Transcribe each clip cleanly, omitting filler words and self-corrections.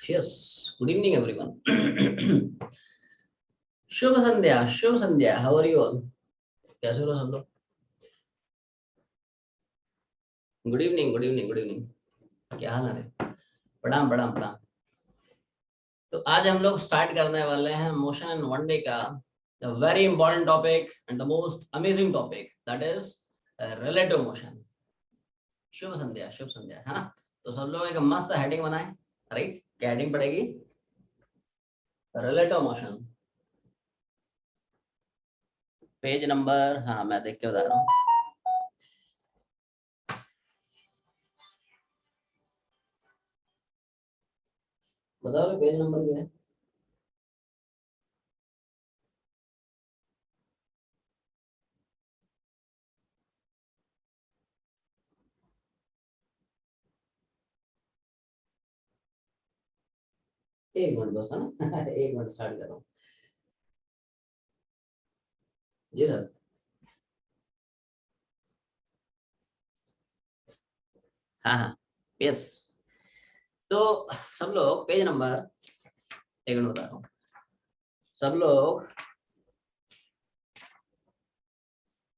Yes, good evening everyone. Shubh Sandhya, Shubh Sandhya. How are you all? कैसे हो सब लोग? Good evening, good evening, good evening. क्या हाल है? प्रणाम प्रणाम प्रणाम. तो आज हम लोग स्टार्ट करने वाले हैं मोशन इन वन डे का the very important topic and the most amazing topic, that is relative motion. शुभ संध्या, शुभ संध्या, है ना? तो सब लोग एक मस्त हेडिंग बनाए, राइट? क्या हेडिंग पड़ेगी? Relative motion. पेज नंबर, हाँ मैं देख के बता रहा हूँ. बताओ पेज नंबर क्या है? एक मिनट बस, है ना? एक मिनट स्टार्ट कर रहा हूँ. जी सर. हाँ हाँ, यस. तो सब लोग पेज नंबर, एक मिनट बता रहा हूँ. सब लोग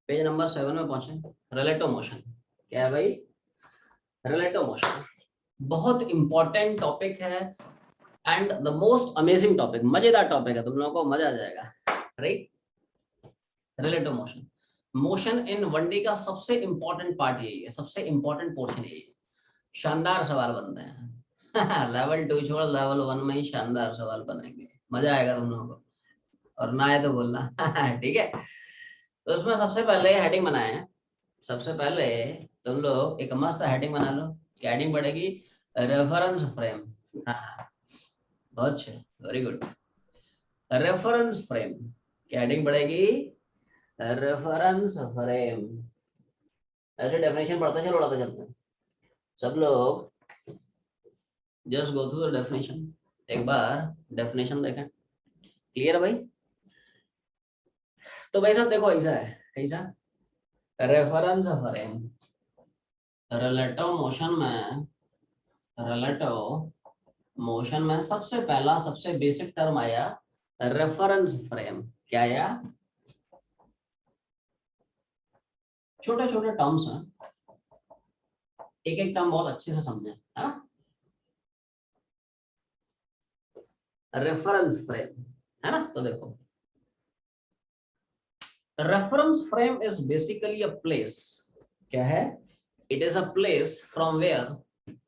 पेज नंबर 7 में पहुंचे. रिलेटिव मोशन क्या है भाई? रिलेटिव मोशन बहुत इंपॉर्टेंट टॉपिक है and the most amazing topic. मजेदार टॉपिक है, तुम लोगों को मजा आ जाएगा, right? Relative motion, motion in one day का सबसे इंपॉर्टेंट पार्ट यही है, सबसे इंपॉर्टेंट पोर्शन यही है. शानदार सवाल बनते हैं. लेवल 2 छोड़, लेवल 1 में ही शानदार सवाल बनेंगे, मजा आएगा तुम लोगों को. और ना आए तो बोलना. ठीक है. तो उसमें सबसे पहले हेडिंग बनाए हैं. सबसे पहले तुम लोग एक मस्त हेडिंग बना लो. क्या हेडिंग पड़ेगी? Reference frame. हाँ, बहुत अच्छे, वेरी गुड. Reference frame. क्या हेडिंग पड़ेगी? Reference frame. ऐसे डेफिनेशन पढ़ते चलो, उड़ाते चलते हैं. सब लोग just go through the definition. एक बार डेफिनेशन देखें. क्लियर है भाई? तो भाई साहब देखो, ऐसा है, कैसा? रेफरेंस फ्रेम, रिलेटिव मोशन में, रिलेटिव मोशन में सबसे पहला, सबसे बेसिक टर्म आया रेफरेंस फ्रेम. क्या आया? छोटे छोटे टर्म्स हैं, एक एक टर्म बहुत अच्छे से समझें, है ना? रेफरेंस फ्रेम, है ना? तो देखो, reference frame is basically a place. क्या है? It is a place from where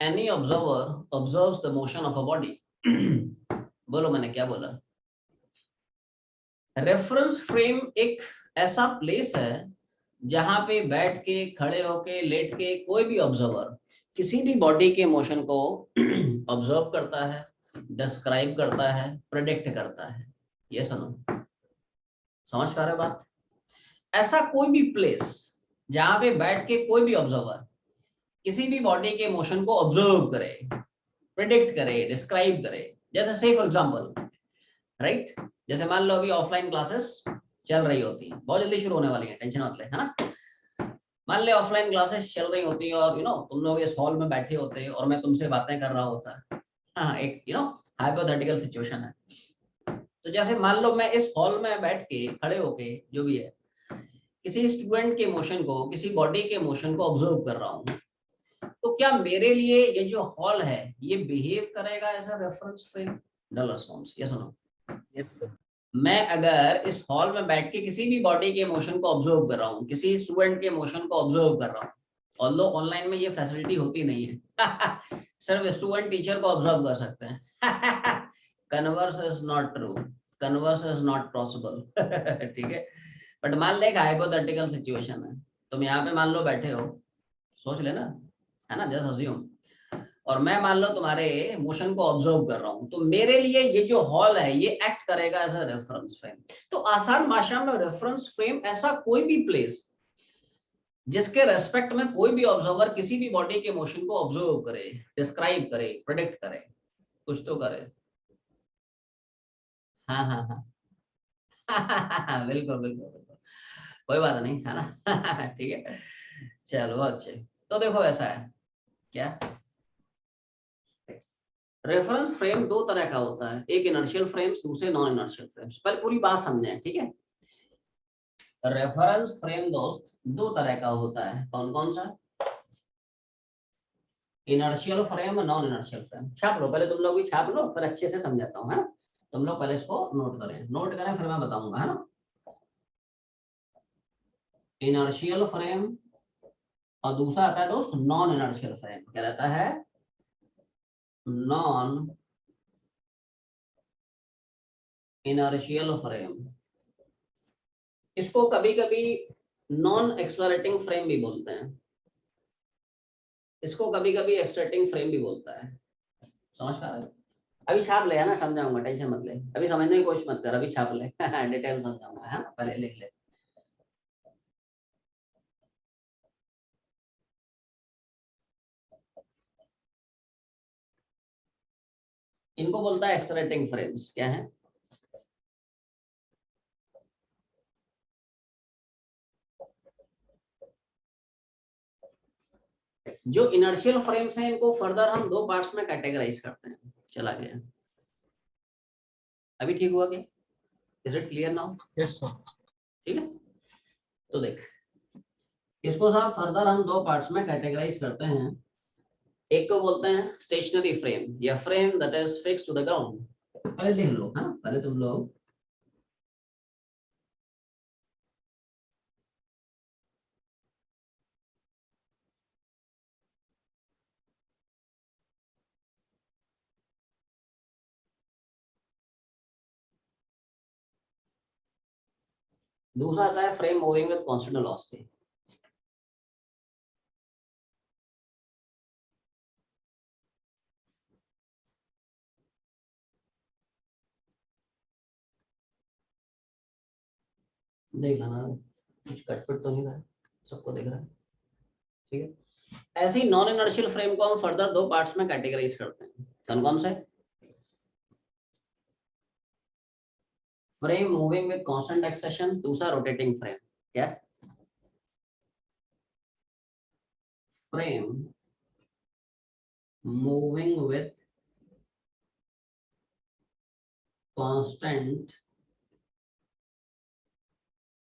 any observer observes the motion of a body. बोलो मैंने क्या बोला? रेफरेंस फ्रेम एक ऐसा प्लेस है जहां पे बैठ के, खड़े होके, लेट के कोई भी ऑब्जर्वर किसी भी बॉडी के मोशन को ऑब्जर्व करता है, डिस्क्राइब करता है, प्रेडिक्ट करता है. ये सुनो, समझ पा रहे हो बात? ऐसा कोई भी प्लेस जहां पे बैठ के कोई भी ऑब्जर्वर किसी भी बॉडी के मोशन को ऑब्जर्व करे, प्रेडिक्ट करे, डिस्क्राइब करे. जैसे से फॉर एग्जांपल, राइट? जैसे मान लो अभी ऑफलाइन क्लासेस चल रही होती है, बहुत जल्दी शुरू होने वाली है, टेंशन मत ले, है ना? मान ले ऑफलाइन क्लासेस चल रही होती है और तुम लोग इस हॉल में बैठे होते हैं और मैं तुमसे बातें कर रहा होता है. हाँ, एक हाइपोथेटिकल सिचुएशन है. तो जैसे मान लो मैं इस हॉल में बैठ के, खड़े होके, जो भी है, किसी स्टूडेंट के मोशन को, किसी बॉडी के मोशन को ऑब्जर्व कर रहा हूँ, तो क्या मेरे लिए ये जो हॉल है ये बिहेव करेगा as a reference frame? Dull response, ये सुनो. Yes sir. मैं अगर इस हॉल में बैठ के किसी भी बॉडी के मोशन को ऑब्जर्व कर रहा हूँ, किसी स्टूडेंट के मोशन को ऑब्जर्व कर रहा हूँ, ऑल्दो ऑनलाइन में ये फैसिलिटी होती नहीं है. सिर्फ स्टूडेंट टीचर को ऑब्जर्व कर सकते हैं. Converse is not true, converse is not possible. ठीक है. बट मान ले हाइपोथेटिकल सिचुएशन है. तुम यहाँ पे मान लो बैठे हो, सोच लेना, है ना, जस्ट अज्यूम, और मैं मान लो तुम्हारे मोशन को ऑब्जर्व कर रहा हूं, तो मेरे लिए ये जो हॉल है ये एक्ट करेगा एज अ रेफरेंस फ्रेम। तो आसान भाषा में रेफरेंस फ्रेम ऐसा कोई भी प्लेस जिसके रेस्पेक्ट में कोई भी ऑब्जर्वर किसी भी बॉडी के मोशन को ऑब्जर्व करे, डिस्क्राइब करे, प्रेडिक्ट करे, कुछ तो करे। हाँ हाँ हाँ बिल्कुल बिल्कुल बिल्कुल, कोई बात नहीं, है ना ठीक है, चलो अच्छे। तो देखो ऐसा है क्या, रेफरेंस फ्रेम दो तरह का होता है, एक इनर्शियल फ्रेम्स, दूसरे नॉन इनर्शियल फ्रेम्स। पर पूरी बात समझें, ठीक है। रेफरेंस फ्रेम दोस्त दो तरह का होता है, कौन कौन सा, inertial frame, non inertial frame. छाप लो पहले, तुम लोग भी छाप लो, फिर अच्छे से समझाता हूँ, है ना। तुम लोग पहले इसको नोट करें, नोट करें, फिर मैं बताऊंगा, है ना। इनर्शियल फ्रेम और दूसरा आता है दोस्त नॉन इनर्शियल फ्रेम। क्या रहता है, नॉन इनर्शियल फ्रेम। इसको कभी कभी नॉन एक्सलरेटिंग फ्रेम भी बोलते हैं, इसको कभी कभी एक्सलरेटिंग फ्रेम भी बोलता है। समझ पा रहे हो, अभी छाप ले, है ना, समझाऊंगा, टेंशन मत ले, अभी समझने की कोशिश मत कर, अभी छाप ले डिटेल समझाऊंगा, है ना, पहले लिख ले। इनको बोलता है एक्सलरेटिंग फ्रेम्स। क्या है, जो इनर्शियल फ्रेम्स हैं इनको फर्दर हम दो पार्ट्स में कैटेगराइज करते हैं। चला गया, अभी ठीक हुआ क्या, is it clear now? Yes sir. ठीक है, तो देख, इसको साहब फर्दर हम दो पार्ट्स में कैटेगराइज करते हैं। एक को बोलते हैं स्टेशनरी फ्रेम या frame that is fixed to the ground. पहले लिख लो, हाँ, पहले तुम लोग दूसरा आता है frame moving with constant velocity. देख लेना, कुछ कटपट तो नहीं रहा है, सबको दिख रहा है, ठीक है। ऐसे ही नॉन इनर्शियल फ्रेम को हम फर्दर दो पार्ट्स में कैटेगराइज करते हैं। कौन कौन से, frame moving with constant acceleration, दूसरा रोटेटिंग फ्रेम। क्या, frame moving with constant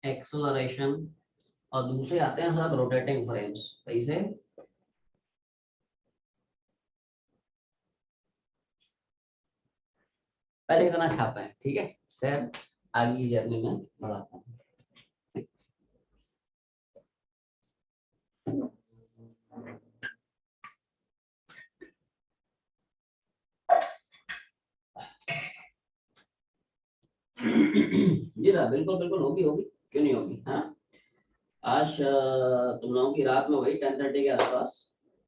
acceleration, और दूसरे आते हैं सब रोटेटिंग फ्रेम्स। कैसे, पहले इतना छापा है, ठीक है, फिर आगे की जर्नी में बढ़ाता हूँ। जी ना, बिल्कुल बिल्कुल होगी होगी, क्यों नहीं होगी, हाँ। आज तुम लोगों की रात में वही 10:30 के आसपास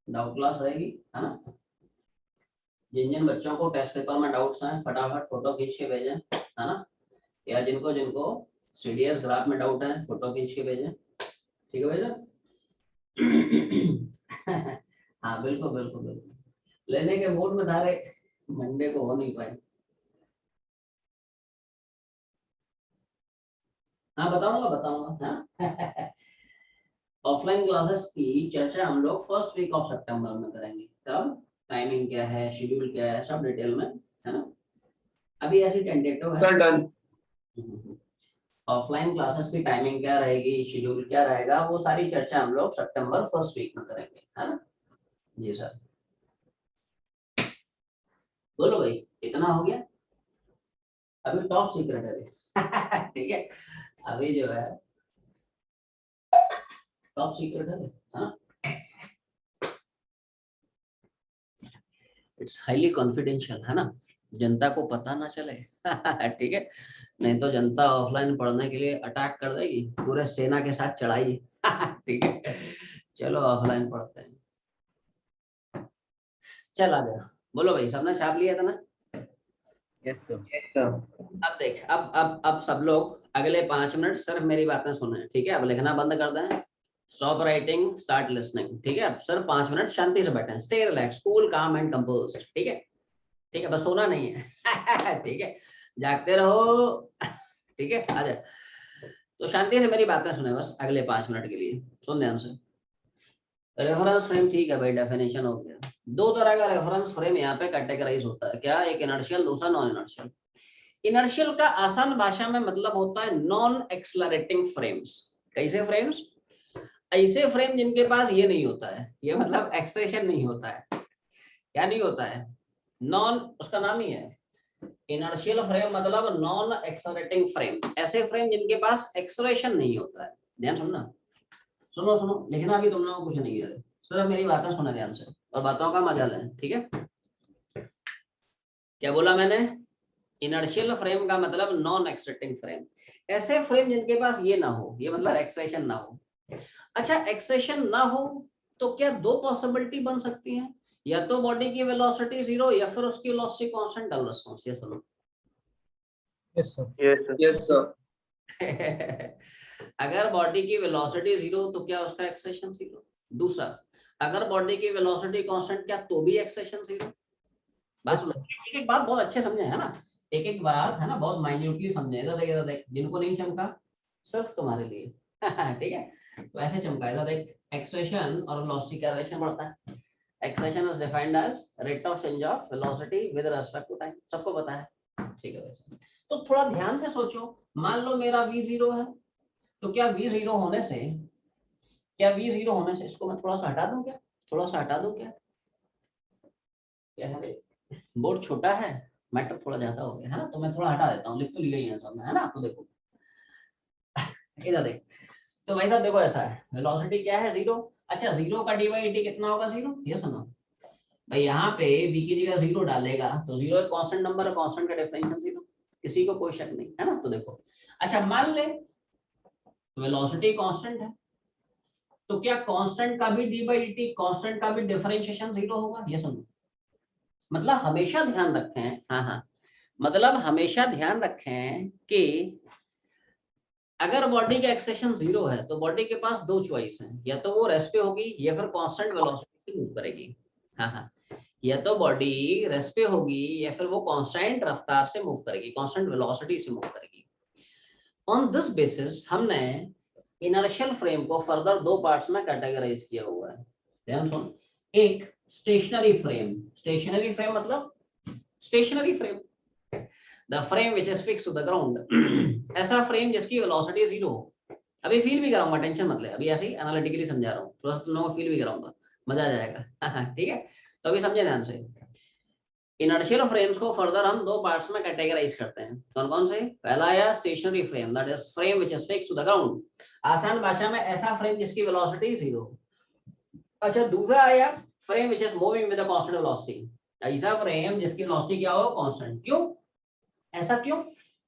डाउट क्लास रहेगी, है ना। जिन जिन बच्चों को टेस्ट पेपर में डाउट्स हैं फटाफट फोटो खींच के भेजें, है ना, या जिनको जिनको सीडीएस ग्राफ में डाउट है फोटो खींच के भेजें, ठीक है भैया हाँ बिल्कुल बिल्कुल बिल्कुल, लेने के मूड में था रे, मंडे को हो नहीं पाए। हाँ बताऊंगा बताऊंगा, हाँ ऑफलाइन क्लासेस की चर्चा हम लोग फर्स्ट वीक ऑफ सितंबर में करेंगे। कब, टाइमिंग क्या है, शेड्यूल क्या है, सब डिटेल में, है ना। अभी ऐसी टेंटेटिव है सर डन। ऑफलाइन क्लासेस की टाइमिंग क्या रहेगी, शेड्यूल क्या रहेगा, वो सारी चर्चा हम लोग सितंबर फर्स्ट वीक में करेंगे, है ना। जी सर, बोलो भाई, इतना हो गया, अभी टॉप सीक्रेट है ठीक है, अभी जो है टॉप सीक्रेट है ना, इट्स हाईली कॉन्फिडेंशियल, है ना। जनता को पता ना चले। ठीक है, नहीं तो जनता ऑफलाइन पढ़ने के लिए अटैक कर देगी, पूरे सेना के साथ चढ़ाई। ठीक है, चलो ऑफलाइन पढ़ते हैं। चल आ गया, बोलो भाई, सबने छाप लिया था ना? Yes sir. अब देख, अब सब लोग अगले 5 मिनट सिर्फ मेरी बातें सुने, ठीक है? अब लिखना बंद कर दें, स्टॉप राइटिंग, स्टार्ट लिसनिंग, ठीक है? अब सिर्फ 5 मिनट शांति से बैठे, स्टे रिलैक्स, कूल, काम एंड कंपोज, ठीक है? ठीक है, बस सोना नहीं है। ठीक है, जागते रहो। ठीक है, आ जाए तो शांति से मेरी बातें सुने बस अगले 5 मिनट के लिए, सुन ध्यान से। रेफरेंस फ्रेम, ठीक है भाई, डेफिनेशन हो गया। दो तरह का रेफरेंस फ्रेम यहाँ पे कैटेगराइज होता है, क्या? एक इनर्शियल, दूसरा नॉन इनर्शियल। इनर्शियल का आसान भाषा में मतलब होता है नॉन एक्सलरेटिंग फ्रेम्स। कैसे फ्रेम्स? ऐसे फ्रेम जिनके पास ये नहीं होता है, ये मतलब एक्सलेशन नहीं होता है। क्या नहीं होता है? नॉन, उसका नाम ही है इनर्शियल फ्रेम, मतलब नॉन एक्सलरेटिंग फ्रेम। ऐसे फ्रेम जिनके पास एक्सलेशन नहीं होता है। ध्यान सुनना, सुनो सुनो, लिखना भी तुम लोगों को कुछ नहीं है, सिर्फ मेरी बातें सुना ध्यान से और बातों का मजा लें, ठीक है? क्या बोला मैंने? इनर्शियल फ्रेम का मतलब नॉन एक्सलेटिंग फ्रेम, ऐसे फ्रेम जिनके पास ये ना हो, ये मतलब एक्सलेशन ना हो। अच्छा, एक्सेशन ना हो तो क्या दो पॉसिबिलिटी बन सकती हैं, या तो बॉडी की वेलोसिटी 0 या फिर उसकी वेलोसिटी कांस्टेंट डबल रिस्पांस। ये सुनो। Yes sir. Yes sir. अगर बॉडी की वेलोसिटी 0 तो क्या उसका एक्सेशन 0? दूसरा, अगर बॉडी की वेलोसिटी कांस्टेंट, क्या तो भी एक्सेशन 0? बात सुनो, एक एक बात बहुत अच्छे समझे है ना, एक एक बात है ना, बहुत माइन्यूटली समझे। इधर देख, इधर देख, जिनको नहीं चमका सिर्फ तुम्हारे लिए। ठीक है, तो ऐसे चमका, इधर देख। एक्सेशन और वेलोसिटी का रिलेशन बढ़ता है। Acceleration is defined as rate of change of velocity with respect to time, सबको पता है, ठीक है? वैसे तो थोड़ा ध्यान से सोचो, मान लो मेरा v0 है, तो क्या v0 होने से, क्या v0 होने से, इसको मैं थोड़ा सा हटा दूं क्या? थोड़ा सा हटा दूं क्या? क्या है, बोर्ड छोटा है, मैटर थोड़ा ज्यादा हो गया है ना, तो मैं थोड़ा हटा देता हूँ, लिख तो लिया ही है सबने, है ना? आपको देखो, इधर देख, तो भाई साहब देखो, ऐसा है, वेलोसिटी क्या है? 0। अच्छा, 0 का dy/dt कितना होगा? 0। ये सुनो भाई, यहाँ पे v की जगह 0 डालेगा तो 0 एक कांस्टेंट नंबर है, कांस्टेंट का डिफरेंशियल 0, किसी को कोई शक नहीं है ना? तो देखो, अच्छा मान ले वेलोसिटी कांस्टेंट है, तो क्या कांस्टेंट का भी dy/dt, कांस्टेंट का भी डिफरेंशिएशन 0 होगा? ये सुनो, मतलब हमेशा ध्यान रखें, हाँ हाँ, मतलब हमेशा ध्यान रखें कि अगर बॉडी का एक्सेशन 0 है तो बॉडी के पास दो चॉइस हैं, या तो वो रेस्ट पे होगी या फिर कांस्टेंट वेलोसिटी से मूव करेगी। हाँ हाँ, या तो बॉडी रेस्ट पे होगी या फिर वो कांस्टेंट रफ्तार से मूव करेगी, कांस्टेंट वेलोसिटी से मूव करेगी। ऑन दिस बेसिस हमने इनर्शियल फ्रेम को फर्दर दो पार्ट्स में कैटेगराइज किया हुआ है। ध्यान सुन, एक स्टेशनरी फ्रेम, स्टेशनरी फ्रेम मतलब stationary frame, the frame which is fix to the ground. ऐसा फ्रेम जिसकी वेलोसिटी 0 हो। अभी फील भी कराऊंगा, टेंशन मत ले, अभी ऐसे ही एनालिटिकली समझा रहा हूँ, थोड़ा सा तुम लोगों को फील भी कराऊंगा, मजा आ जाएगा। ठीक है, तो अभी समझे ध्यान से। इनर्शियल फ्रेम्स को फर्दर हम दो पार्ट्स में कैटेगराइज करते हैं, कौन कौन से? पहला आया stationary frame, that is frame which is fixed to the ground, आसान भाषा में ऐसा फ्रेम जिसकी वेलोसिटी 0। अच्छा, दूसरा आया frame which is moving with the constant velocity, ऐसा फ्रेम जिसकी वेलोसिटी क्या हो? कांस्टेंट। क्यों ऐसा?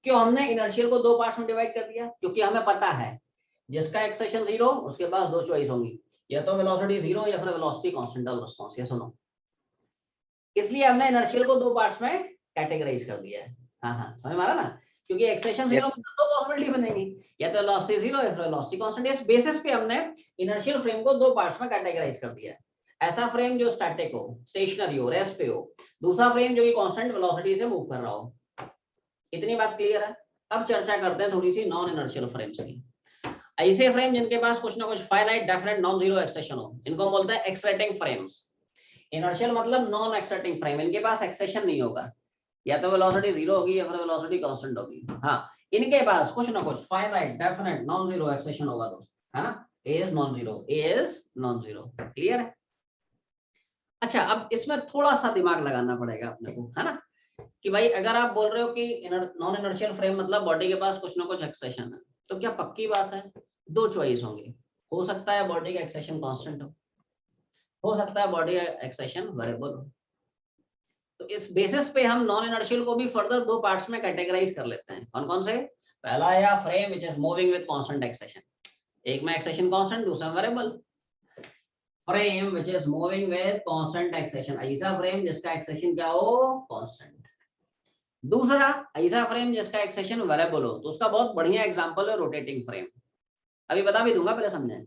क्यों हमने इनर्शियल को दो पार्ट्स में डिवाइड कर दिया? क्योंकि हमें पता है जिसका एक्सेशन 0 उसके पास दो चॉइस होंगी, या तो वेलोसिटी 0 या फिर वेलोसिटी कांस्टेंट डबल रिस्पांस। ये सुनो, इसलिए हमने इनर्शियल को दो पार्ट्स में कैटेगराइज कर दिया है। हाँ हाँ, समझ में आ रहा ना? क्योंकि एक्सेशन 0 में दो पॉसिबिलिटी बनेगी, या तो वेलोसिटी 0 या फिर वेलोसिटी कांस्टेंट। इस बेसिस पे हमने इनर्शियल फ्रेम को दो पार्ट्स में कैटेगराइज कर दिया है। ऐसा फ्रेम जो स्टैटिक हो, स्टेशनरी हो, रेस्ट पे हो, दूसरा फ्रेम जो कि कांस्टेंट वेलोसिटी से मूव कर रहा हो। इतनी बात क्लियर है? अब चर्चा करते हैं थोड़ी सी नॉन इनर्शियल फ्रेम्स की। ऐसे फ्रेम जिनके पास कुछ ना कुछ finite definite non zero acceleration हो, इनको बोलते हैं एक्साइटिंग फ्रेम्स। इनर्शियल मतलब नॉन एक्साइटिंग फ्रेम, इनके पास एक्सेशन नहीं होगा, या तो वेलोसिटी 0 होगी या फिर वेलोसिटी कांस्टेंट होगी। हाँ, इनके पास कुछ ना कुछ finite definite non zero acceleration होगा दोस्त, है ना? A is non zero, a is non zero, clear है? अच्छा, अब इसमें थोड़ा सा दिमाग लगाना पड़ेगा अपने को, है ना? कि भाई अगर आप बोल रहे हो कि नॉन इनर्शियल फ्रेम मतलब बॉडी के पास कुछ ना कुछ एक्सेशन है, तो क्या पक्की बात है? दो चॉइस होंगे, हो सकता है बॉडी का एक्सेशन कांस्टेंट हो सकता है बॉडी का एक्सेशन वेरिएबल हो। तो इस बेसिस पे हम नॉन इनर्शियल को भी फर्दर दो पार्ट्स में कैटेगराइज कर लेते हैं। कौन कौन से? पहला या frame which is moving with constant acceleration, एक में एक्सेशन कांस्टेंट, दूसरा variable. Frame which is moving with constant acceleration, ऐसा फ्रेम जिसका एक्सेशन क्या हो? कांस्टेंट। दूसरा ऐसा फ्रेम जिसका एक्सेशन वेरिएबल हो। तो उसका बहुत बढ़िया एग्जांपल है रोटेटिंग फ्रेम, अभी बता भी दूंगा, पहले समझें,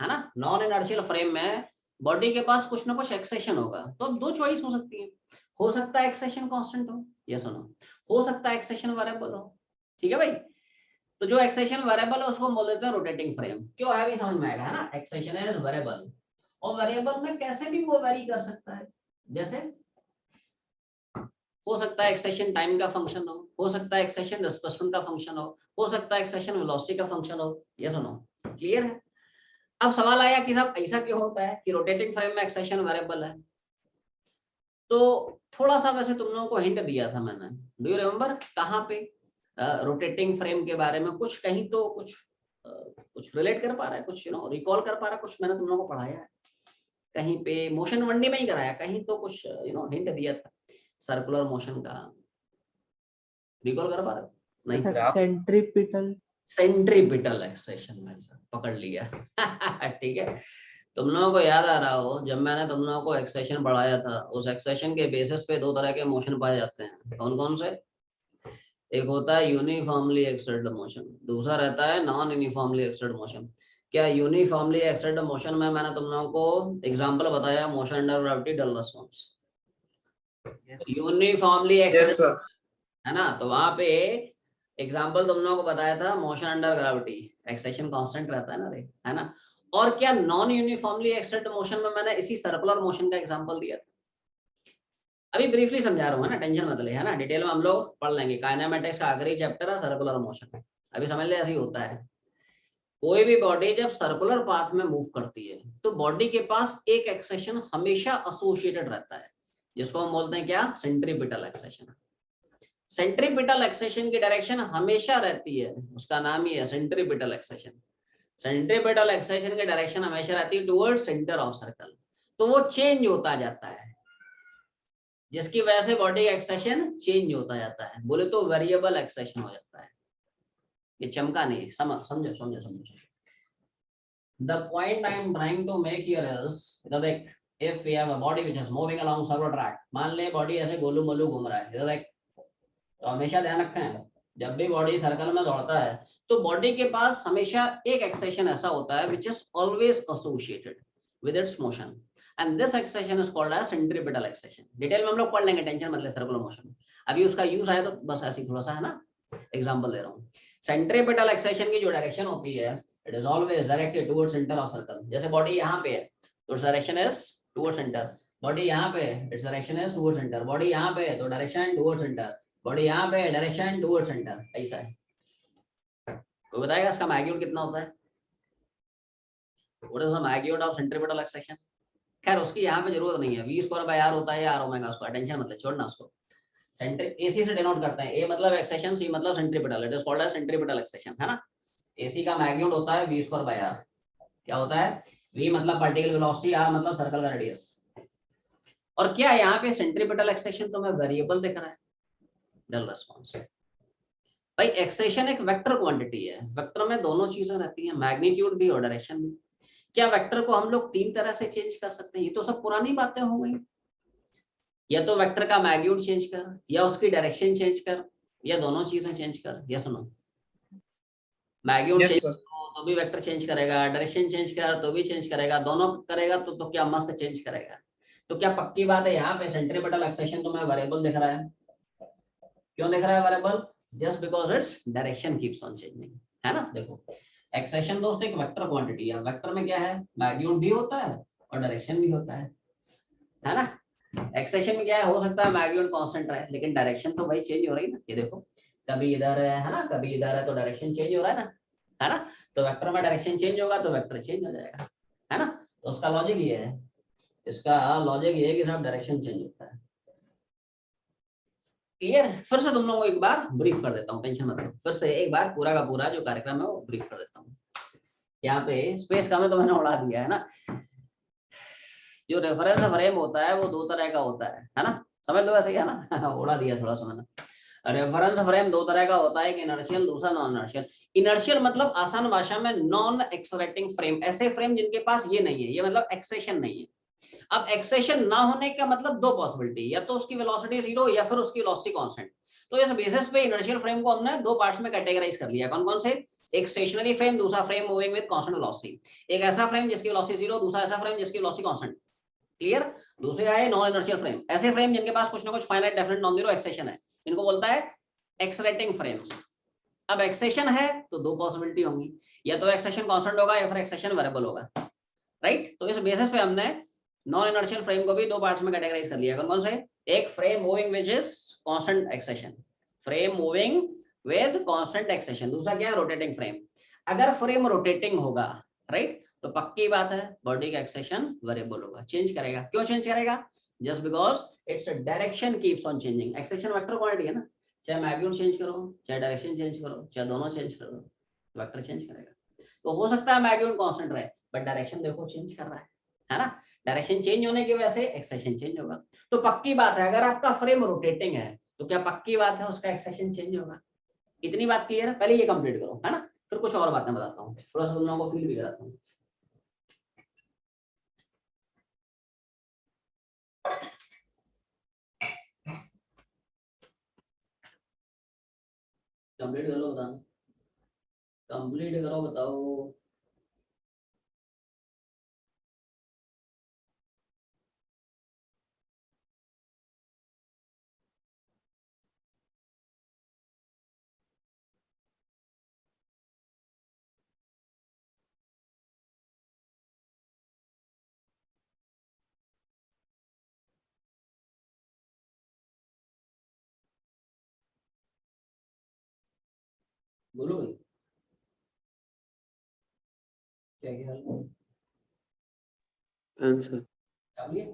है ना। नॉन इनर्शियल फ्रेम में बॉडी के पास कुछ ना कुछ एक्सेशन होगा, तो अब दो चॉइस हो सकती है, हो सकता है एक्सेशन कांस्टेंट हो, ये सुनो, हो सकता है एक्सेशन वेरिएबल हो। ठीक है भाई, तो जो एक्सेशन वेरिएबल है उसको बोल देते हैं रोटेटिंग फ्रेम। क्यों है भी समझ में आएगा, है ना। एक्सेशन इज वेरिएबल, और वेरिएबल में कैसे भी वो वेरी कर सकता है। जैसे हो सकता है एक्सेशन टाइम का फंक्शन हो सकता है एक्सेशन डिस्प्लेसमेंट का फंक्शन हो सकता है एक्सेशन वेलोसिटी का फंक्शन हो। ये सुनो, क्लियर है। अब सवाल आया कि साहब ऐसा क्यों होता है कि रोटेटिंग फ्रेम में एक्सेशन वेरिएबल है। तो थोड़ा सा वैसे तुम लोगों को हिंट दिया था मैंने, डू यू रिमेम्बर कहाँ पे रोटेटिंग फ्रेम के बारे में कुछ कहीं तो कुछ रिलेट कर पा रहा है, कुछ रिकॉल कर पा रहा है, कुछ मैंने तुम लोगों को पढ़ाया है कहीं पे, मोशन वनडी में ही कराया, कहीं तो कुछ हिंट दिया था सर्कुलर मोशन का, रिकॉल कर पा रहे हो? नहीं, सेंट्रीपिटल सेंट्रीपिटल एक्सेशन भाई साहब पकड़ लिया। ठीक है, तुम लोगों को याद आ रहा हो जब मैंने तुम लोगों को एक्सेशन पढ़ाया था, उस एक्सेशन के बेसिस पे दो तरह के मोशन पाए जाते हैं। कौन कौन से? एक होता है यूनिफॉर्मली एक्सल्टेड मोशन, दूसरा रहता है नॉन यूनिफॉर्मली एक्सल्टेड मोशन। क्या यूनिफॉर्मली एक्सल्टेड मोशन में मैंने तुम लोगों को एग्जांपल बताया, motion under gravity dull response. Uniformly Yes, accelerated, sir. है ना, तो वहां पे एग्जांपल तुम लोगों को बताया था motion under gravity, acceleration constant रहता है ना रे, है ना। और क्या नॉन यूनिफॉर्मली एक्सल्टेड मोशन में मैंने इसी सर्कुलर मोशन का एग्जांपल दिया था। अभी ब्रीफली समझा रहा हूँ, है ना, टेंशन मत ले, है ना, डिटेल में हम लोग पढ़ लेंगे। काइनेमेटिक्स का आखिरी चैप्टर है सर्कुलर मोशन, अभी समझ ले ऐसे ही होता है। कोई भी बॉडी जब सर्कुलर पाथ में मूव करती है तो बॉडी के पास एक एक्सेशन हमेशा एसोसिएटेड रहता है, जिसको हम बोलते हैं क्या? Centripetal acceleration. सेंट्रीपिटल एक्सेशन की डायरेक्शन हमेशा रहती है, उसका नाम ही है सेंट्रीपिटल एक्सेशन। सेंट्रीपिटल एक्सेशन की डायरेक्शन हमेशा रहती है टुवर्ड्स सेंटर ऑफ सर्कल, तो वो चेंज होता जाता है, जिसकी वजह से बॉडी का एक्सेशन चेंज होता जाता है, बोले तो वेरिएबल एक्सेशन हो जाता है। ये चमका नहीं, समझो समझो समझो समझो। The point I am trying to make here is that if we have a body which is moving along circular track, मान ले बॉडी ऐसे गोलू मोलू घूम रहा है इधर एक, तो हमेशा ध्यान रखें जब भी बॉडी सर्कल में दौड़ता है तो बॉडी के पास हमेशा एक एक्सेशन ऐसा होता है which is always associated with its motion, and this accession is called as centripetal accession. Detail में हम लोग पढ़ लेंगे, टेंशन मत ले सर्कुलर मोशन। अभी उसका यूज आया तो बस ऐसे थोड़ा सा, है ना, एग्जांपल दे रहा हूँ। सेंट्रीपिटल एक्सेशन की जो डायरेक्शन होती है, it is always directed towards centre of circle. जैसे बॉडी यहाँ पे है तो its direction is towards centre, body यहाँ पे है its direction is towards centre, body यहाँ पे है तो डायरेक्शन टुवर्ड्स सेंटर, बॉडी यहाँ पे है डायरेक्शन टुवर्ड्स सेंटर, ऐसा है। कोई बताएगा इसका मैग्नीट्यूड कितना होता है? What is the magnitude of centripetal acceleration? खैर उसकी यहाँ पे जरूरत नहीं है, v स्क्वायर बाय r होता है या r ओमेगा स्क्वायर, टेंशन मत ले, छोड़ना उसको। AC से डिनोट करते हैं, A मतलब एक्सेशन, C मतलब centripetal, it is called as centripetal acceleration, है ना। AC का मैग्नीट्यूड होता है v स्क्वायर बाय r। क्या होता है? v मतलब पार्टिकल वेलोसिटी, r मतलब सर्कल का रेडियस। और क्या यहाँ पे सेंट्रीपिटल एक्सेशन तो मैं वेरिएबल दिख रहा है, डल रिस्पांस। भाई एक्सेशन एक वेक्टर क्वांटिटी है, वेक्टर में दोनों चीजें रहती हैं, मैग्नीट्यूड भी और डायरेक्शन भी। क्या वेक्टर को हम लोग तीन तरह से चेंज कर सकते हैं? ये तो सब पुरानी बातें हो गई। या तो वेक्टर का मैग्नीट्यूड चेंज कर, या उसकी डायरेक्शन चेंज कर, या दोनों चीजें चेंज कर। या सुनो, मैग्नीट्यूड Yes, चेंज sir. तो भी वेक्टर चेंज करेगा, डायरेक्शन चेंज कर तो भी चेंज करेगा, दोनों करेगा तो क्या मस्त चेंज करेगा। तो क्या पक्की बात है यहाँ पे सेंट्रीपिटल एक्सेशन तो मैं वेरिएबल दिख रहा है? क्यों दिख रहा है variable? Just because its direction keeps on changing, है ना। देखो एक्सेशन दोस्त एक वेक्टर क्वांटिटी है, वेक्टर में क्या है? मैग्नीट्यूड भी होता है और डायरेक्शन भी होता है ना। एक्सेशन में क्या है? हो सकता है मैग्नीट्यूड कांस्टेंट रहे लेकिन डायरेक्शन तो भाई चेंज हो रही है ना। ये देखो कभी इधर है ना, कभी इधर है, तो डायरेक्शन चेंज हो रहा है ना, है ना। तो वेक्टर में डायरेक्शन चेंज होगा तो वेक्टर चेंज हो जाएगा, है ना। तो उसका लॉजिक ये है, इसका लॉजिक ये है कि सब डायरेक्शन चेंज होता है। क्लियर? फिर से तुम लोगों को एक बार ब्रीफ कर देता हूँ, टेंशन मत लो, फिर से एक बार पूरा का पूरा जो कार्यक्रम है वो ब्रीफ कर देता हूँ। यहाँ पे स्पेस का मैं तो मैंने उड़ा दिया है ना। जो रेफरेंस फ्रेम होता है वो दो तरह का होता है ना। समझ लो ऐसे क्या ना उड़ा दिया थोड़ा सा मैंने। रेफरेंस फ्रेम दो तरह का होता है, एक इनर्शियल, दूसरा नॉन इनर्शियल। इनर्शियल मतलब आसान भाषा में नॉन एक्सलरेटिंग फ्रेम, ऐसे फ्रेम जिनके पास ये नहीं है, ये मतलब एक्सेशन नहीं है। अब एक्सेशन ना होने का मतलब दो पॉसिबिलिटी, या तो उसकी वेलोसिटी जीरो या फिर उसकी वेलोसिटी कांस्टेंट। तो इस बेसिस पे इनर्शियल फ्रेम को हमने दो पार्ट्स में कैटेगराइज कर लिया। कौन कौन से? एक स्टेशनरी फ्रेम, दूसरा frame moving with constant velocity. एक ऐसा फ्रेम जिसकी वेलोसिटी जीरो, दूसरा ऐसा फ्रेम जिसकी वेलोसिटी कांस्टेंट। क्लियर? दूसरे आए नॉन इनर्शियल फ्रेम, ऐसे फ्रेम जिनके पास कुछ ना कुछ finite definite non zero acceleration है, इनको बोलता है एक्सलेटिंग फ्रेम्स। अब एक्सेशन है तो दो पॉसिबिलिटी होंगी, या तो एक्सेशन कांस्टेंट होगा या फिर एक्सेशन वेरिएबल होगा, राइट? तो इस बेसिस पे हमने नॉन इनर्शियल फ्रेम को भी दो पार्ट्स में कैटेगराइज कर लिया। कौन कौन से? एक frame moving which is constant acceleration, frame moving with constant acceleration. दूसरा क्या है? Rotating frame. अगर फ्रेम रोटेटिंग होगा, राइट, तो पक्की बात है बॉडी का एक्सेशन वेरिएबल होगा, चेंज करेगा। क्यों चेंज करेगा? Just because its direction keeps on changing. Acceleration vector quantity है ना, चाहे मैग्नीट्यूड चेंज करो, चाहे डायरेक्शन चेंज करो, चाहे दोनों चेंज करो, वेक्टर चेंज करेगा। तो हो सकता है मैग्नीट्यूड कांस्टेंट रहे बट डायरेक्शन देखो चेंज कर रहा है ना? डायरेक्शन चेंज होने की वजह से एक्सेशन चेंज होगा। तो पक्की बात है अगर आपका फ्रेम रोटेटिंग है तो क्या पक्की बात है उसका एक्सेशन चेंज होगा। इतनी बात क्लियर है? पहले ये कंप्लीट करो, है ना, फिर कुछ और बातें बताता हूँ, थोड़ा सा तुम लोगों को फील भी कराता हूँ। कंप्लीट करो, बताओ कंप्लीट करो, बताओ। बोलो भाई, क्या क्या हाल? आंसर क्या बोलिए?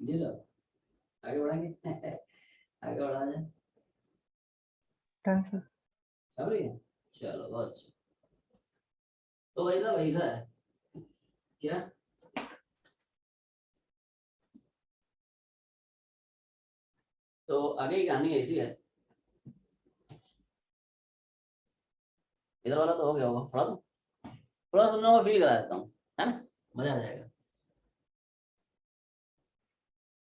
जी सर, आगे बढ़ाएंगे आगे बढ़ा जाए। आंसर क्या बोलिए? चलो बहुत अच्छा। तो वैसा है क्या? तो आगे की कहानी ऐसी है, इधर वाला तो हो गया होगा, थोड़ा सा मैं फील करा देता हूँ, है ना, मजा आ जाएगा।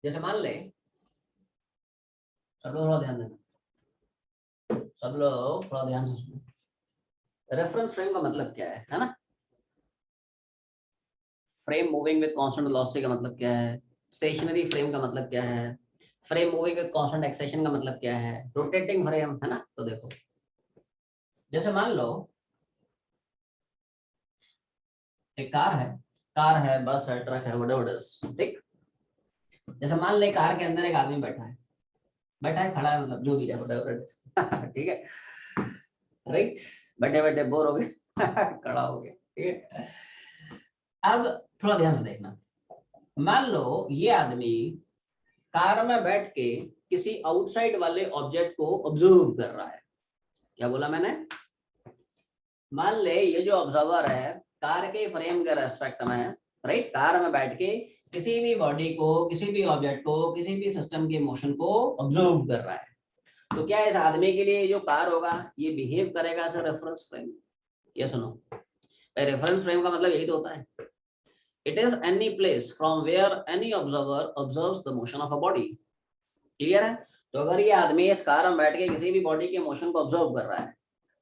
जैसे मान ले, सब लोग थोड़ा ध्यान देना, सब लोग थोड़ा ध्यान से सुनो। रेफरेंस फ्रेम का मतलब क्या है ना? Frame moving with constant velocity का मतलब क्या है? स्टेशनरी फ्रेम का मतलब क्या है? Frame moving with constant acceleration का मतलब क्या है? रोटेटिंग फ्रेम, है ना? तो देखो, जैसे मान लो एक कार है, बस है, ट्रक है, व्हाटएवर इट इज, ठीक? जैसे मान ले कार के अंदर एक आदमी बैठा है, खड़ा है, मतलब जो भी है, व्हाटएवर इट इज ठीक है, राइट? बैठे बैठे बोर हो गए खड़ा हो गया, ठीक है? अब थोड़ा ध्यान से देखना, मान लो ये आदमी कार में बैठ के किसी आउटसाइड वाले ऑब्जेक्ट को ऑब्जर्व कर रहा है। क्या बोला मैंने? मान ले ये जो ऑब्जर्वर है कार के फ्रेम के रेस्पेक्ट में, राइट, कार में बैठ के किसी भी बॉडी को, किसी भी ऑब्जेक्ट को, किसी भी सिस्टम के मोशन को ऑब्जर्व कर रहा है। तो क्या इस आदमी के लिए जो कार होगा ये बिहेव करेगा एज रेफरेंस फ्रेम? ये सुनो, रेफरेंस फ्रेम का मतलब यही तो होता है, it is any place from where any observer observes the motion of a body. Clear है? तो अगर ये आदमी इस कार में बैठ के किसी भी बॉडी के मोशन को ऑब्जर्व कर रहा है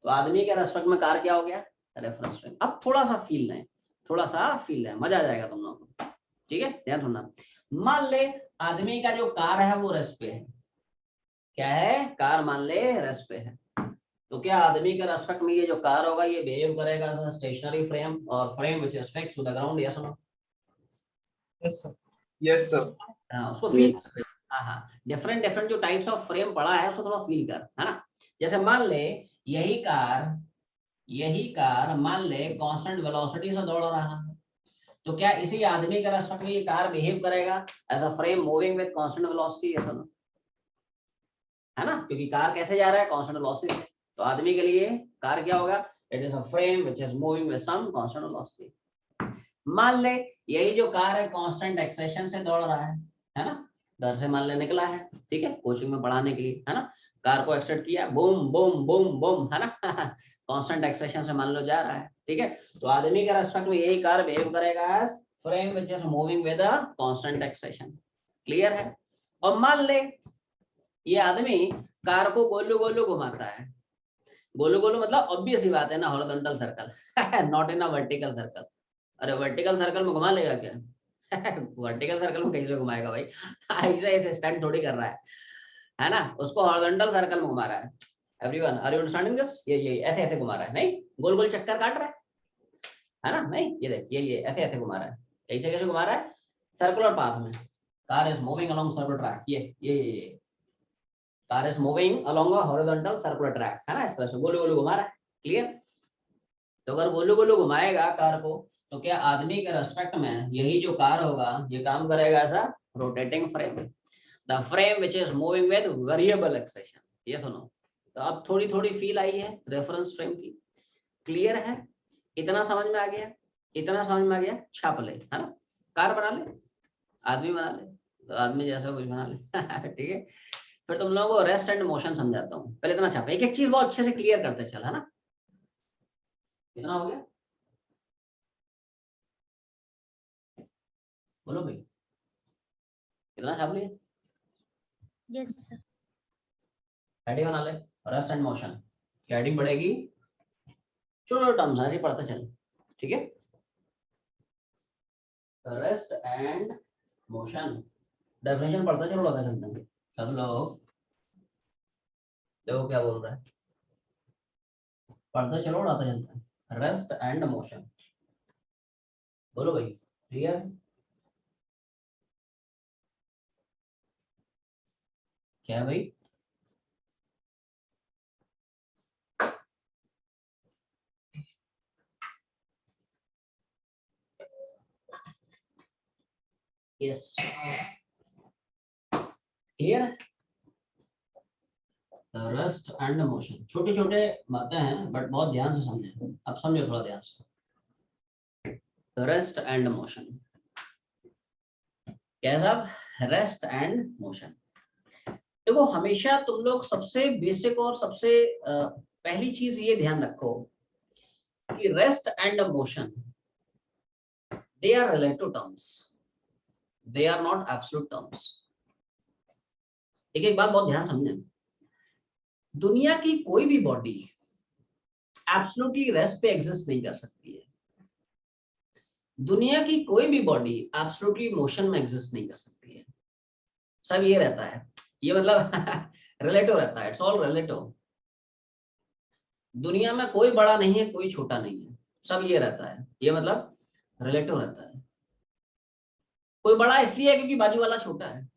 तो आदमी के रेस्पेक्ट में कार क्या हो गया? Reference frame. अब थोड़ा सा फील लें, मजा आ जाएगा तुम लोगों को, ठीक है? ध्यान सुनना। मान ले आदमी का जो कार है वो रेस्ट पे है। क्या है? कार मान ले रेस्ट पे है। तो क्या आदमी के रेस्पेक्ट में ये जो कार होगा ये बिहेव करेगा स्टेशनरी फ्रेम और frame which is fixed to the ground? Yes no? Yes sir Yes, sir. उसको फील कर। हाँ, डिफरेंट डिफरेंट जो टाइप्स ऑफ फ्रेम पड़ा है उसको थोड़ा फील कर, है ना? जैसे मान ले यही कार मान ले कांस्टेंट वेलोसिटी से दौड़ रहा है, तो क्या इसी आदमी के रेस्पेक्ट में ये कार बिहेव करेगा as a frame moving with constant velocity? Yes no? है ना, क्योंकि कार कैसे जा रहा है? कांस्टेंट वेलोसिटी से। तो आदमी के लिए कार क्या होगा? It is a frame which is moving with some constant velocity. मान ले यही जो कार है कांस्टेंट एक्सेलेरेशन से दौड़ रहा है ना, घर से मान ले निकला है, ठीक है, कोचिंग में पढ़ाने के लिए, है ना, कार को एक्सेट किया, बूम बूम बूम बूम, है ना, कांस्टेंट एक्सेलेरेशन से मान लो जा रहा है, ठीक है। तो आदमी के रेस्पेक्ट में यही कार बिहेव करेगा as frame which is moving with a constant acceleration. Clear है? और मान ले ये आदमी कार को गोलू गोलू घुमाता है, गोलू गोलू मतलब ऑब्वियस ही बात है ना, horizontal circle, not in a vertical circle. अरे वर्टिकल सर्कल में घुमा लेगा क्या? वर्टिकल सर्कल में कैसे घुमाएगा भाई? ऐसे ऐसे स्टैंड थोड़ी कर रहा है ना, उसको हॉरिजॉन्टल सर्कल में घुमा रहा है। Everyone are you understanding this? ये ऐसे ऐसे घुमा रहा है, नहीं गोल गोल चक्कर काट रहा है ना, नहीं ये देख ये ऐसे ऐसे घुमा रहा है, कैसे कैसे घुमा रहा है? सर्कुलर पाथ में, car is moving along circular track, ये car is moving along a horizontal circular track, है ना, इस तरह से गोलू गोलू घुमा रहा है। क्लियर? तो अगर गोलू गोलू घुमाएगा कार को तो क्या आदमी के रेस्पेक्ट में यही जो कार होगा ये काम करेगा ऐसा rotating frame, the frame which is moving with variable acceleration. ये सुनो, तो अब थोड़ी थोड़ी फील आई है रेफरेंस फ्रेम की। क्लियर है? इतना समझ में आ गया? इतना समझ में आ गया? छाप ले, है ना, कार बना ले, आदमी बना ले, तो आदमी जैसा कुछ बना ले। ठीक है, फिर तुम लोगों को रेस्ट एंड मोशन समझाता हूँ, पहले इतना छापा, एक एक चीज बहुत अच्छे से क्लियर करते चल, है ना। कितना हो गया? बोलो भाई, कितना छाप लिया? Yes sir. हेडिंग बना ले, रेस्ट एंड मोशन, हेडिंग बढ़ेगी, छोटे टर्म्स ऐसे पढ़ते चल, ठीक है। रेस्ट एंड मोशन डेफिनेशन पढ़ते चलो, लगा चलते हैं सब लोग, देखो क्या बोल रहा है, पढ़ते चलो उड़ाते चलते हैं। रेस्ट एंड मोशन, बोलो भाई, क्लियर? क्या है भाई? यस, क्लियर है? रेस्ट एंड मोशन छोटे छोटे बातें हैं बट बहुत ध्यान से समझें, अब समझो थोड़ा ध्यान से। रेस्ट एंड मोशन क्या साहब? रेस्ट एंड मोशन, देखो हमेशा तुम लोग सबसे बेसिक और सबसे पहली चीज ये ध्यान रखो कि rest and motion they are relative terms, they are not absolute terms. एक एक बात बहुत ध्यान समझें, दुनिया की कोई भी बॉडी एब्सोल्युटली रेस्ट पे एग्जिस्ट नहीं कर सकती है, दुनिया की कोई भी बॉडी एब्सोल्युटली मोशन में एग्जिस्ट नहीं कर सकती है, सब ये रहता है, ये मतलब रिलेटिव रहता है, इट्स ऑल रिलेटिव। दुनिया में कोई बड़ा नहीं है, कोई छोटा नहीं है, सब ये रहता है, ये मतलब रिलेटिव रहता है। कोई बड़ा इसलिए है क्योंकि बाजू वाला छोटा है,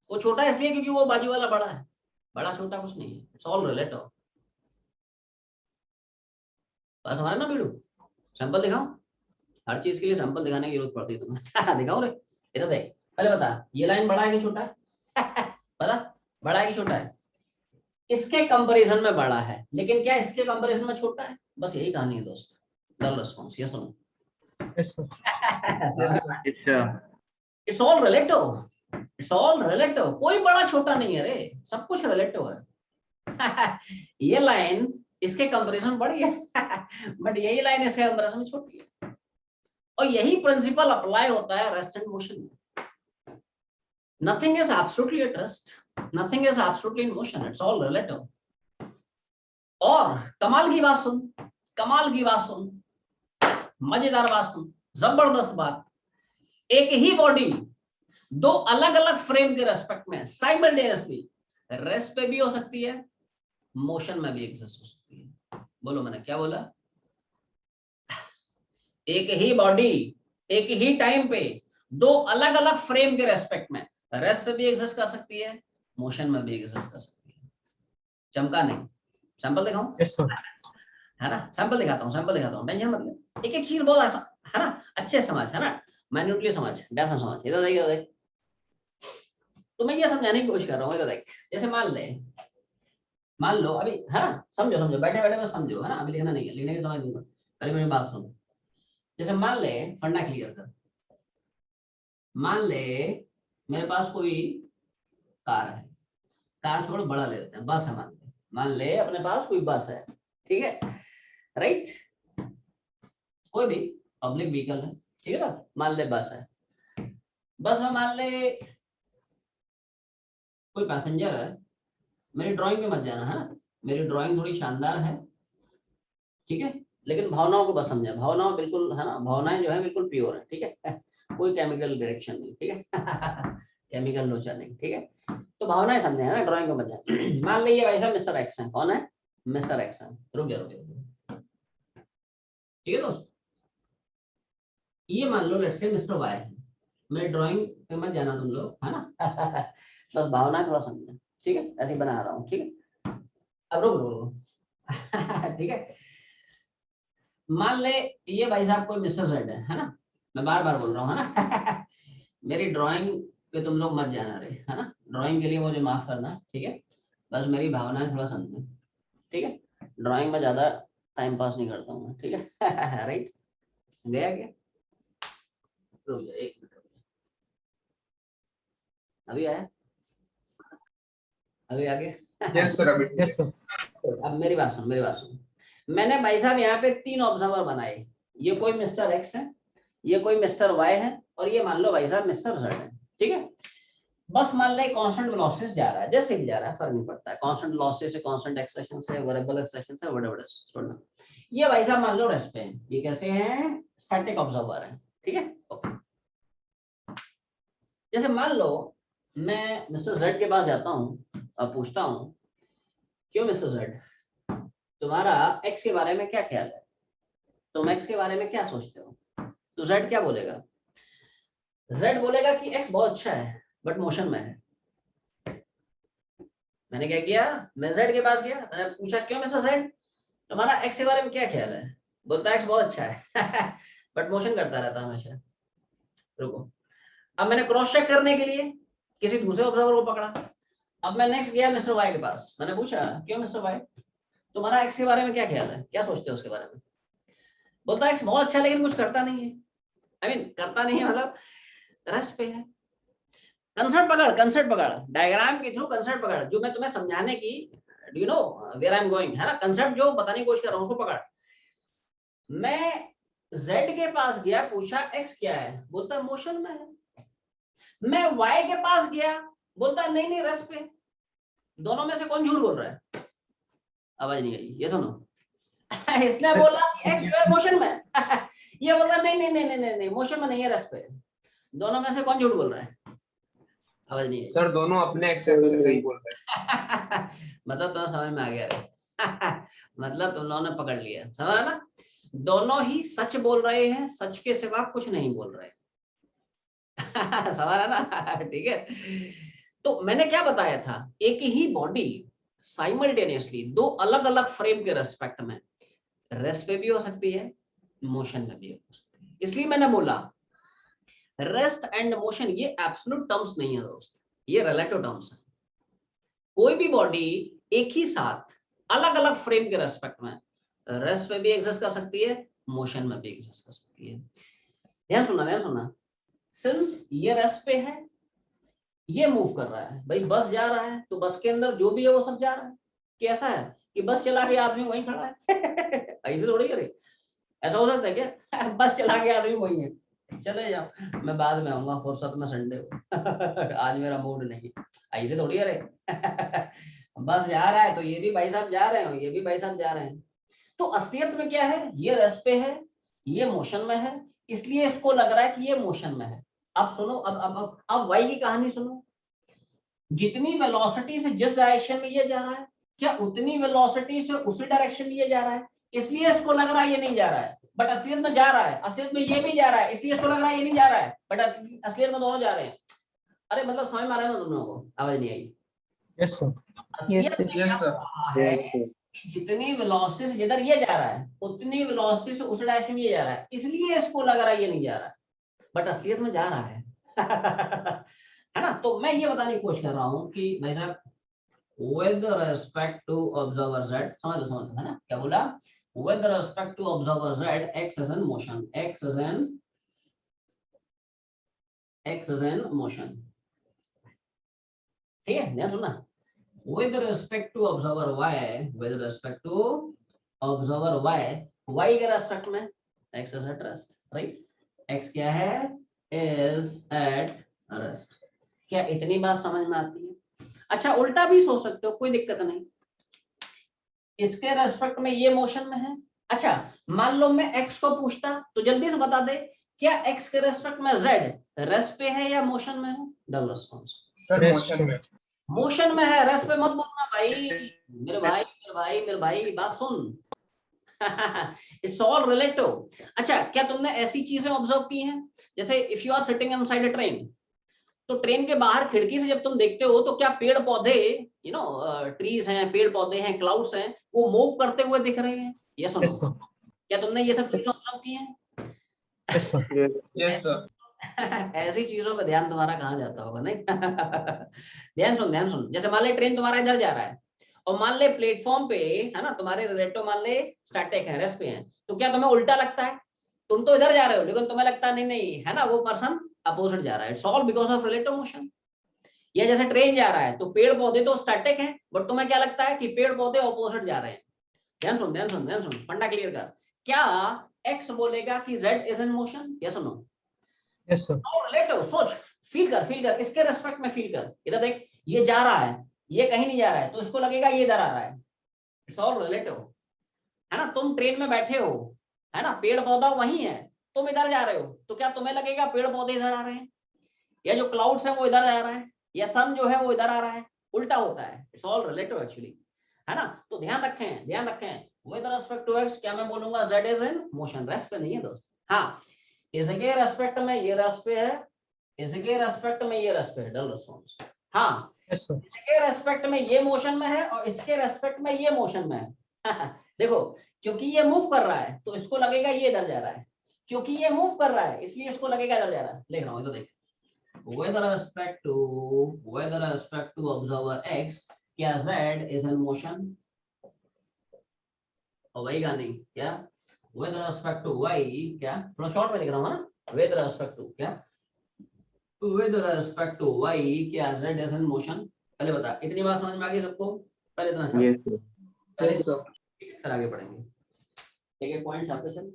वो छोटा इसलिए क्योंकि वो बाजू वाला बड़ा है, बड़ा छोटा कुछ नहीं है, इट्स ऑल रिलेटिव। बस हमारा ना बीड़ू, सैंपल दिखाओ, हर चीज के लिए सैंपल दिखाने की जरूरत पड़ती है तुम्हें। दिखाओ रे, इधर देख, पहले बता ये लाइन बड़ा है कि छोटा है? पता बड़ा है कि छोटा है? इसके कंपैरिजन में बड़ा है, लेकिन क्या इसके कंपैरिजन में छोटा है? बस यही कहानी है दोस्त। डल रिस्पांस, ये सुनो। Yes sir. It's all relative, it's all relative, कोई बड़ा छोटा नहीं है रे, सब कुछ रिलेटिव है। ये लाइन इसके कंपैरिजन बड़ी है, बट यही लाइन इसके कंपैरिजन में छोटी है, और यही प्रिंसिपल अप्लाई होता है रेस्ट एंड मोशन में। Nothing is absolutely at rest, nothing is absolutely in motion, it's all relative. और कमाल की बात सुन, कमाल की बात सुन, मजेदार बात सुन, जबरदस्त बात, एक ही बॉडी दो अलग अलग फ्रेम के रेस्पेक्ट में साइमल्टेनियसली रेस्ट पे भी हो सकती है, मोशन में भी एग्जिस्ट हो सकती है। बोलो मैंने क्या बोला? एक ही बॉडी एक ही टाइम पे दो अलग अलग फ्रेम के रेस्पेक्ट में रेस्ट पे भी एग्जिस्ट कर सकती है, मोशन में भी एग्जिस्ट कर सकती है। चमका नहीं? सैंपल दिखाऊं? Yes sir. है ना, सैंपल दिखाता हूँ, सैंपल दिखाता हूँ, टेंशन मत ले, एक एक चीज बहुत आसान है ना, अच्छे समझ, है ना, माइन्यूटली समझ, डेप्थ में समझ। इधर देख, इधर देख, तो मैं ये समझाने की कोशिश कर रहा हूँ। इधर देख, जैसे मान लो अभी, है ना, समझो समझो, बैठे बैठे बस समझो, है ना, अभी लिखना नहीं है, लिखने की समझ दूंगा, पहले मेरी बात सुनो। जैसे मान ले, फंडा क्लियर कर, मान ले मेरे पास कोई कार है, कार छोड़ बड़ा लेते हैं, बस है, मान ले अपने पास कोई बस है, ठीक है, राइट, कोई भी पब्लिक व्हीकल है, ठीक है ना, मान ले बस है, बस में मान ले कोई पैसेंजर है, मेरी ड्राइंग में मत जाना है ना, मेरी ड्राइंग थोड़ी शानदार है, ठीक है, लेकिन भावनाओं को बस समझा, भावनाओं बिल्कुल है ना, भावनाएं जो है बिल्कुल प्योर है, ठीक है, कोई केमिकल डायरेक्शन नहीं, ठीक है, केमिकल लोचा नहीं, ठीक है, तो भावनाएं समझे है ना, ड्राइंग को मत जाना। मान लीजिए भाई साहब मिस्टर एक्स है, कौन है, मिस्टर एक्स है, रुक जा, ठीक है दोस्त, ये मान लो लेट्स से मिस्टर वाई है, मेरी ड्राइंग पे मत जाना तुम लोग, है ना, बस भावना थोड़ा समझना, ठीक है, ऐसे बना रहा हूँ, ठीक है, अब रुक रुक ठीक है, मान ले ये भाई साहब कोई मिस्टर जेड है ना, मैं बार बार बोल रहा हूँ, है ना, मेरी ड्राइंग पे तुम लोग मत जाना रे, है ना, ड्राइंग के लिए मुझे माफ करना, ठीक है, बस मेरी भावनाएं थोड़ा समझना, ठीक है, ड्राइंग में ज्यादा टाइम पास नहीं करता हूँ, ठीक है, राइट, गया क्या, रुक जा एक मिनट, अभी आया, अभी आ गया, यस सर, अभी Yes, sir. अब मेरी बात सुन, मेरी बात सुन, मैंने भाई साहब यहाँ पे 3 ऑब्जर्वर बनाए, ये कोई मिस्टर एक्स है, ये कोई मिस्टर वाई है, और ये मान लो भाई साहब मिस्टर जेड है, ठीक है, बस मान लो कांस्टेंट वेलोसिटी जा रहा है, जैसे भी जा रहा है फर्क नहीं पड़ता है, कांस्टेंट वेलोसिटी से, कांस्टेंट एक्सेलेरेशन से, वेरिएबल एक्सेलेरेशन से, व्हाटएवर छोड़ना, ये भाई साहब मान लो रेस्ट पे है, ये कैसे हैं, स्टैटिक ऑब्जर्वर है, ठीक है, ओके, जैसे मान लो मैं मिस्टर जेड के पास जाता हूँ और पूछता हूँ, क्यों मिस्टर जेड, तुम्हारा एक्स के बारे में क्या ख्याल है, तुम एक्स के बारे में क्या सोचते हो, तो जेड क्या बोलेगा, जेड बोलेगा कि एक्स बहुत अच्छा है बट मोशन में है। मैंने क्या किया, मैं जेड के पास गया, मैंने पूछा क्यों मिस्टर जेड, तुम्हारा एक्स के बारे में क्या ख्याल है, बोलता है एक्स बहुत अच्छा है बट मोशन करता रहता है हमेशा। रुको, अब मैंने क्रॉस चेक करने के लिए किसी दूसरे ऑब्जर्वर को पकड़ा, अब मैं नेक्स्ट गया मिस्टर वाई के पास, मैंने पूछा क्यों मिस्टर वाई, तुम्हारा एक्स के बारे में क्या ख्याल है, क्या सोचते हो उसके बारे में, बोलता है एक्स बहुत अच्छा है लेकिन कुछ करता नहीं है, आई मीन करता नहीं है मतलब रेस्ट पे है। कंसेप्ट पकड़, डायग्राम के थ्रू कंसेप्ट पकड़, जो मैं तुम्हें समझाने की, do you know where I am going, है ना, कंसेप्ट जो बताने की कोशिश कर रहा हूँ उसको पकड़। मैं Z के पास गया, पूछा X क्या है, बोलता है मोशन में है। मैं Y के पास गया, बोलता है नहीं नहीं रेस्ट पे। दोनों में से कौन झूठ बोल रहा है, आवाज नहीं आई, ये सुनो इसने बोला कि X जो है मोशन में ये बोल रहा है नहीं नहीं नहीं नहीं नहीं मोशन में नहीं है, रेस्ट पे। दोनों में से कौन झूठ बोल रहा है, आवाज नहीं आई सर, दोनों अपने एक्सेप्ट से सही बोल रहे हैं। मतलब तो समझ में आ गया मतलब तुम लोगों ने पकड़ लिया, समझा ना, दोनों ही सच बोल रहे हैं, सच के सिवा कुछ नहीं बोल रहे समझा ना ठीक है। तो मैंने क्या बताया था, एक ही बॉडी साइमल्टेनियसली 2 अलग अलग फ्रेम के रेस्पेक्ट में रेस्ट पे भी हो सकती है, मोशन में भी हो सकती है। इसलिए मैंने बोला रेस्ट एंड मोशन ये एब्सोल्यूट टर्म्स नहीं है दोस्त, ये रिलेटिव टर्म्स है। कोई भी बॉडी एक ही साथ अलग अलग फ्रेम के रेस्पेक्ट में रेस्ट पे भी एग्जिस्ट कर सकती है, मोशन में भी एग्जिस्ट कर सकती है। ध्यान सुनना, सिंस ये रेस्ट पे है, ये मूव कर रहा है, भाई बस जा रहा है तो बस के अंदर जो भी है वो सब जा रहा है। कैसा है कि बस चला के आदमी वहीं खड़ा है ऐसे थोड़ी करे, ऐसा हो सकता है क्या बस चला के आदमी वहीं है, चले जाओ मैं बाद में आऊंगा फुर्सत में संडे को आज मेरा मूड नहीं, ऐसे थोड़ी करे बस जा रहा है तो ये भी भाई साहब जा रहे हैं, ये भी भाई साहब जा रहे हैं। तो असलियत में क्या है, ये रेस्ट पे है, ये मोशन में है, इसलिए इसको लग रहा है कि ये मोशन में है। अब सुनो, अब वाई की कहानी सुनो, जितनी वेलोसिटी से जिस डायरेक्शन में ये जा रहा है, क्या उतनी वेलोसिटी से उसी डायरेक्शन में ये जा रहा है, इसलिए इसको लग रहा है ये नहीं जा रहा है, बट असलियत में जा रहा है। असलियत में ये भी जा रहा है, इसलिए इसको लग रहा है ये नहीं जा रहा है, बट असलियत में दोनों जा रहे हैं। अरे मतलब समझ में आ रहा है ना तुम लोगों को, आवाज नहीं आई? Yes, sir. असलियत में Yes, sir. क्या है, जितनी वेलोसिटी से जिधर ये जा रहा है उतनी वेलोसिटी से उस डायरेक्शन में ये जा रहा है, इसलिए इसको लग रहा है ये नहीं जा रहा है, बट असलियत में जा रहा है है ना। तो मैं ये बताने की कोशिश कर रहा हूँ कि भाई साहब with respect to observer Z, समझ है ना क्या बोला, with respect to observer z, x is in motion. X is in motion. ठीक है, ध्यान सुनना. With respect to observer y, with respect to observer y के रेस्पेक्ट में x is at rest, right? x क्या है? is at rest. क्या इतनी बात समझ में आती है? अच्छा, उल्टा भी सोच सकते हो, कोई दिक्कत नहीं. इसके रेस्पेक्ट में ये मोशन में है. अच्छा, मान लो मैं x को पूछता तो जल्दी से बता दे, क्या x के रेस्पेक्ट में z रेस्ट पे है या मोशन में है? Double response. Sir Rest motion में. मोशन में है, रेस्ट पे मत बोलना भाई. मेरे भाई बात सुन. It's all relative. अच्छा, क्या तुमने ऐसी चीजें ऑब्जर्व की हैं, जैसे if you are sitting inside a train, तो ट्रेन के बाहर खिड़की से जब तुम देखते हो तो क्या पेड़ पौधे, यू नो, ट्रीज हैं, पेड़ पौधे हैं, क्लाउड्स हैं, वो मूव करते हुए दिख रहे हैं? यस और नो? Yes, sir. क्या तुमने ये सब चीजें ऑब्जर्व की हैं? Yes, sir. Yes sir. ऐसी चीजों पे ध्यान तुम्हारा कहाँ जाता होगा, नहीं? ध्यान सुन. जैसे मान ले ट्रेन तुम्हारा इधर जा रहा है, और मान ले प्लेटफॉर्म पे है ना, तुम्हारे रिलेटिव मान ले स्टैटिक है, रेस्ट पे है, तो क्या तुम्हें उल्टा लगता है? तुम तो इधर जा रहे हो, लेकिन तुम्हें लगता नहीं है ना, वो पर्सन अपोजिट जा रहा है. It's all because of relative motion. या जैसे ट्रेन जा रहा है तो पेड़ पौधे तो स्टैटिक हैं, बट तुम्हें क्या लगता है कि पेड़ पौधे ऑपोजिट जा रहे हैं. ध्यान सुन, फंडा क्लियर कर. क्या x बोलेगा कि z is in motion? Yes और नो? Yes, sir. रिलेटिव. सोच, फील कर, इसके रेस्पेक्ट में फील कर. इधर देख, ये जा रहा है, ये कहीं नहीं जा रहा है, तो इसको लगेगा ये इधर आ रहा है. इट्स ऑल रिलेटिव, है ना? तुम ट्रेन में बैठे हो, है ना, पेड़ पौधा वहीं है, तुम इधर जा रहे हो, तो क्या तुम्हें लगेगा पेड़ पौधे इधर आ रहे हैं, या जो क्लाउड्स है वो इधर आ रहा है, या सन जो है वो इधर आ रहा है? उल्टा होता है. इट्स ऑल रिलेटिव एक्चुअली, है ना? तो ध्यान रखें. विद रिस्पेक्ट टू x क्या मैं बोलूंगा? z is in motion. Rest पे नहीं है दोस्त. हाँ, इसके रेस्पेक्ट में ये रेस्ट पे है, इसके रेस्पेक्ट में ये रेस्ट पे है. Double response. हाँ, Yes, sir. इसके रेस्पेक्ट में ये मोशन में है, और इसके रेस्पेक्ट में ये मोशन में है. देखो, क्योंकि ये मूव कर रहा है तो इसको लगेगा ये इधर जा रहा है, क्योंकि ये मूव कर रहा है इसलिए इसको लगेगा इधर जा रहा है. लिख रहा हूँ, तो देख. with respect to observer x, क्या z is in motion? और वही गानी क्या? with respect to y, क्या थोड़ा शॉर्ट में लिख रहा हूँ ना, with respect to क्या, with respect to y, क्या z is in motion? पहले बता, इतनी बात समझ में आ गई सबको? पहले इतना. Yes sir. Yes sir. फिर आगे पढ़ेंगे. एक पॉइंट आते चल.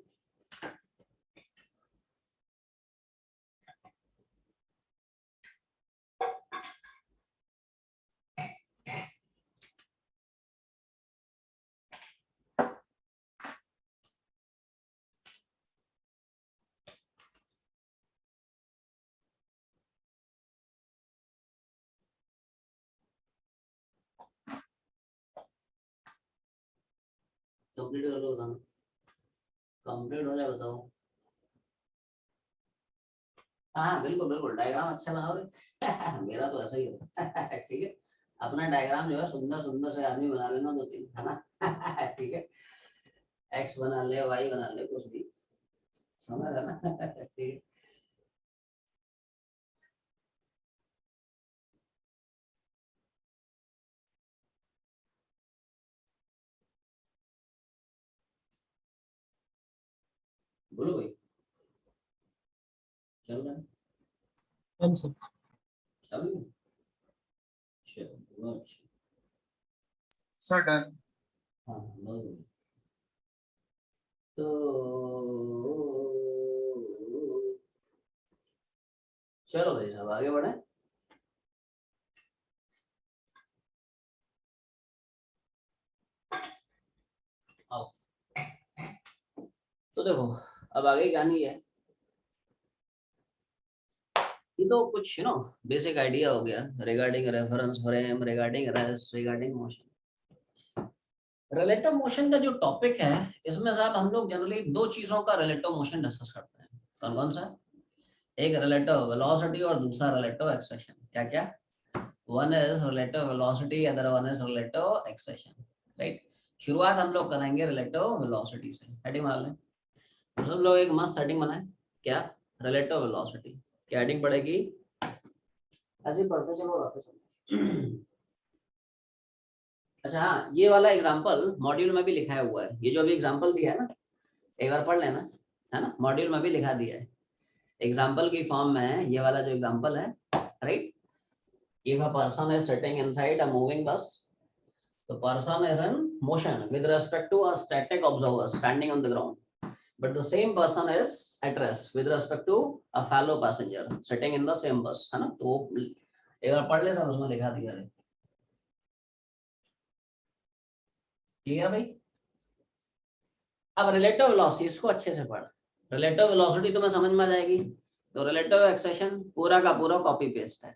कंप्लीट कर लो, बताना. कंप्लीट हो जाए बताओ. हाँ बिल्कुल, डायग्राम अच्छा बनाओ रे. मेरा तो ऐसा ही है. ठीक है, अपना डायग्राम जो है सुंदर से आदमी बना लेना, 2-3, है ना? ठीक है, एक्स बना ले, वाई बना ले, कुछ भी समझ रहा ना? ठीक है. बोलो भाई, चल रहा है? Done, sir. चल रहा है? चलो, अच्छा. Sir done. हाँ, बहुत बढ़िया. तो चलो भाई साहब, आगे बढ़े. आओ. तो देखो, अब आगे कहानी है. ये तो कुछ बेसिक आइडिया हो गया regarding reference frame, regarding rest, regarding motion. Relative motion का जो टॉपिक है, इसमें साहब हम लोग जनरली 2 चीजों का रिलेटिव मोशन डिस्कस करते हैं. कौन सा? एक रिलेटिव वेलोसिटी और दूसरा रिलेटिव एक्सेलेरेशन. क्या? One is relative velocity, other one is relative acceleration. Right. शुरुआत हम लोग करेंगे रिलेटिव वेलोसिटी से. हेडिंग बना लें. तो सब लोग एक मस्त हेडिंग बनाएं. क्या? Relative velocity. क्या हेडिंग पड़ेगी? ऐसे पढ़ते चलो, आते चलो. अच्छा हाँ, ये वाला एग्जांपल मॉड्यूल में भी लिखा हुआ है, ये जो अभी एग्जांपल दिया है ना, एक बार पढ़ लेना, है ना, मॉड्यूल में भी लिखा दिया है, एग्जांपल की फॉर्म में है ये वाला जो एग्जांपल है, right. If a person is sitting inside a moving bus, the person is in motion with respect to a static observer standing on the ground, but the same person is at rest with respect to a fellow passenger sitting in the same bus, है ना। तो एक बार पढ़ ले सब, उसमें लिखा दिया है, ठीक है भाई। अब रिलेटिव वेलोसिटी, इसको अच्छे से पढ़, रिलेटिव वेलोसिटी तुम्हें समझ में आ जाएगी। तो रिलेटिव एक्सेशन पूरा का पूरा कॉपी पेस्ट है,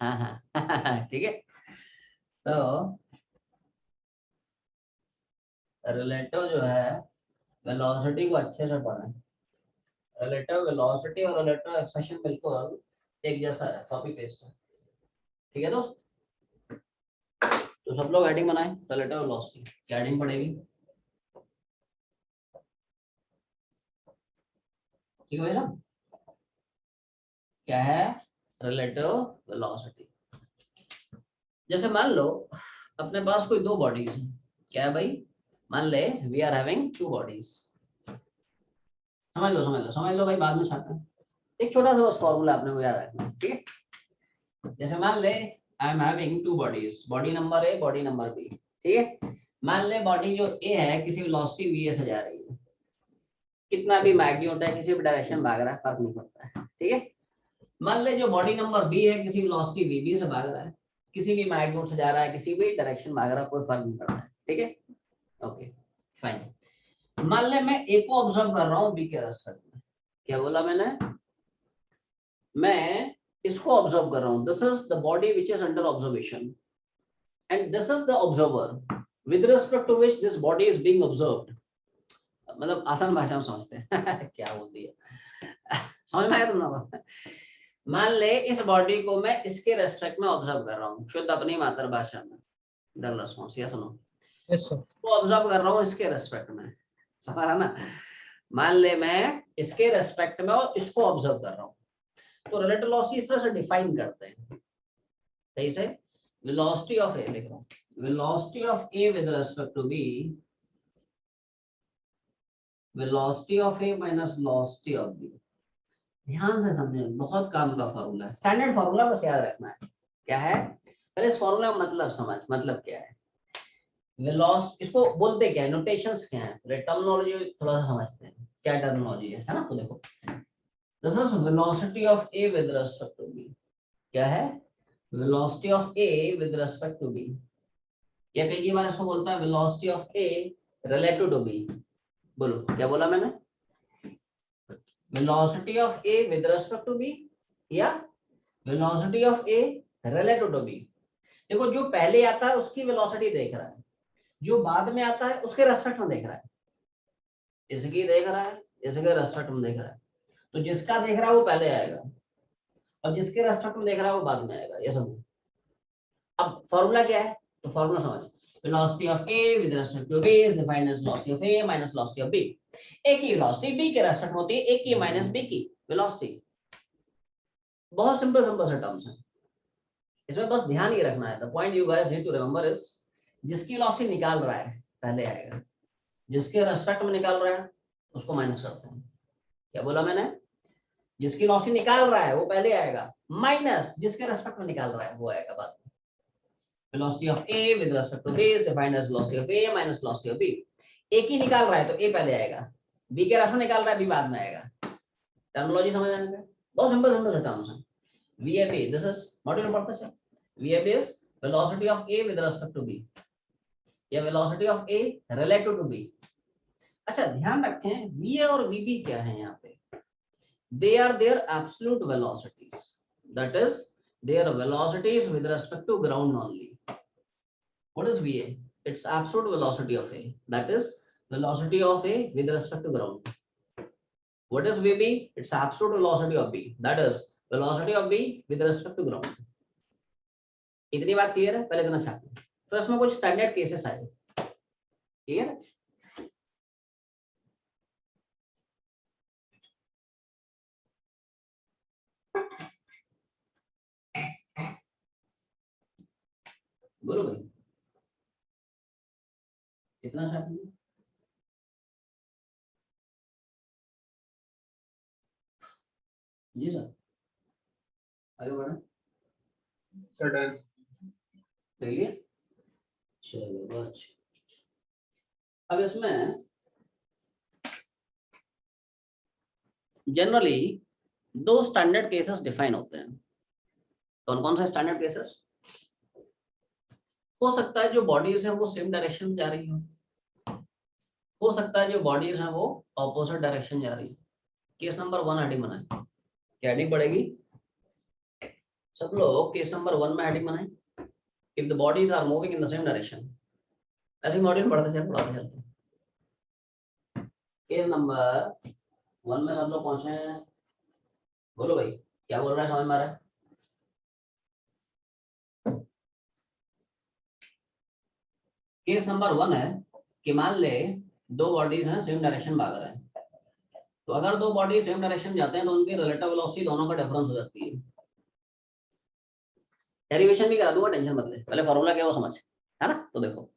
हाँ हाँ ठीक है। तो रिलेटिव जो है वेलोसिटी को अच्छे से पढ़ें, रिलेटिव वेलोसिटी और रिलेटिव एक्सेशन बिल्कुल एक जैसा है, कॉपी पेस्ट है, ठीक है दोस्त। तो सब लोग हेडिंग बनाएं, रिलेटिव वेलोसिटी क्या हेडिंग पड़ेगी, ठीक है भाई साहब, क्या है रिलेटिव वेलोसिटी। जैसे मान लो अपने पास कोई दो बॉडीज हैं, क्या है भाई, मान ले we are having two bodies, समझ लो समझ लो समझ लो भाई, बाद में छाते हैं, एक छोटा सा बस फॉर्मूला आपने को याद रखना है, ठीक है। जैसे मान ले I am having two bodies, body number A, body number B, ठीक है। मान ले बॉडी जो ए है किसी वेलोसिटी वी से जा रही है, कितना भी मैग्नीट्यूड है, किसी भी डायरेक्शन भाग रहा है, फर्क नहीं पड़ता है, ठीक है। मान ले जो बॉडी नंबर बी है किसी वेलोसिटी वी से भाग रहा है, किसी भी मैग्नीट्यूड से जा रहा है, किसी भी डायरेक्शन भाग रहा है, कोई फर्क नहीं पड़ता है, ठीक है, ओके फाइन। मान ले मैं ए को ऑब्जर्व कर रहा हूँ बी के रेस्पेक्ट में, क्या बोला मैंने, मैं इसको ऑब्जर्व कर रहा हूँ, this is the body which is under observation and this is the observer with respect to which this body is being observed. मतलब आसान भाषा में समझते हैं क्या बोल दिया, समझ में आया तुम लोगों। मान ले इस बॉडी को मैं इसके रेस्पेक्ट में ऑब्जर्व कर रहा हूँ, शुद्ध अपनी मातृभाषा में, डगलस मौसिया सुनो, Yes, sir. तो ऑब्जर्व कर रहा हूँ इसके रेस्पेक्ट में, समझ रहा ना। मान ले मैं इसके रेस्पेक्ट में और इसको ऑब्जर्व कर रहा हूँ, तो रिलेटिव वेलोसिटी इस तरह से डिफाइन करते हैं, सही से, वेलोसिटी ऑफ ए लिख रहा हूँ, velocity of A with respect to B, velocity of A minus velocity of B. ध्यान से समझे, बहुत काम का फॉर्मूला है, स्टैंडर्ड फॉर्मूला बस याद रखना है, क्या है, पहले इस फॉर्मूला का मतलब समझ, मतलब क्या है, वेलोसिटी इसको बोलते क्या है, नोटेशंस क्या है, टर्मिनोलॉजी थोड़ा सा समझते हैं, क्या टर्मिनोलॉजी है ना। तो देखो this is velocity of A with respect to B, क्या है, velocity of A with respect to B, या कई बार इसको बोलता है velocity of A relative to B. बोलो क्या बोला मैंने, velocity of A with respect to B या velocity of A relative to B. देखो जो पहले आता है उसकी वेलोसिटी देख रहा है, जो बाद में आता है उसके रेस्पेक्ट में देख रहा है, इसकी देख रहा है, इसके रेस्पेक्ट में देख रहा है, तो जिसका देख रहा है वो पहले आएगा और जिसके रेस्पेक्ट में देख रहा है वो बाद में आएगा, ये समझो। अब फॉर्मूला क्या है, तो फॉर्मूला समझ, velocity of A with respect to B is defined as velocity of A minus velocity of B। A की velocity B के रेस्पेक्ट में होती है, A की माइनस B की velocity। बहुत सिंपल सिंपल से टर्म्स हैं, इसमें बस ध्यान ये रखना है, the point you guys need to remember is जिसकी velocity निकाल रहा है पहले आएगा, जिसके रेस्पेक्ट में निकाल रहा है उसको माइनस करते हैं, क्या बोला मैंने, जिसकी velocity निकाल रहा है वो पहले आएगा, माइनस जिसके रेस्पेक्ट में निकाल रहा है वो आएगा बाद में। velocity of A with respect to B is defined as velocity of A minus velocity of B। A की निकाल रहा है तो A पहले आएगा, B के रेस्पेक्ट में निकाल रहा है B बाद में आएगा। टर्मिनोलॉजी समझ आने में बहुत सिंपल सिंपल से टर्म्स हैं। VAB this is मॉड्यूल पढ़ते हैं, VAB is velocity of A with respect to B या velocity of A relative to B। अच्छा ध्यान रखें VA और VB क्या है यहाँ पे, they are their absolute velocities, that is their velocities with respect to ground only। What is VA? It's absolute velocity of A, that is velocity of A with respect to ground। What is VB? It's absolute velocity of B, that is velocity of B with respect to ground। इतनी बात clear है, पहले इतना छापना, तो इसमें कुछ standard cases आए, ठीक है। बोलो भाई, इतना शार्प जी सर, आगे बढ़े सर डन। ले लिया, चलो बहुत अच्छा। अब इसमें जनरली दो स्टैंडर्ड केसेस डिफाइन होते हैं। कौन कौन से स्टैंडर्ड केसेस? हो सकता है जो बॉडीज है वो सेम डायरेक्शन में जा रही हो सकता है जो बॉडीज है वो ऑपोजिट डायरेक्शन जा रही है। केस नंबर 1 हेडिंग बनाए, क्या हेडिंग पड़ेगी सब लोग? केस नंबर 1 में हेडिंग बनाए, if the bodies are moving in the same direction. ऐसे मॉड्यूल पढ़ते चलते। केस नंबर 1 में सब लोग पहुंचे हैं, बोलो भाई क्या बोल रहा है, समझ में आ रहा है? केस नंबर 1 है कि मान ले दो बॉडीज हैं सेम डायरेक्शन भाग रहे हैं, तो अगर दो बॉडी सेम डायरेक्शन जाते हैं तो उनकी रिलेटिव वेलोसिटी दोनों का डिफरेंस हो जाती है। डेरिवेशन भी करा दूंगा, टेंशन मत ले, पहले फॉर्मूला क्या वो समझ, है ना? तो देखो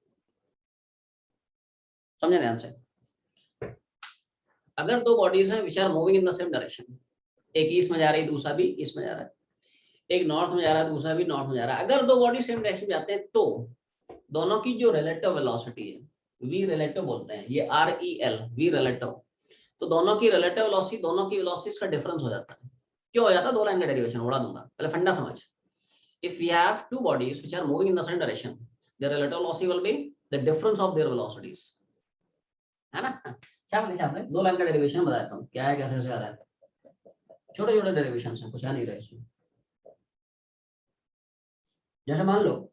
समझे ध्यान से, अगर दो बॉडीज हैं which are moving in the same direction, एक ईस्ट में जा रही है दूसरा भी ईस्ट में जा रहा है, एक नॉर्थ में जा रहा है दूसरा भी नॉर्थ में जा रहा है, अगर दो बॉडी सेम डायरेक्शन जाते हैं तो दोनों की जो रिलेटिव वेलोसिटी है, वी रिलेटिव बोलते हैं, ये REL वी रिलेटिव, तो दोनों की रिलेटिव वेलोसिटी, दोनों की वेलोसिटीज का डिफरेंस हो जाता है। क्यों हो जाता है? दो लाइन का डेरिवेशन उड़ा दूंगा, पहले फंडा समझ। If we have two bodies which are moving in the same direction, their relative velocity will be the difference of their velocities, है ना? छाप ले दो लाइन का डेरिवेशन बता देता हूँ क्या है, कैसे आ रहा है। छोटे छोटे डेरिवेशन हैं, कुछ आ नहीं रहे इसमें। जैसे मान लो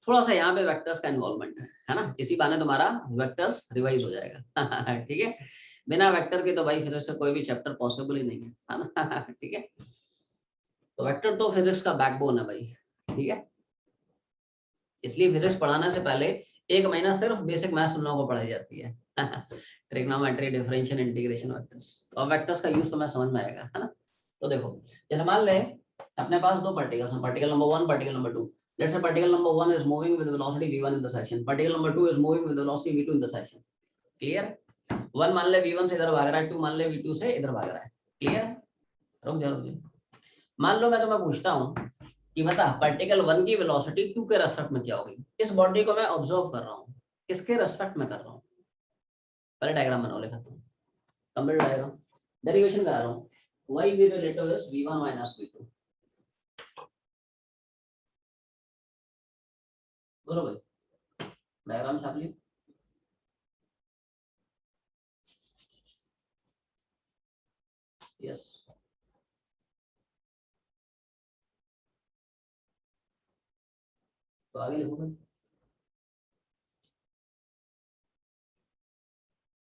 थोड़ा सा यहाँ पे वेक्टर्स का इन्वॉल्वमेंट है ना, इसी बहाने तुम्हारा वेक्टर्स रिवाइज हो जाएगा ठीक है, बिना वेक्टर के तो भाई फिजिक्स से कोई भी चैप्टर पॉसिबल ही नहीं है ना ठीक है, तो वेक्टर तो फिजिक्स का बैकबोन है भाई, ठीक है। इसलिए फिजिक्स पढ़ाने से पहले एक महीना सिर्फ बेसिक मैथ्स तुम लोगों को पढ़ाई जाती है ट्रिग्नोमेट्री, डिफरेंशियल, इंटीग्रेशन, वेक्टर्स। तो अब वेक्टर्स का यूज तो मैं समझ में आएगा, है ना? तो देखो जैसे मान ले अपने पास दो पार्टिकल्स हैं, particle number 1, particle number 2। Let's say particle number 1 is moving with velocity v1 in the section, particle number 2 is moving with velocity v2 in the section। Clear? 1 मान ले v1 से इधर भाग रहा है, 2 मान ले v2 से इधर भाग रहा है। क्लियर? रुक जाओ, मान लो मैं तुम्हें पूछता हूँ कि बता पार्टिकल 1 की वेलोसिटी 2 के रेस्पेक्ट में क्या होगी। इस बॉडी को मैं ऑब्जर्व कर रहा हूँ, किसके रेस्पेक्ट में कर रहा हूँ? पहले डायग्राम बना लेता हूँ, कंप्लीट डायग्राम, डेरिवेशन करा रहा हूँ। y v relative is v1 minus v2। बोलो भाई, डायग्राम छाप लिया? यस, तो आगे लिखो भाई।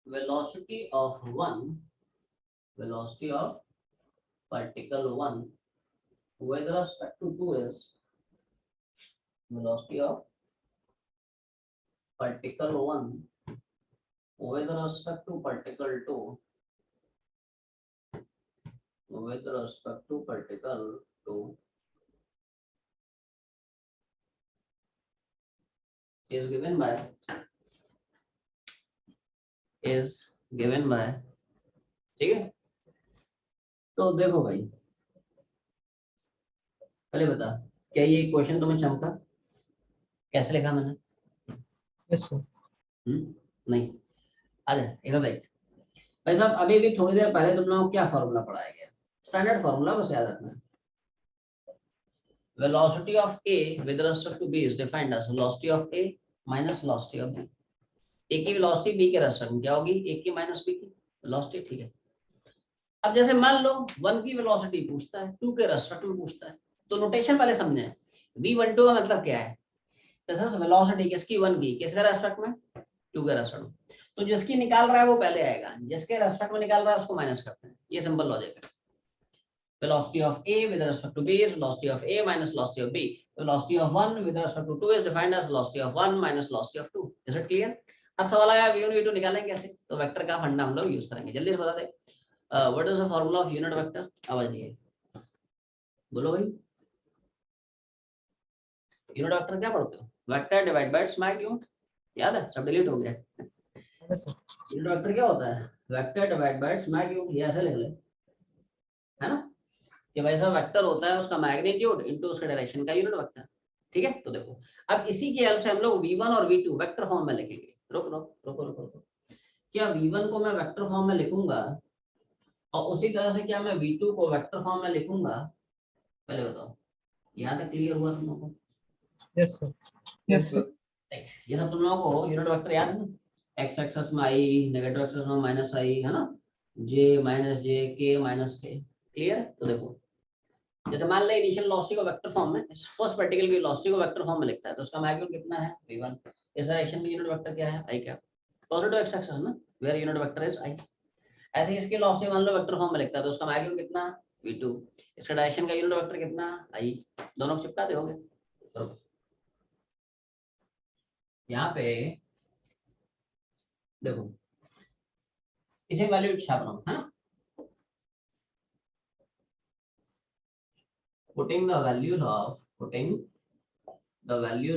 velocity of particle 1 with respect to 2 is velocity of particle 1 with respect to particle 2 with respect to particle 2 is given by ठीक है। तो देखो भाई पहले बता, क्या ये क्वेश्चन तुम्हें चमका? कैसे लिखा मैंने? Yes, sir. नहीं, आ जा इधर देख भाई साहब, अभी भी थोड़ी देर पहले तुम लोगों को क्या फॉर्मूला पढ़ाया गया? स्टैंडर्ड फॉर्मूला, बस याद रखना है। velocity of A with respect to B is defined as velocity of A minus velocity of B। A की वेलोसिटी B के रेस्पेक्ट में क्या होगी? A की माइनस B की वेलोसिटी, ठीक है। अब जैसे मान लो 1 की वेलोसिटी पूछता है, 2 के रेस्पेक्ट में पूछता है, तो नोटेशन पहले समझे। v12 का मतलब क्या है? दिस इज वेलोसिटी किसकी? 1 की, किसके रेस्पेक्ट में? 2 के रेस्पेक्ट में। तो जिसकी निकाल रहा है वो पहले आएगा, जिसके रेस्पेक्ट में निकाल रहा है उसको माइनस करते हैं, ये सिंपल लॉजिक है। velocity of A with respect to B is velocity of A minus velocity of B। velocity of 1 with respect to 2 is defined as velocity of 1 minus velocity of 2। is it clear? अब सवाल आया v1 v2 निकालेंगे कैसे? तो vector का फंडा हम लोग यूज करेंगे, जल्दी से बता दे। What is the formula of unit vector? आवाज नहीं है, बोलो भाई। यूनिट वेक्टर क्या पढ़ते हो? Vector divide by its magnitude, याद है? सब डिलीट हो गया। Yes, sir. यूनिट वेक्टर क्या होता है? Vector divide by its magnitude, ये ऐसे लिख ले, है ना, कि वैसा वेक्टर होता है उसका मैग्नीट्यूड इनटू उसके डायरेक्शन का यूनिट वेक्टर। ठीक है, तो देखो अब इसी की हेल्प से हम लोग v1 और v2 वेक्टर फॉर्म में लिखेंगे। रुक रुक रुक रुक रुक, क्या v1 को मैं वेक्टर फॉर्म में लिखूंगा और उसी तरह से क्या मैं v2 को वेक्टर फॉर्म में लिखूंगा? पहले बताओ, यहाँ तक क्लियर हुआ तुम लोगों को? Yes, sir. Yes, sir. ये सब तुम लोगों को यूनिट वेक्टर याद है ना? एक्स एक्सेस में आई, नेगेटिव एक्सेस में माइनस आई, है ना, जे माइनस जे, के माइनस के। क्लियर है? तो देखो जैसे मान ले इनिशियल वेलोसिटी को वेक्टर फॉर्म में, फर्स्ट पार्टिकल की वेलोसिटी को वेक्टर फॉर्म में लिखता है तो उसका मैग्नीट्यूड कितना है? v1। इस डायरेक्शन में यूनिट वेक्टर क्या है? i क्या, पॉजिटिव एक्स एक्सिस ना, where unit vector is i। ऐसे इसकी वेलोसिटी मान लो वेक्टर फॉर्म में लिखता है तो उसका मैग्नीट्यूड कितना? v2। इसका डायरेक्शन का यूनिट वेक्टर कितना? i। दोनों को चिपका दोगे तो यहाँ पे देखो इसे वैल्यू छाप रहा हूँ, है ना, putting the values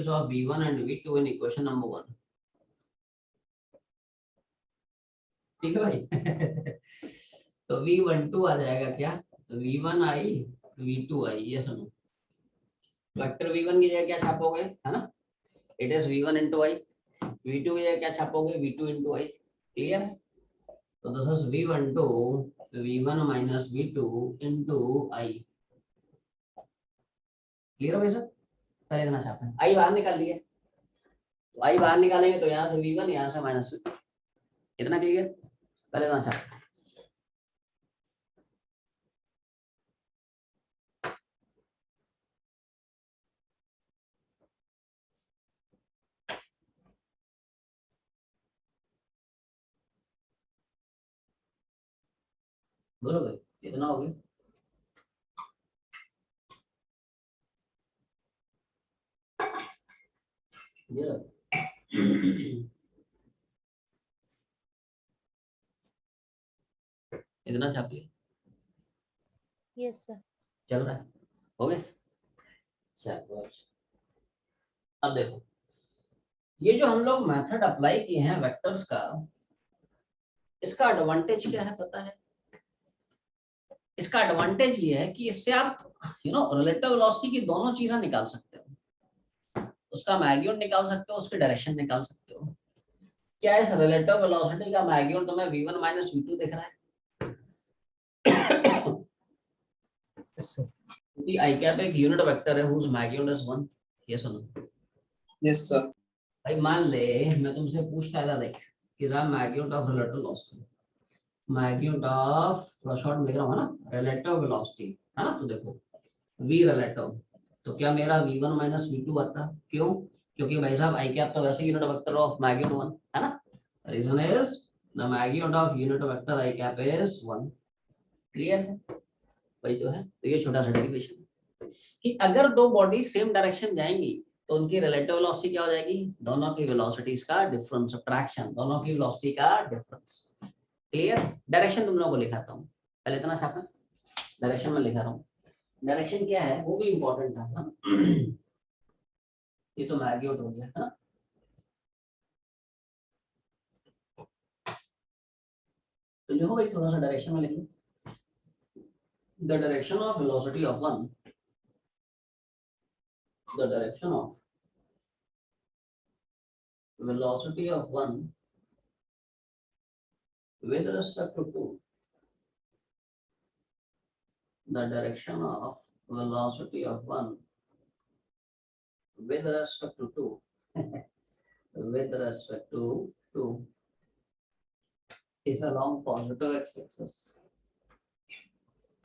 of v1 and v2 in equation number 1। ठीक है भाई। तो v12 आ जाएगा क्या? v1i v2i, ये सुनो, वेक्टर v1 की जगह क्या छापोगे, है ना, it is v1 into i। v2 की जगह क्या छापोगे? v2 into i। क्लियर है? तो this is v12 v1 minus v2 into i। Clear हो गया सर? पहले इतना छापना है, i बाहर निकाल लिया, तो i बाहर निकालेंगे तो यहाँ से v1, यहाँ से माइनस v2, इतना क्लियर? पहले इतना छाप। बोलो भाई कितना हो गया? इतना छाप लिया, Yes, sir. चल रहा है? हो गया? चलो अब देखो ये जो हम लोग मेथड अप्लाई किए हैं वेक्टर्स का, इसका एडवांटेज क्या है पता है? इसका एडवांटेज ये है कि इससे आप रिलेटिव वेलोसिटी की दोनों चीजें निकाल सकते हो, उसका मैग्नीट्यूड निकाल सकते हो, उसकी डायरेक्शन निकाल सकते हो। क्या इस रिलेटिव वेलोसिटी का मैग्नीट्यूड तुम्हें v1 माइनस v2 दिख रहा है? Yes, sir. क्योंकि i कैप एक यूनिट वेक्टर है whose magnitude is 1। ये सुनो Yes, sir. भाई, मान ले मैं तुमसे पूछता था, देख कि magnitude of relative velocity, magnitude of, थोड़ा शॉर्ट में लिख रहा हूँ ना, रिलेटिव वेलोसिटी, है ना, तो देखो v रिलेटिव, तो क्या मेरा v1 माइनस v2 आता? क्यों? क्योंकि भाई साहब i कैप तो वैसे यूनिट वेक्टर ऑफ मैग्नीट्यूड 1 है ना, reason is the magnitude of unit vector i cap is 1। Clear है? वही तो है। तो ये छोटा सा डेरिवेशन है कि अगर दो बॉडी सेम डायरेक्शन जाएंगी तो उनकी रिलेटिव वेलोसिटी क्या हो जाएगी? दोनों की वेलोसिटीज का डिफरेंस, सब्ट्रैक्शन, दोनों की वेलोसिटी का डिफरेंस। क्लियर? डायरेक्शन तुम लोगों को लिखाता हूँ, पहले इतना छापना, डायरेक्शन में लिखा रहा हूँ। डायरेक्शन क्या है वो भी इंपॉर्टेंट है ना। ये तो मैग्नीट्यूड हो गया, है ना, तो लिखो भाई थोड़ा सा डायरेक्शन में लिख लो। The direction of velocity of one, the direction of velocity of one with respect to two, the direction of velocity of one with respect to two with respect to two is along positive x-axis,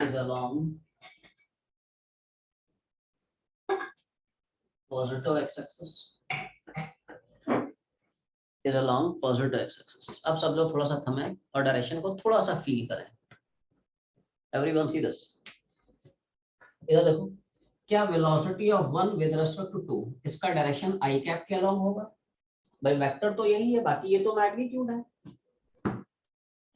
is along positive x-axis, is along positive x-axis। अब सब लोग थोड़ा सा थमें और direction को थोड़ा सा feel करें। Everyone see this। इधर देखो, क्या velocity of one with respect to two, इसका डायरेक्शन आई कैप के अलोंग होगा? भाई वेक्टर तो यही है, बाकी ये तो मैग्नीट्यूड है।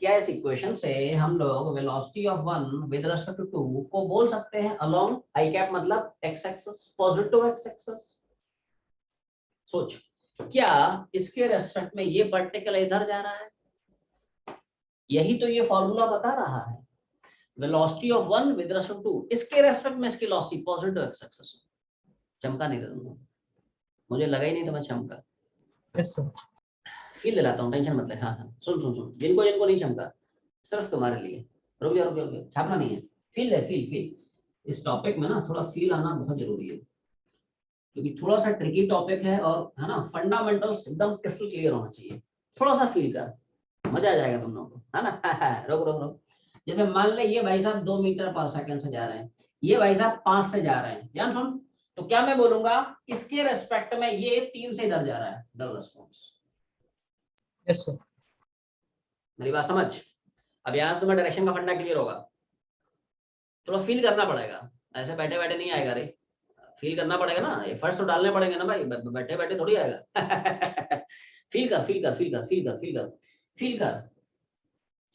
क्या इस इक्वेशन से हम लोग velocity of one with respect to two को बोल सकते हैं अलोंग आई कैप, मतलब x axis, positive x axis? सोच, क्या इसके रेस्पेक्ट में ये पार्टिकल इधर जा रहा है? यही तो ये फॉर्मूला बता रहा है, velocity of one with respect to, इसके रेस्पेक्ट में इसकी वेलोसिटी पॉजिटिव एक्स एक्सिस। चमका नहीं दूंगा, मुझे लगा ही नहीं था मैं चमका। Yes, sir. फील दिलाता हूँ, टेंशन मत ले। हाँ हाँ, सुन सुन सुन, जिनको जिनको नहीं चमका, सिर्फ तुम्हारे लिए। रुक जा रुक जा रुक जा, छापना नहीं है। फील है, फील फील। इस टॉपिक में ना थोड़ा फील आना बहुत जरूरी है, क्योंकि थोड़ा सा ट्रिकी टॉपिक है, और है ना, फंडामेंटल्स एकदम क्रिस्टल क्लियर होना चाहिए। थोड़ा सा फील कर, मजा आ जाएगा तुम लोगों को, है ना। रुक रुक रुक। जैसे मान ले ये भाई साहब 2 मीटर पर सेकंड से जा रहे हैं, ये भाई साहब 5 से जा रहे हैं, ध्यान सुन। तो क्या मैं बोलूंगा, इसके रेस्पेक्ट में ये 3 से इधर जा रहा है, डबल रिस्पॉन्स। Yes, sir. मेरी बात समझ? अब यहाँ से तुम्हें डायरेक्शन का फंडा क्लियर होगा। थोड़ा फील करना पड़ेगा, ऐसे बैठे बैठे नहीं आएगा रे, फील करना पड़ेगा ना, एफर्ट्स तो डालने पड़ेंगे ना भाई, बैठे बैठे थोड़ी आएगा। फील कर फील कर फील कर फील कर फील कर फील कर।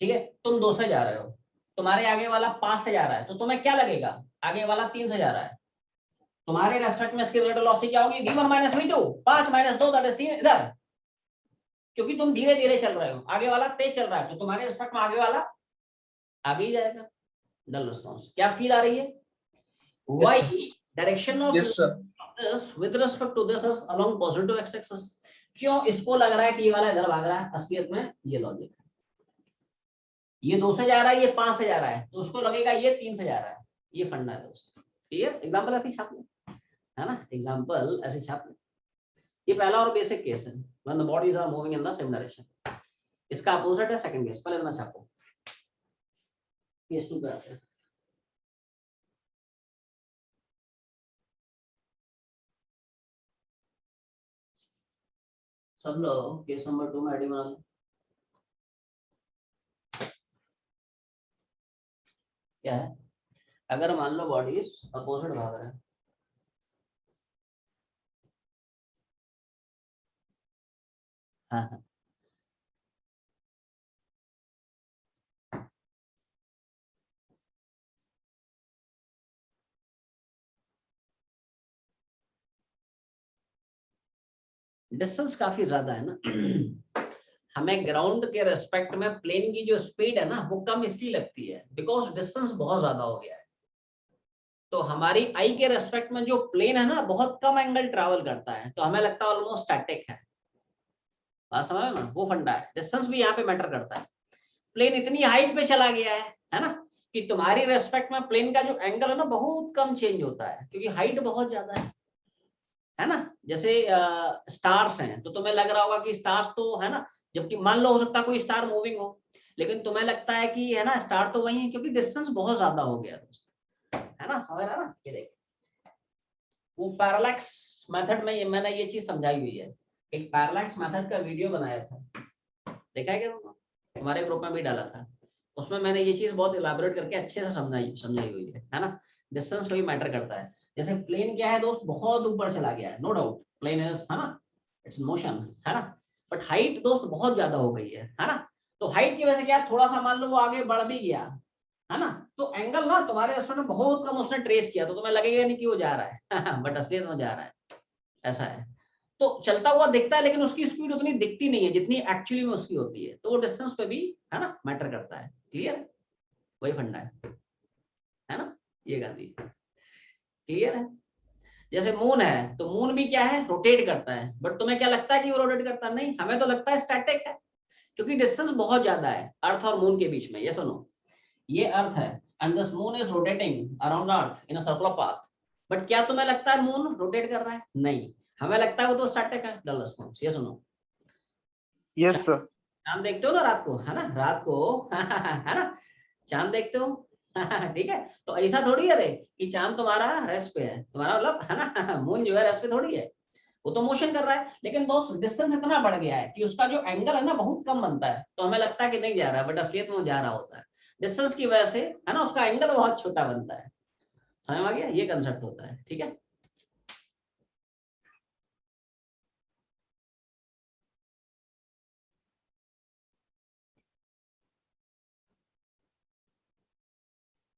ठीक है, तुम 2 से जा रहे हो, तुम्हारे आगे वाला 5 से जा रहा है, तो तुम्हें क्या लगेगा, आगे वाला 3 से जा रहा है, तुम्हारे रेस्पेक्ट में इसकी रिलेटिव वेलोसिटी क्या होगी, v1 minus v2, 5 minus 2 that is 3 इधर, क्योंकि तुम धीरे धीरे चल रहे हो, आगे वाला तेज चल रहा है, तो तुम्हारे रेस्पेक्ट में आगे वाला आगे ही जाएगा, डल रिस्पॉन्स। क्या फील आ रही है? Yes, y sir. Direction of Yes, sir. this with respect to this is along positive x axis। क्यों इसको लग रहा है कि ये वाला इधर भाग रहा है? असलियत में ये लॉजिक है, ये 2 से जा रहा है, ये 5 से जा रहा है, तो उसको लगेगा ये 3 से जा रहा है। ये फंडा है दोस्त, क्लियर? एग्जांपल ऐसे छाप लो, है ना, एग्जांपल ऐसे छाप लो। ये पहला और बेसिक केस है, when the bodies are moving in the same direction. इसका अपोजिट है सेकंड केस, पहले इतना छापो। केस 2 पे आते हैं। सब लोग केस नंबर 2 में आईडी बना लो। क्या है, अगर मान लो बॉडीज अपोजिट भाग रहे हैं, हाँ हाँ, डिस्टेंस काफी ज्यादा है ना। हमें ग्राउंड के रेस्पेक्ट में प्लेन की जो स्पीड है ना, वो कम इसलिए लगती है बिकॉज डिस्टेंस बहुत ज्यादा हो गया है। तो हमारी आई के रेस्पेक्ट में जो प्लेन है ना, बहुत कम एंगल ट्रैवल करता है, तो हमें लगता है ऑलमोस्ट स्टैटिक है। बात समझ रहे हो ना, वो फंडा है। डिस्टेंस भी यहाँ पे मैटर करता है। प्लेन इतनी हाइट पे चला गया है ना, कि तुम्हारी रेस्पेक्ट में प्लेन का जो एंगल है ना, बहुत कम चेंज होता है, क्योंकि हाइट बहुत ज्यादा है ना। जैसे स्टार्स हैं, तो तुम्हें लग रहा होगा कि स्टार्स तो है ना, जबकि मान लो हो सकता है कोई स्टार मूविंग हो, लेकिन तुम्हें लगता है कि है ना स्टार तो वही है, क्योंकि डिस्टेंस बहुत ज्यादा हो गया दोस्त, है ना। समझ रहा है ना? ये देख, वो पैरालैक्स मेथड में मैंने ये चीज समझाई हुई है। एक पैरालैक्स मेथड का वीडियो बनाया था, देखा है क्या तुमने? तुम्हारे ग्रुप में भी डाला था। उसमें मैंने ये चीज बहुत इलाबोरेट करके अच्छे से समझाई हुई है ना। डिस्टेंस भी मैटर करता है। जैसे प्लेन क्या है दोस्त, बहुत ऊपर चला गया है, नो डाउट प्लेन इज, है ना, इट्स मोशन, है ना। बट हाइट दोस्त बहुत ज्यादा हो गई है ना। तो हाइट की वजह से क्या, थोड़ा सा मान लो वो आगे बढ़ भी गया, है ना, तो एंगल ना तुम्हारे रेस्टोरेंट में बहुत कम उसने ट्रेस किया, तो तुम्हें लगेगा नहीं कि वो जा रहा है। बट असलियत में जा रहा है, ऐसा है। तो चलता हुआ दिखता है, लेकिन उसकी स्पीड उतनी दिखती नहीं है जितनी एक्चुअली में उसकी होती है, तो वो डिस्टेंस पे भी, है ना, मैटर करता है। क्लियर? वही फंडा है ना, ये गांधी। क्लियर है? जैसे मून है, तो मून भी क्या है, रोटेट करता है, बट तुम्हें क्या लगता है कि वो रोटेट करता है? नहीं, हमें तो लगता है स्टैटिक है, क्योंकि डिस्टेंस बहुत ज्यादा है अर्थ और मून के बीच में। ये सुनो, ये अर्थ है and this moon is rotating around earth in a circular path, but क्या तुम्हें लगता है मून रोटेट कर रहा है? नहीं, हमें लगता है वो तो स्टैटिक है, डल रिस्पांस। ये सुनो, Yes, sir. चांद देखते हो ना रात को, है ना, रात को, है ना, चांद देखते हो। ठीक है, तो ऐसा थोड़ी है रे कि चांद तुम्हारा रेस्ट पे है, तुम्हारा मतलब, है ना, मून जो है रेस्ट पे थोड़ी है, वो तो मोशन कर रहा है। लेकिन दोस्त डिस्टेंस इतना बढ़ गया है कि उसका जो एंगल है ना, बहुत कम बनता है, तो हमें लगता है कि नहीं जा रहा है, बट असलियत में वो जा रहा होता है। डिस्टेंस की वजह से, है ना, उसका एंगल बहुत छोटा बनता है। समझ में आ गया? ये कंसेप्ट होता है। ठीक है,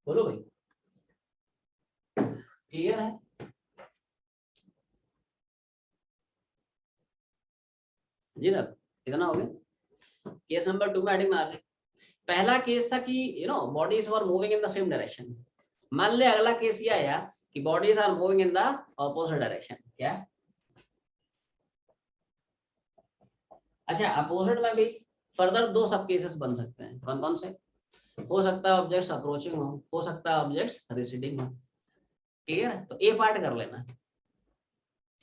बोलो भाई, क्लियर है? जी सर, कितना हो गया? केस नंबर 2 में हेडिंग मार ले। पहला केस था कि bodies were moving in the same direction. मान ले अगला केस ये आया कि bodies are moving in the opposite direction. क्या? अच्छा, अपोजिट में भी फर्दर 2 सब केसेस बन सकते हैं। कौन कौन से? हो सकता है ऑब्जेक्ट्स अप्रोचिंग हो सकता है ऑब्जेक्ट्स रिसीडिंग हो। क्लियर है? तो ए पार्ट कर लेना।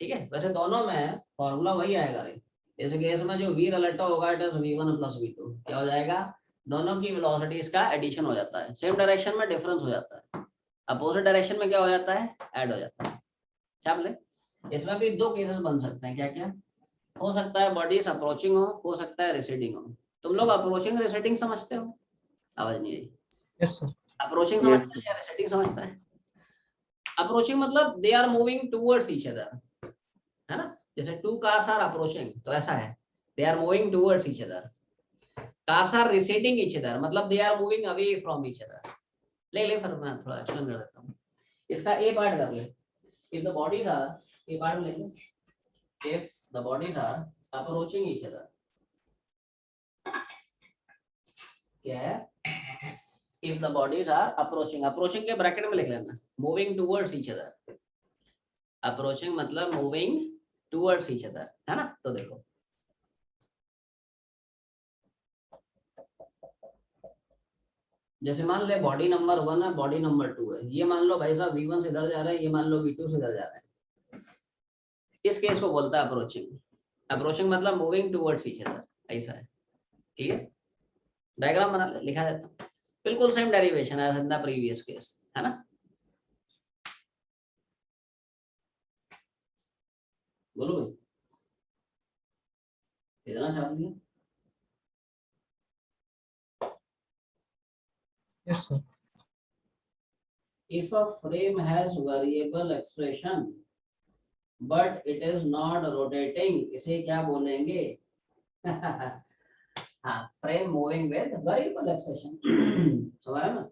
ठीक है, वैसे दोनों में फॉर्मूला वही आएगा रे। इस केस में जो v रिलेटिव होगा it is v1 plus v2। क्या हो जाएगा? दोनों की वेलोसिटीज का एडिशन हो जाता है। सेम डायरेक्शन में डिफरेंस हो जाता है, अपोजिट डायरेक्शन में क्या हो जाता है? ऐड हो जाता है। छाप ले। इसमें भी 2 केसेस बन सकते हैं। क्या क्या? हो सकता है बॉडीज अप्रोचिंग हो सकता है रिसीडिंग हो। तुम लोग अप्रोचिंग रिसीडिंग समझते हो? आवाज नहीं आई। Yes, sir. Approaching Yes. समझता है या रिसीडिंग समझता है? अप्रोचिंग मतलब they are moving towards each other, है ना? जैसे 2 कार्स आर अप्रोचिंग, तो ऐसा है they are moving towards each other. Cars are receding each other, मतलब they are moving away from each other. ले फिर मैं थोड़ा एक्सप्लेन कर देता हूँ। इसका ए पार्ट कर ले। If the bodies are, A part लेंगे, if the bodies are approaching each other. क्या है? If the bodies are approaching, approaching के ब्रैकेट में लिख लेना, moving towards each other. Approaching मतलब मूविंग टुवर्ड्स ईच अदर, है ना? तो देखो जैसे मान ले बॉडी नंबर 1 है, बॉडी नंबर 2 है। ये मान लो भाई साहब v1 से इधर जा रहा है, ये मान लो v2 से इधर जा रहा है। इस केस को बोलता है अप्रोचिंग। अप्रोचिंग मतलब मूविंग टुवर्ड्स ईच अदर, ऐसा है। ठीक है, डायग्राम बना ले, लिखा देता हूँ। बिल्कुल सेम डेरिवेशन है as in the previous case, है ना? बोलो भाई, इतना छाप दिया। Yes, sir. If a frame has variable acceleration but it is not rotating, इसे क्या बोलेंगे? हाँ, frame moving with variable acceleration. समझ रहे ना?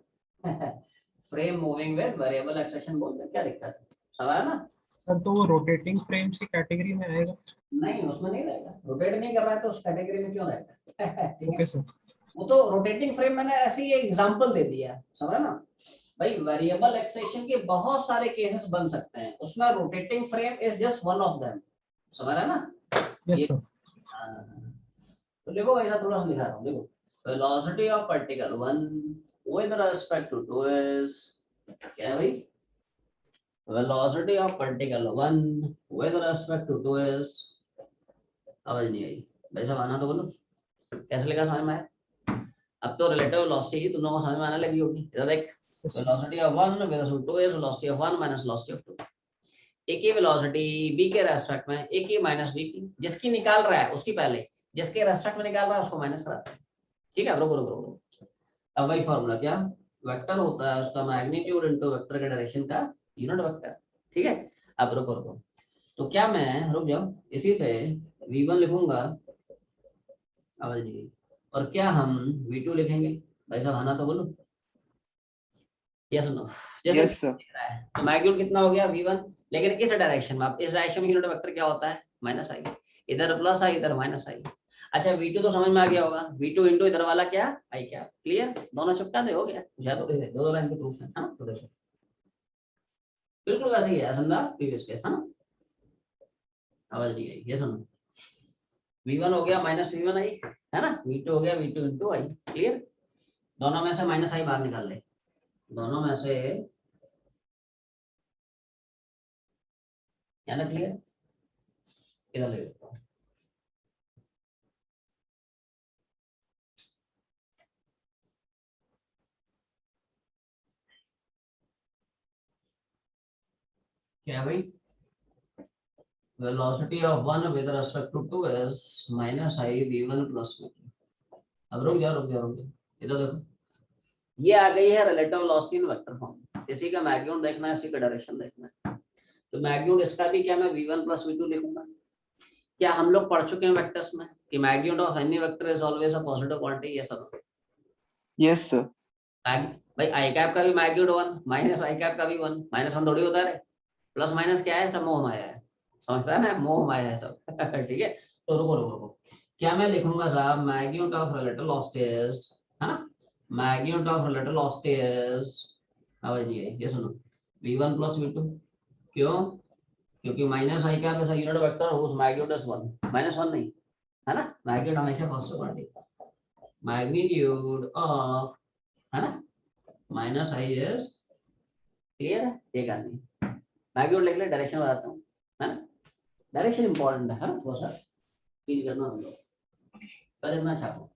Frame moving with variable acceleration बोलते हैं, क्या दिक्कत है? समझ रहे ना? सर तो वो रोटेटिंग फ्रेम्स की कैटेगरी में आएगा? नहीं, उसमें नहीं रहेगा। रोटेट नहीं कर रहा है तो उस कैटेगरी में क्यों रहेगा? ठीक है, ओके सर। वो तो रोटेटिंग फ्रेम मैंने ऐसे ही एग्जांपल दे दिया, समझ रहे ना? भाई वेरिएबल एक्सेशन के बहुत सारे केसेस बन सकते हैं, उसमें rotating frame is just one of them. समझ रहे ना? यस ये सर। तो देखो ऐसा थोड़ा सा लिखा रहा हूँ। देखो, velocity of particle 1 with respect to 2 is, क्या है भाई? Velocity of particle 1 with respect to 2 is, आवाज नहीं आई भाई साहब, आना तो बोलो। कैसे लिखा समझ में आया? अब तो रिलेटिव वेलोसिटी ही तुम लोगों को समझ में आने लगी होगी। इधर देख, Yes, sir. Velocity of 1 with respect to 2 is velocity of 1 minus velocity of 2। एक ही वेलोसिटी b के रेस्पेक्ट में, एक ही माइनस b की, जिसकी निकाल रहा है उसकी पहले, जिसके रेस्पेक्ट में निकाल रहा है उसको माइनस कराता है। ठीक है, रुको रुको रुको। अब वही फॉर्मूला, क्या वेक्टर होता है उसका मैग्नीट्यूड इनटू वेक्टर के डायरेक्शन का यूनिट वेक्टर। ठीक है, अब रुको रुको, तो क्या मैं रुक जाओ, इसी से v1 लिखूंगा, आवाज नहीं गई, और क्या हम v2 लिखेंगे? भाई साहब आना तो बोलो, यस नो? जैसे Yes, sir. तो मैग्नीट्यूड कितना हो गया v1, लेकिन इस डायरेक्शन में, अब इस डायरेक्शन में यूनिट वेक्टर क्या होता है? माइनस आई। इधर प्लस आई, इधर माइनस आई। अच्छा, v2 तो समझ में आ गया होगा, v2 इंटू इधर वाला क्या आई, क्या क्लियर? दोनों चिपका दे, हो गया। ज्यादा दो लाइन के प्रूफ है ना? थोड़े से बिल्कुल वैसे ही है as in the previous case, है ना? आवाज नहीं आई, ये सुनो, v1 हो गया माइनस v1 आई, है ना? v2 हो गया v2 इंटू आई। क्लियर? दोनों में से माइनस आई बाहर निकाल ले, दोनों में से, है ना? क्लियर? इधर ले लेता हूं। क्या भाई? velocity of 1 with respect to 2 is minus I v1 plus v2। अब रुक जा रुक जा रुक जा, इधर देखो, ये आ गई है रिलेटिव वेलोसिटी इन वेक्टर फॉर्म। इसी का मैग्नीट्यूड देखना है, इसी का डायरेक्शन देखना है। तो मैग्नीट्यूड इसका भी क्या मैं v1 plus v2 लिखूंगा? क्या हम लोग पढ़ चुके हैं वेक्टर्स में कि magnitude of any vector is always a positive quantity? ये सब Yes, sir. भाई, आई कैप का भी मैग्नीट्यूड 1, माइनस आई कैप का भी 1, माइनस 1 थोड़ी होता है, प्लस माइनस क्या है? सब मोह माया है। समझता है ना? मोह माया है सब। ठीक है, तो रुको रुको रुको, क्या मैं लिखूंगा साहब, मैग्नीट्यूड ऑफ रिलेटिव वेलोसिटीज, है ना, मैग्नीट्यूड ऑफ रिलेटिव वेलोसिटीज, अब ये सुनो, v1 प्लस v2, क्यों, क्योंकि माइनस आई कैप ऐसा unit vector whose magnitude is 1, -1 नहीं, है ना, मैग्नीट्यूड हमेशा पॉजिटिव क्वांटिटी, मैग्नीट्यूड ऑफ, है ना, माइनस आई इज, क्लियर है, एक आदमी मैग्नीट्यूड लिख ले, डायरेक्शन बताता हूँ, है ना, डायरेक्शन इंपॉर्टेंट है ना, थोड़ा सा फील करना हम लोग, करना छापो,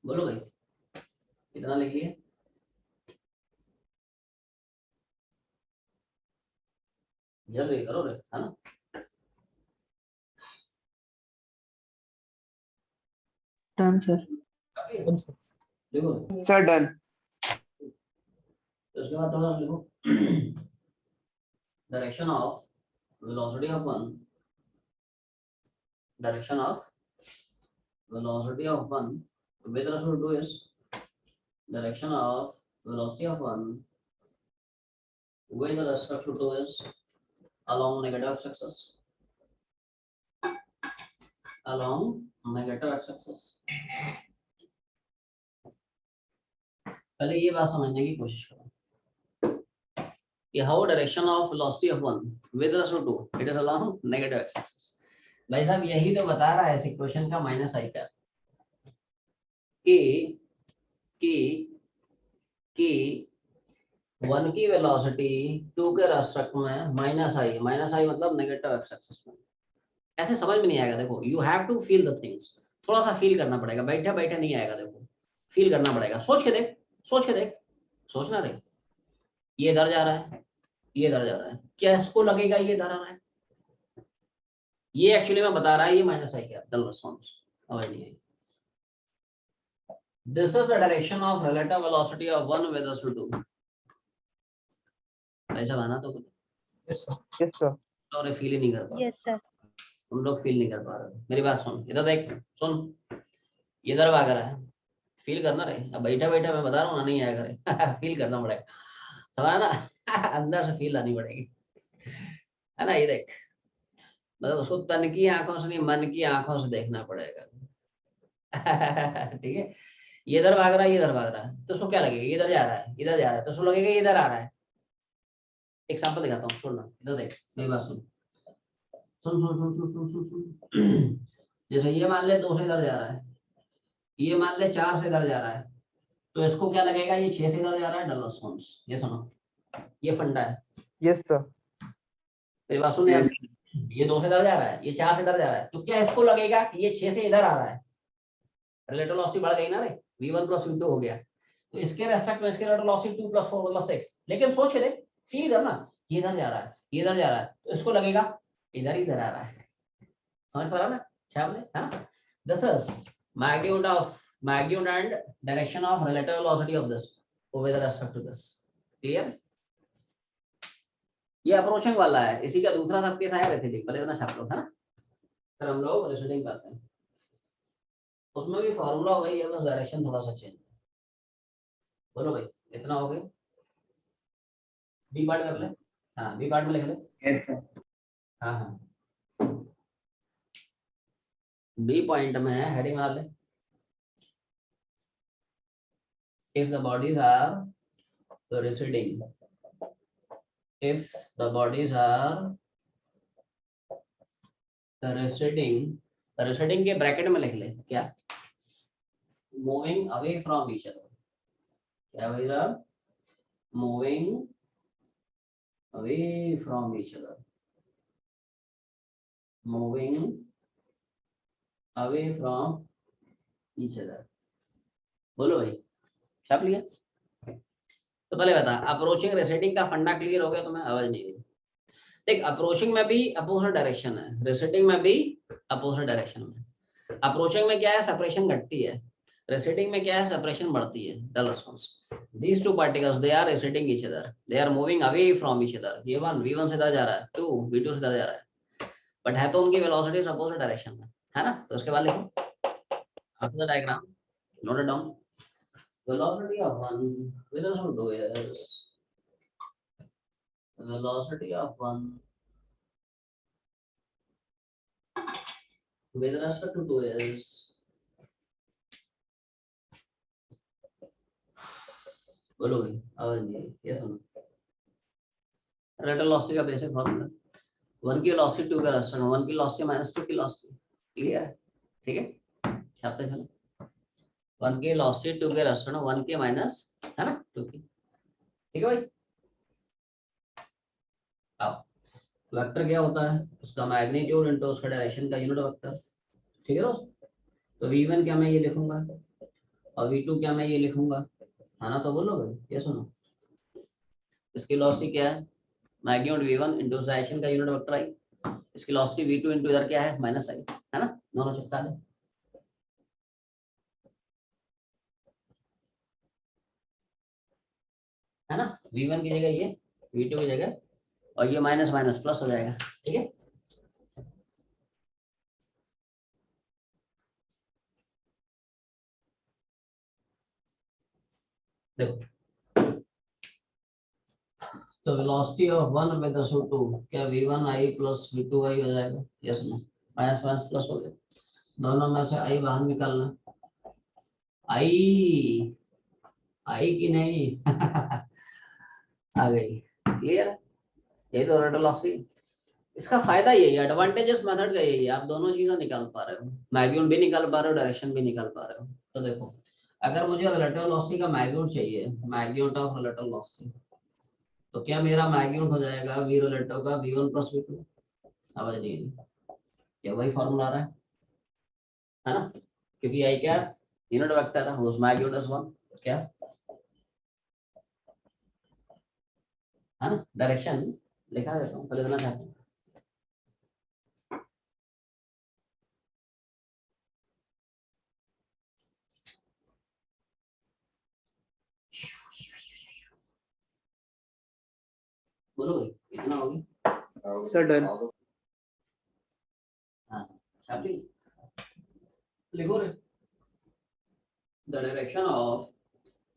बोलो भाई कितना लिख लिए, जल्दी करो रे, है ना, डन सर। काफी है? Done sir. लिखो, सर डन। तो उसके बाद थोड़ा सा लिखो, direction of velocity of one, direction of velocity of one with respect to is direction of velocity of one with respect to is along negative x-axis, along negative x-axis। पहले ये बात समझने की कोशिश करो कि how direction of velocity of one with respect to it is along negative x-axis। भाई साहब यही तो बता रहा है इस इक्वेशन का माइनस आई का कि कि वन की वेलोसिटी टू के रेस्पेक्ट में माइनस आई मतलब नेगेटिव एक्स एक्सिस में, ऐसे समझ में नहीं आएगा, देखो you have to feel the things, थोड़ा सा फील करना पड़ेगा, बैठे बैठे नहीं आएगा, देखो फील करना पड़ेगा, सोच के देख, सोच के देख, सोचना रे, ये इधर जा रहा है, ये इधर जा रहा है, क्या इसको लगेगा ये इधर आ रहा है, ये एक्चुअली मैं बता रहा है ये माइनस आई क्या, डल रिस्पांस समझ नहीं आई। This is the direction of relative velocity of one with respect to, ऐसा बना तो यस सर। Yes sir. और फील ही नहीं कर पा रहे, Yes, sir. तुम लोग फील नहीं कर पा रहे, मेरी बात सुन, इधर देख, सुन, इधर भाग रहा है, फील करना रे, अब बैठा बैठा मैं बता रहा हूँ ना, नहीं आएगा रे फील करना पड़ेगा, समझा ना अंदर से फील आनी पड़ेगी, है ना, ये देख, मतलब उसको तन की आंखों से नहीं मन की आंखों से देखना पड़ेगा ठीक है, ये इधर भाग रहा है, ये इधर भाग रहा है, तो उसको क्या लगेगा, ये इधर जा रहा है, इधर जा रहा है, तो उसको लगेगा ये इधर आ रहा है। एग्जांपल दिखाता हूँ, सुन ना, इधर देख, मेरी बात सुन, सुन सुन सुन सुन सुन सुन सुन जैसे ये मान ले 2 से इधर जा रहा है, ये मान ले 4 से इधर जा रहा है, तो इसको क्या लगेगा, ये 6 से इधर जा रहा है, डल रिस्पांस, ये सुनो, ये फंडा है, यस सर। मेरी बात सुन यार, ये 2 से इधर जा रहा है, ये 4 से इधर जा रहा है, तो क्या इसको लगेगा कि ये 6 से इधर आ रहा है, रिलेटिव वेलोसिटी बढ़ गई ना रे, v1 प्लस v2 हो गया, तो इसके रेस्पेक्ट में इसके रिलेटिव वेलोसिटी 2 + 4 = 6, लेकिन सोच ले, फील करना, ये इधर जा रहा है, ये इधर जा रहा है, तो इसको लगेगा इधर ही इधर आ रहा है, समझ पा रहा ना छाप ले, है ना, this is magnitude and direction of relative velocity of this with respect to this, clear। ये अप्रोचिंग वाला है, इसी का दूसरा सब केस आया रेसिडिंग, पहले इतना छाप लो, है ना, फिर हम लोग रेसिडिंग करते हैं, उसमें भी फार्मूला वही है, बस डायरेक्शन थोड़ा सा चेंज, बोलो भाई इतना हो गया, बी पार्ट कर ले, हाँ बी पार्ट में लिख ले, यस सर। हाँ हाँ, बी पॉइंट में हेडिंग मार ले, if the bodies are receding, if the bodies are receding, receding के ब्रैकेट में लिख ले क्या, moving away from each other, क्या भैया, moving away from each other, moving away from each other, बोलो भाई छाप लिया, तो पहले बता अप्रोचिंग रेसिडिंग का फंडा क्लियर हो गया तुम्हें, आवाज नहीं आई, देख अप्रोचिंग में भी अपोजिट डायरेक्शन है, रेसिडिंग में भी अपोजिट डायरेक्शन में, अप्रोचिंग में क्या है सेपरेशन घटती है, रेसिडिंग में क्या है सेपरेशन बढ़ती है, डल response, these two particles they are receding each other, they are moving away from each other, ये वन v1 से इधर जा रहा है, 2 v2 से इधर जा रहा है, बट है तो उनकी वेलोसिटी अपोजिट डायरेक्शन में, है ना, तो उसके बाद लिखो after the diagram, note it down, velocity of one with respect to is velocity of one with respect to 2s, बोलो भाई आवाज नहीं आई, ये सुनो रिलेटिव वेलोसिटी का बेसिक फॉर्मूला 1 की वेलोसिटी 2 का रेस्पेक्ट में 1 की वेलोसिटी माइनस 2 की वेलोसिटी, क्लियर है? ठीक है, छापते चलो 1 की वेलोसिटी 2 के रेस्पेक्ट में 1 के माइनस है ना 2 की, ठीक है भाई। अब वेक्टर क्या होता है, उसका मैग्नीट्यूड इनटू उसका डायरेक्शन का यूनिट वेक्टर, ठीक है दोस्त। तो v1 क्या मैं ये लिखूंगा और v2 क्या मैं ये लिखूंगा, है ना? तो बोलो भाई, ये सुनो इसकी वेलोसिटी क्या है, मैग्नीट्यूड v1 इनटू डायरेक्शन का यूनिट वेक्टर आई, इसकी वेलोसिटी v2 इनटू इधर क्या है माइनस आई, है ना? दोनों चिपका दे, है ना? v1 की जगह ये, v2 की जगह, और ये माइनस माइनस प्लस हो जाएगा, ठीक है। देखो तो velocity of 1 with respect to क्या v1 i plus v2 i हो जाएगा, yes no, minus minus plus हो गया, दोनों में से i बाहर निकालना, i की नहीं आ गई, क्लियर? यही तो रेट वेलोसिटी, इसका फायदा यही है, एडवांटेजेस मेथड का यही है, आप दोनों चीजें निकाल पा रहे हो, मैग्नीट्यूड भी निकाल पा रहे हो, डायरेक्शन भी निकाल पा रहे हो। तो देखो अगर मुझे रिलेटिव वेलोसिटी का मैग्नीट्यूड चाहिए, मैग्नीट्यूड ऑफ रिलेटिव वेलोसिटी, तो क्या मेरा मैग्नीट्यूड हो जाएगा v रिलेटिव का v1 प्लस v2, समझ नहीं, क्या वही फॉर्मूला आ रहा है ना? क्योंकि आई क्या यूनिट वेक्टर है, उस मैग्नीट्यूड इज 1, क्या है ना? डायरेक्शन लिखा देता हूँ, पहले देना चाहता हूँ, बोलो भाई कितना होगी? Sir done. हाँ छापी लिखो रे, the direction of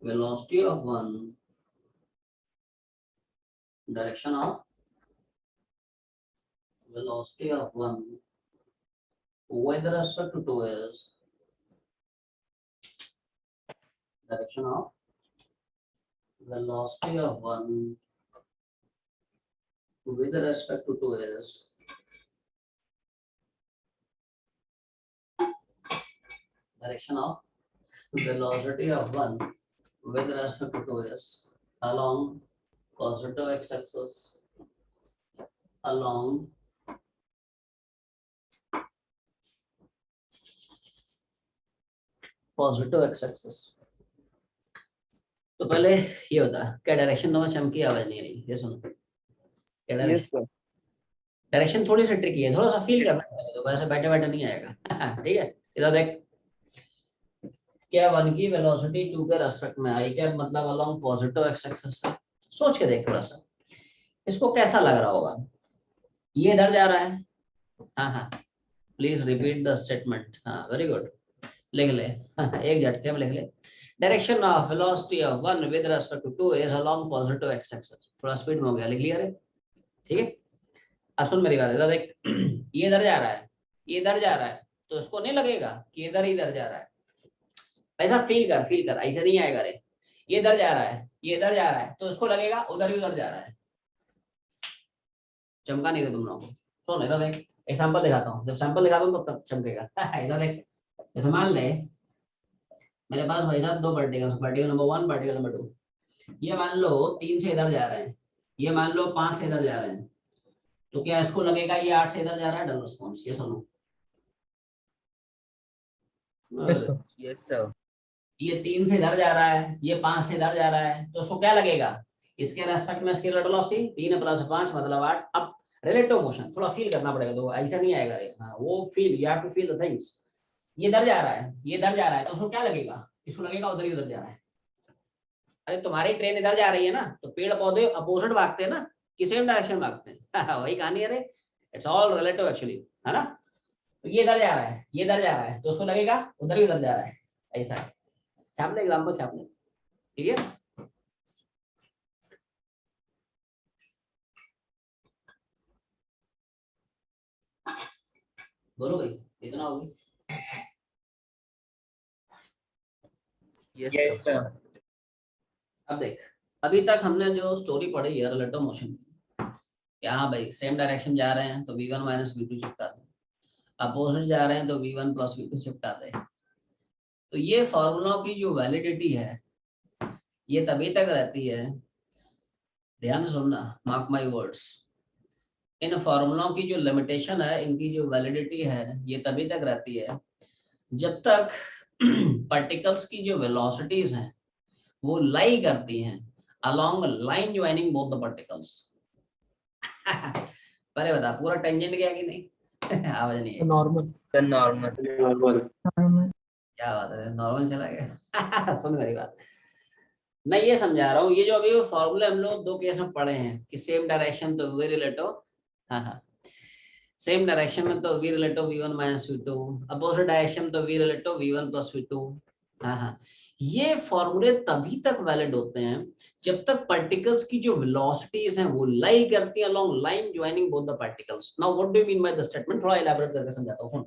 velocity of one, direction of velocity of one with respect to 2 is direction of velocity of one with respect to 2 is direction of velocity of one with respect to 2 is along positive x-axis, along positive x-axis। तो पहले ये होता क्या direction, दोनों चमकी आवाज नहीं आई, ये सुनो क्या यस डायरेक्शन, सर। डायरेक्शन थोड़ी सी ट्रिकी है, थोड़ा सा फील करना पड़ेगा, तो वैसे बैठे बैठे नहीं आएगा ठीक है। इधर देख क्या 1 की वेलोसिटी 2 के रेस्पेक्ट में आई, क्या मतलब अलोंग पॉजिटिव एक्स एक्सिस से, सोच के देख थोड़ा सा इसको कैसा लग रहा होगा, ये इधर जा रहा है, हाँ हाँ प्लीज रिपीट द स्टेटमेंट, हाँ वेरी गुड लिख ले एक झटके में लिख ले, direction of velocity of 1 with respect to 2 is along positive x axis, थोड़ा स्पीड में हो गया, लिख लिया रे, ठीक है। अब सुन मेरी बात, इधर देख ये इधर जा रहा है, ये इधर जा रहा है, तो इसको नहीं लगेगा कि इधर इधर जा रहा है, ऐसा फील कर ऐसे नहीं आएगा रे, ये इधर जा रहा है, ये इधर जा रहा है, तो इसको लगेगा उधर ही उधर जा रहा है, चमका नहीं दे तुम लोगों को। सुन इधर देख एग्जांपल दिखाता हूँ, जब सैंपल दिखाता हूँ तब चमकेगा इधर देख, जैसे मान ले मेरे पास भाई साहब दो particles, particle number 1 particle number 2, ये मान लो 3 से इधर जा रहे हैं, ये मान लो 5 से इधर जा रहे हैं, तो क्या इसको लगेगा ये 8 से इधर जा रहा है, डबल रिस्पांस, ये सुनो यस सर। Yes sir. ये 3 से इधर जा रहा है, ये 5 से इधर जा रहा है, तो उसको क्या लगेगा, इसके रेस्पेक्ट में इसकी वेलोसिटी 3 प्लस 5 मतलब 8। अब रिलेटिव मोशन थोड़ा फील करना पड़ेगा, तो ऐसा नहीं आएगा रे, हाँ वो feel, you have to feel the things, ये इधर जा रहा है, ये इधर जा रहा है, तो उसको क्या लगेगा, इसको लगेगा उधर ही उधर जा रहा है। अरे तुम्हारी ट्रेन इधर जा रही है ना, तो पेड़ पौधे अपोजिट भागते हैं ना, कि सेम डायरेक्शन भागते हैं वही कहानी है रे, इट्स ऑल रिलेटिव एक्चुअली, है ना? तो ये इधर जा रहा है, ये इधर जा रहा है, तो उसको लगेगा उधर ही उधर जा रहा है, ऐसा है। छापने एग्जांपल छापने, ठीक है। बोलो भाई, इतना होगी। Yes Yes, sir. sir. अब देख, अभी तक हमने जो स्टोरी पढ़ी है रिलेटिव मोशन की, कि हाँ भाई सेम डायरेक्शन जा रहे हैं तो v1 माइनस v2 चिपका दे, अपोजिट जा रहे हैं तो v1 प्लस v2 चिपका दे। तो ये फॉर्मूला की जो वैलिडिटी है ये तभी तक रहती है, ध्यान से सुनना, मार्क माय वर्ड्स, इन फॉर्मूलों की जो लिमिटेशन है, इनकी जो वैलिडिटी है ये तभी तक रहती है जब तक पार्टिकल्स की जो वेलोसिटीज हैं वो लाई करती हैं along line joining both the particles. परे बता, पूरा टेंजेंट गया कि नहीं? आवाज नहीं So आई। normal. Sir normal. नॉर्मल। क्या बात है, नॉर्मल चला गया। सुन मेरी बात, मैं ये समझा रहा हूँ, ये जो अभी फॉर्मूले हम लोग दो केस में पढ़े हैं कि सेम डायरेक्शन तो वी रिलेटिव, हाँ हाँ, सेम डायरेक्शन में तो v relative v1 minus v2, opposite direction तो v relative v1 plus v2, हाँ हाँ, ये फॉर्मूले तभी तक वैलिड होते हैं जब तक पार्टिकल्स की जो वेलोसिटीज हैं वो लाई करती हैं along line joining both the particles. Now what do you mean by the statement, थोड़ा इलैबोरेट करके समझाता हूँ, सुन।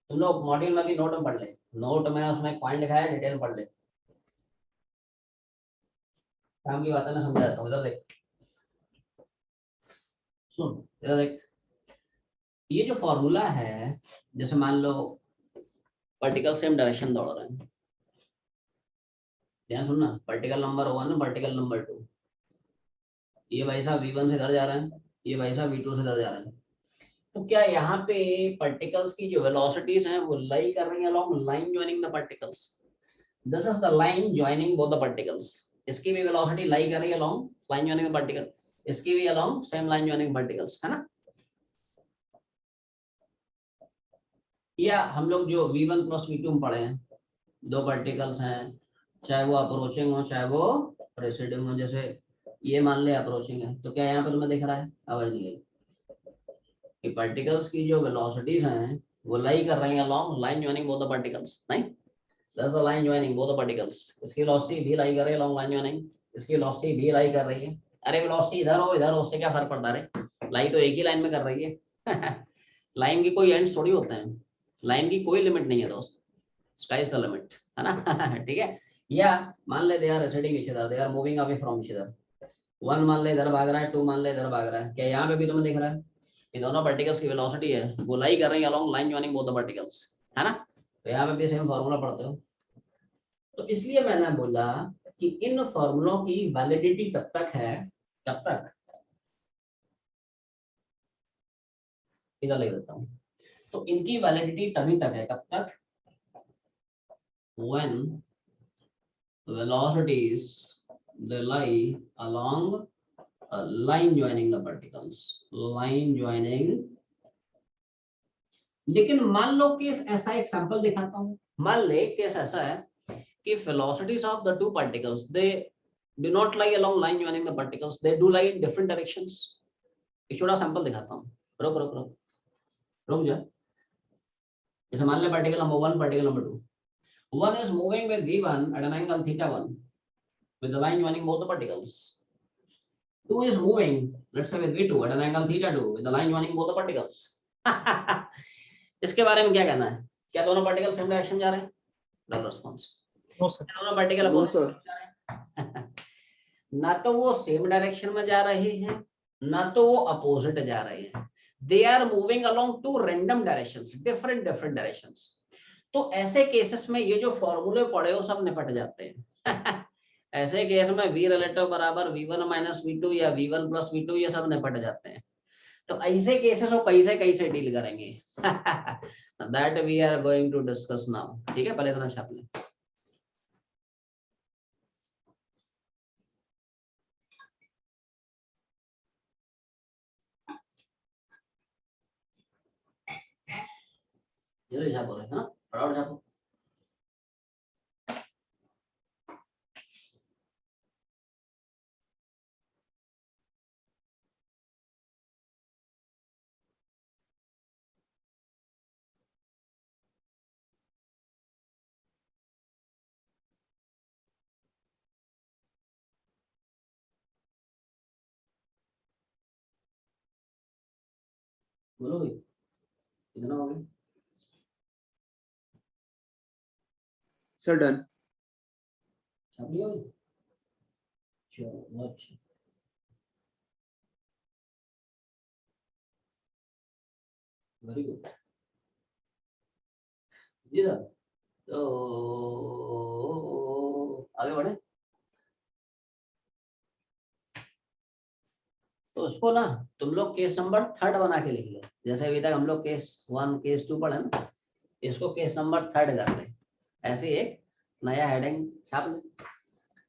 तुम लोग मॉड्यूल में भी नोट में पढ़ ले, नोट में उसमें पॉइंट लिखा है, डिटेल पढ़ ले, काम की बात है, मैं समझाता हूँ। इधर देख, सुन इधर देख, ये जो फॉर्मूला है, जैसे मान लो पार्टिकल सेम डायरेक्शन दौड़ रहे हैं, ध्यान सुनना, पार्टिकल नंबर 1 पार्टिकल नंबर 2, ये भाई साहब v1 से इधर जा रहे हैं, ये भाई साहब v2 से इधर जा रहे हैं। तो क्या यहाँ पे पार्टिकल्स की जो वेलोसिटीज हैं वो लाई कर रही हैं along line joining the particles, this is the line joining both the particles, इसकी भी वेलोसिटी लाई कर रही है along line joining the particle, इसकी भी along same line joining particles, है ना? या हम लोग जो v1 प्लस v2 में पढ़े हैं, दो पार्टिकल्स हैं, चाहे वो अप्रोचिंग हो चाहे वो प्रेसिडिंग हो, जैसे ये मान ले अप्रोचिंग है, तो क्या यहाँ पर तुम्हें दिख रहा है, आवाज नहीं आई, कि पार्टिकल्स की जो वेलोसिटीज हैं वो लाई कर रही हैं along line joining both the particles, नहीं, that's the line joining both the particles, इसकी वेलोसिटी भी लाई कर रही है अलोंग लाइन ज्वाइनिंग, इसकी वेलोसिटी भी लाई कर रही है। अरे वेलोसिटी इधर हो इधर हो, उससे क्या फर्क पड़ता है, लाई तो एक ही लाइन में कर रही है। लाइन की कोई एंड थोड़ी होते हैं, लाइन की कोई लिमिट नहीं है दोस्त, स्काई इज द लिमिट, है ना? ठीक है। या मान ले they are receding each other, they are moving away from each other, 1 मान ले इधर भाग रहा है, 2 मान ले इधर भाग रहा है, क्या यहाँ पे भी तुम्हें दिख रहा है कि दोनों पार्टिकल्स की वेलोसिटी है वो लाई कर रही है along line joining both the particles, है ना? तो यहाँ पे भी सेम फार्मूला पढ़ते हो। तो इसलिए मैंने बोला कि इन फॉर्मूलों की वैलिडिटी तब तक है, कब तक, इधर लिख देता हूँ, तो इनकी वैलिडिटी तभी तक है, कब तक, when velocities they lie along a line joining the particles, line joining। लेकिन मान लो केस ऐसा, एक सैंपल दिखाता हूँ, मान ले केस ऐसा है कि velocities of the two particles they do not lie along line joining the particles, they do lie in different directions। एक छोटा सैंपल दिखाता हूँ, रुक रुक रुक रुक जा। जैसे मान ले particle number 1 particle number 2, one is moving with v1 at an angle theta 1 with the line joining both the particles, 2 is moving let's say with v2 at an angle theta 2 with the line joining both the particles। इसके बारे में क्या कहना है, क्या दोनों particle same direction जा रहे हैं? The response, No, sir. दोनों पार्टिकल नो अपोजिट सर। जा रहे हैं। ना तो वो सेम डायरेक्शन में जा रहे हैं ना तो वो अपोजिट जा रहे हैं, they are moving along to random directions, different different directions. तो ऐसे केसेस में ये जो फॉर्मूले पड़े हो सब निपट जाते हैं। ऐसे केस में v रिलेटिव बराबर v1 माइनस v2 या v1 प्लस v2, ये सब निपट जाते हैं। तो ऐसे केसेस को कैसे कैसे डील करेंगे, that we are going to discuss now. ठीक है, पहले इतना छाप लें। जल्दी छापो रे, हाँ फटाफट छापो। बोलो भाई। कितना हो गया सर डन। छाप लिया भाई? चलो अच्छा वेरी गुड जी सर। तो आगे बढ़े। तो उसको ना तुम लोग केस नंबर 3 बना के लिख लो, जैसे अभी तक हम लोग केस 1 केस 2 पढ़े ना, इसको केस नंबर 3 कर ले। ऐसे एक नया हेडिंग छाप ले,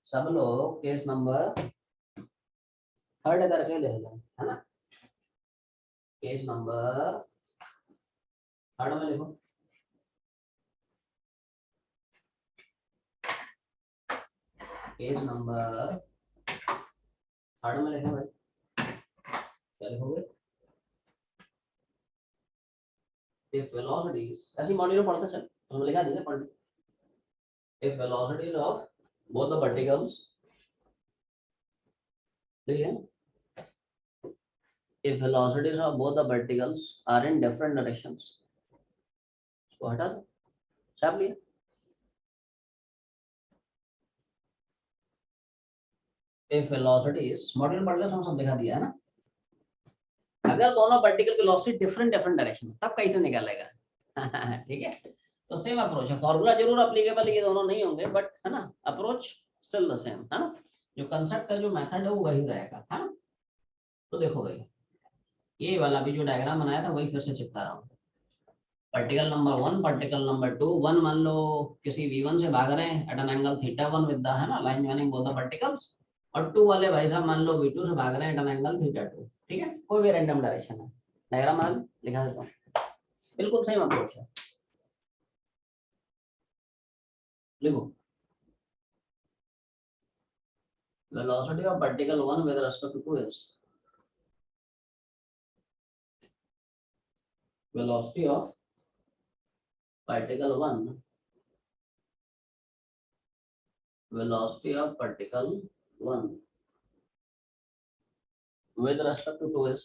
सब लोग केस नंबर 3 करके ले लो, है ना। केस नंबर 3 में लिखो। केस नंबर 3 में लिखो भाई, क्या लिखोगे? If velocities, ऐसी मॉड्यूल में पढ़ते चल, उसमें लिखा नहीं है पढ़। If velocities of both the particles, ठीक है? If velocities of both the particles are in different directions, इसको हटा दो, छाप लिया। If velocities, मॉड्यूल पढ़ लो, सब लिखा दिया है ना। अगर दोनों पार्टिकल की वेलोसिटी डिफरेंट डायरेक्शन में, तब कैसे निकालेगा? ठीक है, तो सेम अप्रोच है, फॉर्मूला जरूर अप्लीकेबल ये दोनों नहीं होंगे, बट है ना अप्रोच स्टिल द सेम, है ना। जो कंसेप्ट है, जो मेथड है, वो वही रहेगा, है ना। तो देखो भाई, ये वाला भी जो डायग्राम बनाया था वही फिर से चिपका रहा हूँ। पार्टिकल नंबर 1, पार्टिकल नंबर 2, 1 मान लो किसी v1 से भाग रहे हैं at an angle θ1 with the, है ना, line joining both the particles, और 2 वाले भाई साहब मान लो v2 से भाग रहे हैं एट एन एंगल θ2, ठीक है, कोई भी रैंडम डायरेक्शन है। डायग्राम मान लिखा देता हूँ, बिल्कुल सेम अप्रोच है। लिखो, velocity of particle 1 with respect to 2 is velocity of particle 1, velocity of particle 1 with respect to 2 is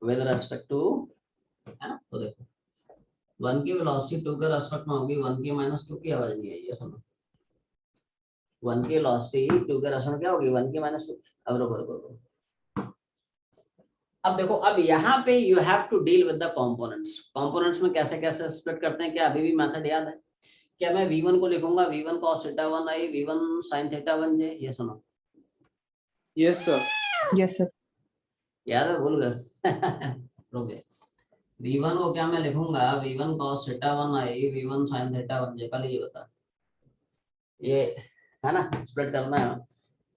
with respect to, है ना। तो देखो 1 की वेलोसिटी 2 के रेस्पेक्ट में होगी, 1 की -2 की आवाज नहीं है, ये सुनो। 1 की वेलोसिटी 2 के रेस्पेक्ट में क्या होगी, 1 की -2। अब रुको रुको रुको, अब देखो, अब यहाँ पे you have to deal with the components. Components में कैसे कैसे स्प्लिट करते हैं, क्या अभी भी मेथड याद है? क्या मैं v1 को लिखूंगा v1 cos θ1 i v1 sin θ1 j, ये सुनो। Yes sir. Yes sir. याद है, भूल गए? रुके, v1 को क्या मैं लिखूंगा v1 cos θ1 i v1 sin θ1 j। पहले ये बता, ये है ना स्प्लिट करना है,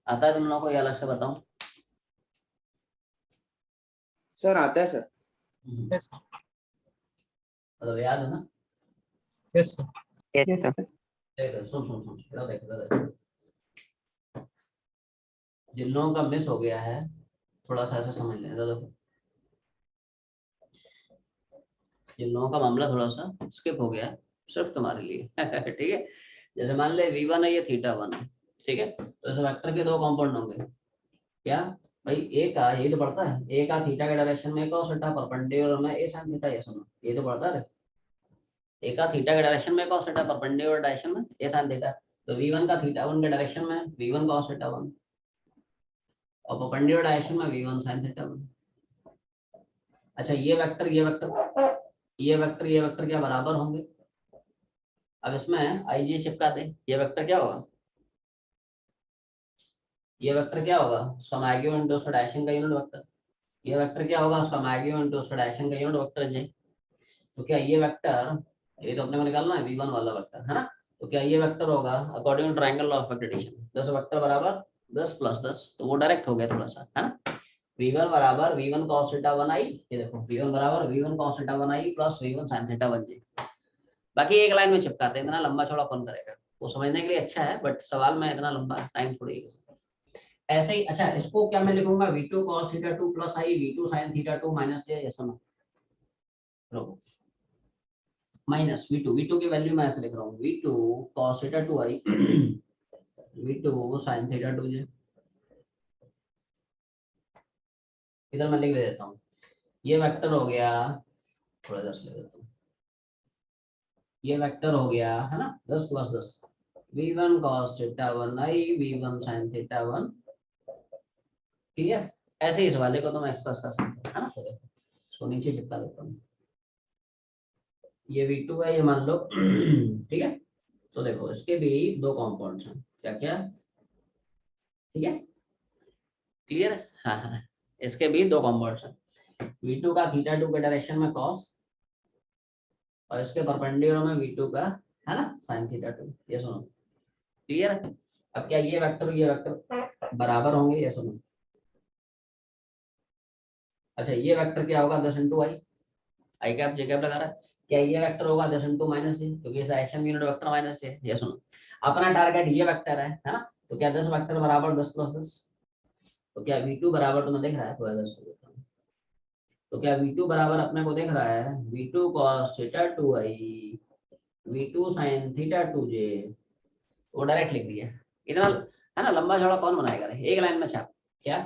आता है तुम लोगों को, ये अलग से बताऊं? सर आता है सर। यस मतलब याद है ना? Yes sir. Yes sir. देख सुन सुन सुन, इधर देख इधर देख। जिन लोगों का मिस हो गया है थोड़ा सा ऐसा समझ लें, इधर देखो। जिन लोगों का मामला थोड़ा सा स्किप हो गया सिर्फ तुम्हारे लिए ठीक है। जैसे मान ले v1 है, ये θ1 है, ठीक है, तो इस वेक्टर के 2 कंपोनेंट होंगे। क्या भाई, ए का ये तो बढ़ता है, ए का थीटा के डायरेक्शन में cos θ परपेंडिकुलर में ए sin θ, ये सुनो, ये तो बढ़ता है। ए का थीटा के डायरेक्शन में cos θ परपेंडिकुलर डायरेक्शन में ए sin θ, तो v1 का θ1 के डायरेक्शन में v1 cos θ1 और परपेंडिकुलर डायरेक्शन में v1 sin θ1। अच्छा, ये वेक्टर ये वेक्टर ये वेक्टर ये वेक्टर क्या बराबर होंगे? अब इसमें आई जी चिपका दे, ये वेक्टर क्या होगा, ये वेक्टर क्या होगा, उसका मैग्नीट्यूड इनटू उसका डायरेक्शन का यूनिट वेक्टर। ये वेक्टर क्या होगा, उसका मैग्नीट्यूड इनटू उसका डायरेक्शन का यूनिट वेक्टर जे। तो क्या ये वेक्टर, ये तो अपने को निकालना है v1 वाला वेक्टर, है ना। तो क्या ये वेक्टर होगा according to triangle law of addition, 10 vector बराबर 10 + 10, तो वो डायरेक्ट हो गया थोड़ा सा, है ना। v1 बराबर v1 cos θ1 i, ये देखो v1 बराबर v1 cos θ1 i plus v1 sin θ1 j। बाकी एक लाइन में चिपकाते हैं, इतना लंबा चौड़ा कौन करेगा, वो समझने के लिए अच्छा है, बट सवाल में इतना लंबा टाइम थोड़ी ऐसे ही। अच्छा, इसको क्या मैं लिखूंगा v2 cos θ2 plus i v2 sin θ2 minus j, ये सुनो, रुको, माइनस v2 की वैल्यू मैं ऐसे लिख रहा हूँ v2 cos θ2 i v2 sin θ2 j। इधर मैं लिख देता हूँ, ये वेक्टर हो गया थोड़ा इधर से ले लेता हूँ। ये वेक्टर हो गया है ना 10 + 10 v1 cos θ1 i v1 sin θ1। ठीक है, ऐसे इस वाले को तो मैं एक्सप्रेस कर सकता हूँ है ना। तो देखो इसको नीचे चिपका देता हूँ, ये v2 है ये मान लो ठीक है। तो देखो इसके भी दो कंपाउंड्स हैं, क्या क्या, ठीक है क्लियर। हाँ हाँ, इसके भी दो कंपाउंड्स हैं, v2 का θ2 के डायरेक्शन में cos और इसके परपेंडिकुलर में v2 का है ना sin θ2। ये सुनो क्लियर है। अब क्या ये वेक्टर बराबर होंगे, ये सुनो। अच्छा ये वेक्टर क्या होगा 10 × i कैप जे कैप लगा रहा है, क्या ये वेक्टर होगा 10 × -j क्योंकि इस एक्शन यूनिट वेक्टर माइनस है। ये सुनो अपना टारगेट ये वेक्टर है ना, तो क्या 10 वेक्टर बराबर 10 + 10, तो क्या v2 बराबर तुम्हें दिख रहा है, थोड़ा 10 देता हूं। तो क्या v2 बराबर अपने को दिख रहा है v2 cos θ2i v2 sin θ2j, वो डायरेक्ट लिख दिया। इतना है ना लंबा चौड़ा कौन बनाएगा, एक लाइन में छाप क्या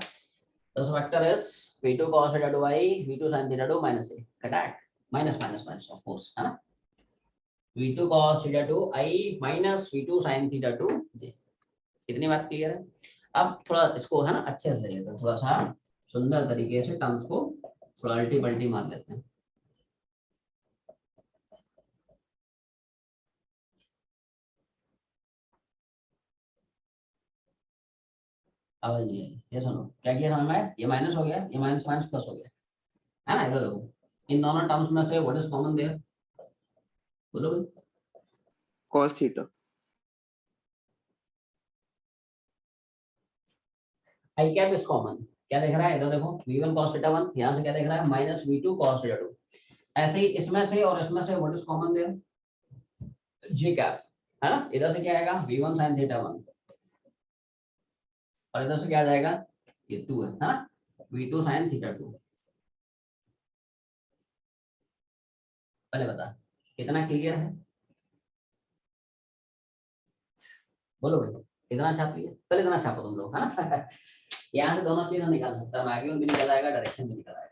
10 vector is v2 cos θ2i v2 sin θ2 -a कटाट माइनस ऑफ कोर्स है ना, v2 cos θ2i - v2 sin θ2j। इतनी बात क्लियर है। अब थोड़ा इसको है ना अच्छे से ले लेते हैं, थोड़ा सा सुंदर तरीके से टर्म्स को थोड़ा अल्टी पल्टी मार लेते हैं। अब ये सुनो क्या किया समझ में आया, ये माइनस हो गया, ये माइनस माइनस प्लस हो गया है ना। इधर देखो इन दोनों टर्म्स में से व्हाट इज कॉमन देयर, बोलो भाई। cos theta. I cap is common, क्या देख रहा है इधर देखो v1 cos θ1, यहाँ से क्या देख रहा है -v2 cos θ2। ऐसे ही इसमें से और इसमें से what is common there, j cap है ना। इधर से क्या आएगा v1 sin θ1 और इधर से क्या आ जाएगा ये 2 है ना v2 sin θ2। पहले बता कितना क्लियर है, बोलो भाई। इतना छाप लिया, पहले इतना छापो तुम लोग है ना यहाँ से दोनों चीजें निकाल सकता है, मैग्नीट्यूड भी निकल आएगा, डायरेक्शन भी निकल आएगा।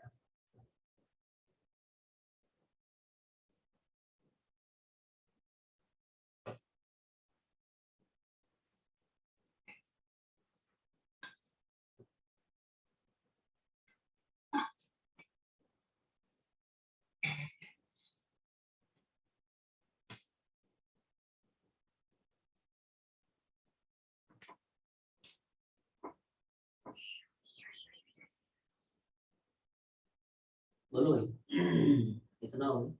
बोलो भाई कितना हो,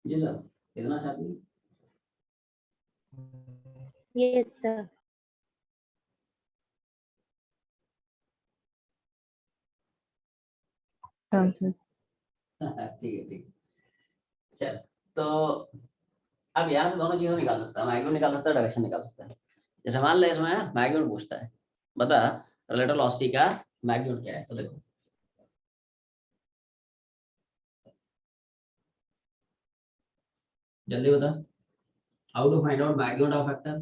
जी सर कितना छाप लिया, Yes, sir. हाँ सर। ठीक है ठीक है। चल तो अब यहाँ से दोनों चीजें निकाल सकता है, मैग्नीट्यूड निकाल सकता है, डायरेक्शन निकाल सकता है। जैसे मान ले इसमें मैग्नीट्यूड पूछता है, बता रिलेटिव वेलोसिटी का मैग्नीट्यूड क्या है, तो देखो जल्दी बता। How to find out magnitude of vector,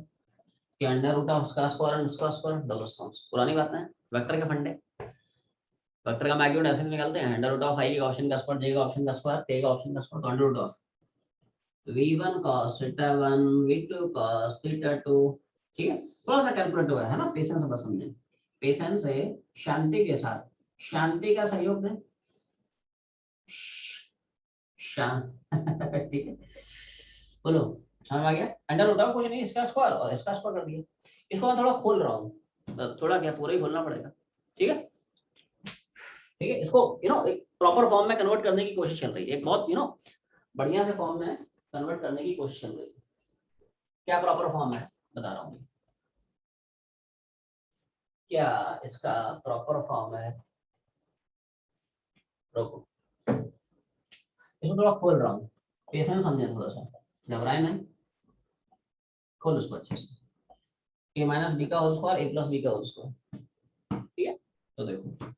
कि अंडर रूट ऑफ उसका स्क्वायर एंड उसका स्क्वायर डबल सम्स, पुरानी बात है वेक्टर के फंडे। वेक्टर का मैग्नीट्यूड ऐसे निकालते हैं अंडर रूट ऑफ i का ऑप्शन का स्क्वायर, j का ऑप्शन का स्क्वायर, k का ऑप्शन का स्क्वायर, तो under root of v1 cos θ1 v2 cos θ2। ठीक है, थोड़ा सा कैलकुलेटिव है ना, पेशेंस बस समझे, पेशेंस है, शांति के साथ, शांति का सहयोग दें, शांत ठीक है। बोलो समझ में आ गया, अंडर रूट ऑफ कुछ नहीं इसका स्क्वायर और इसका स्क्वायर कर दिया। इसको मैं थोड़ा खोल रहा हूँ, थोड़ा क्या पूरा ही खोलना पड़ेगा, ठीक है ठीक है। इसको एक प्रॉपर फॉर्म में कन्वर्ट करने की कोशिश चल रही है, एक बहुत बढ़िया से फॉर्म में कन्वर्ट करने की कोशिश चल रही है। क्या प्रॉपर फॉर्म है बता रहा हूँ, क्या इसका प्रॉपर फॉर्म है? रुको, इसको थोड़ा खोल रहा हूँ, पेशेंस समझे, थोड़ा सा घबराए नहीं, खोल उसको अच्छे से। ए माइनस बी का होल स्क्वायर ए प्लस बी का होल स्क्वायर, ठीक है? तो देखो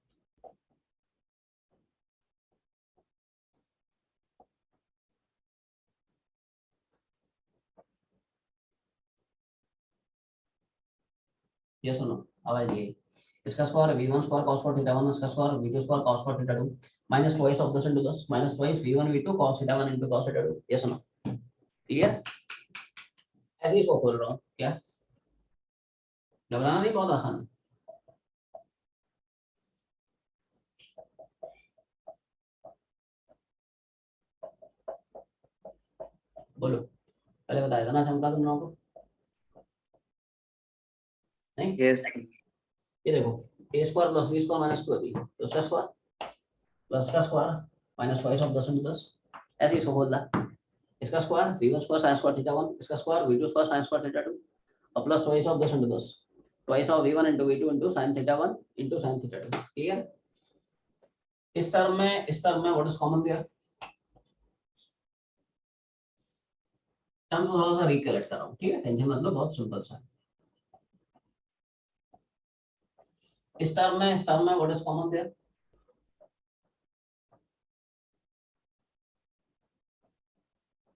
ये सुनो, आवाज ये, इसका square v1 square cos square theta 1, इसका square v2 square cos square theta 2 minus twice of 10 into 10 minus twice v1 v2 cos theta 1 into cos theta 2। ये सुनो, ठीक है? ऐसे ही इसको खोल रहा हूँ, क्या घबराना नहीं, बहुत आसान है। बोलो, पहले बताया था ना चमका तुम लोगों को, नहीं? Yes. ये देखो, a square plus b square minus 2 अभी, तो उसका स्क्वायर प्लस का square minus twice of 10 into 10, ऐसे ही इसको खोल दा। इसका square v1 square sin square theta 1, इसका square v2 square sin square theta 2 और plus twice of 10 into 10, twice of v1 into v2 into sin theta 1 into sin theta 2, ठीक है? इस टर्म में what is common there? Terms थोड़ा सा recollect कर रहा हूं, ठीक है? टेंशन मत लो, बहुत सिंपल सा है। इस टर्म में what is common there?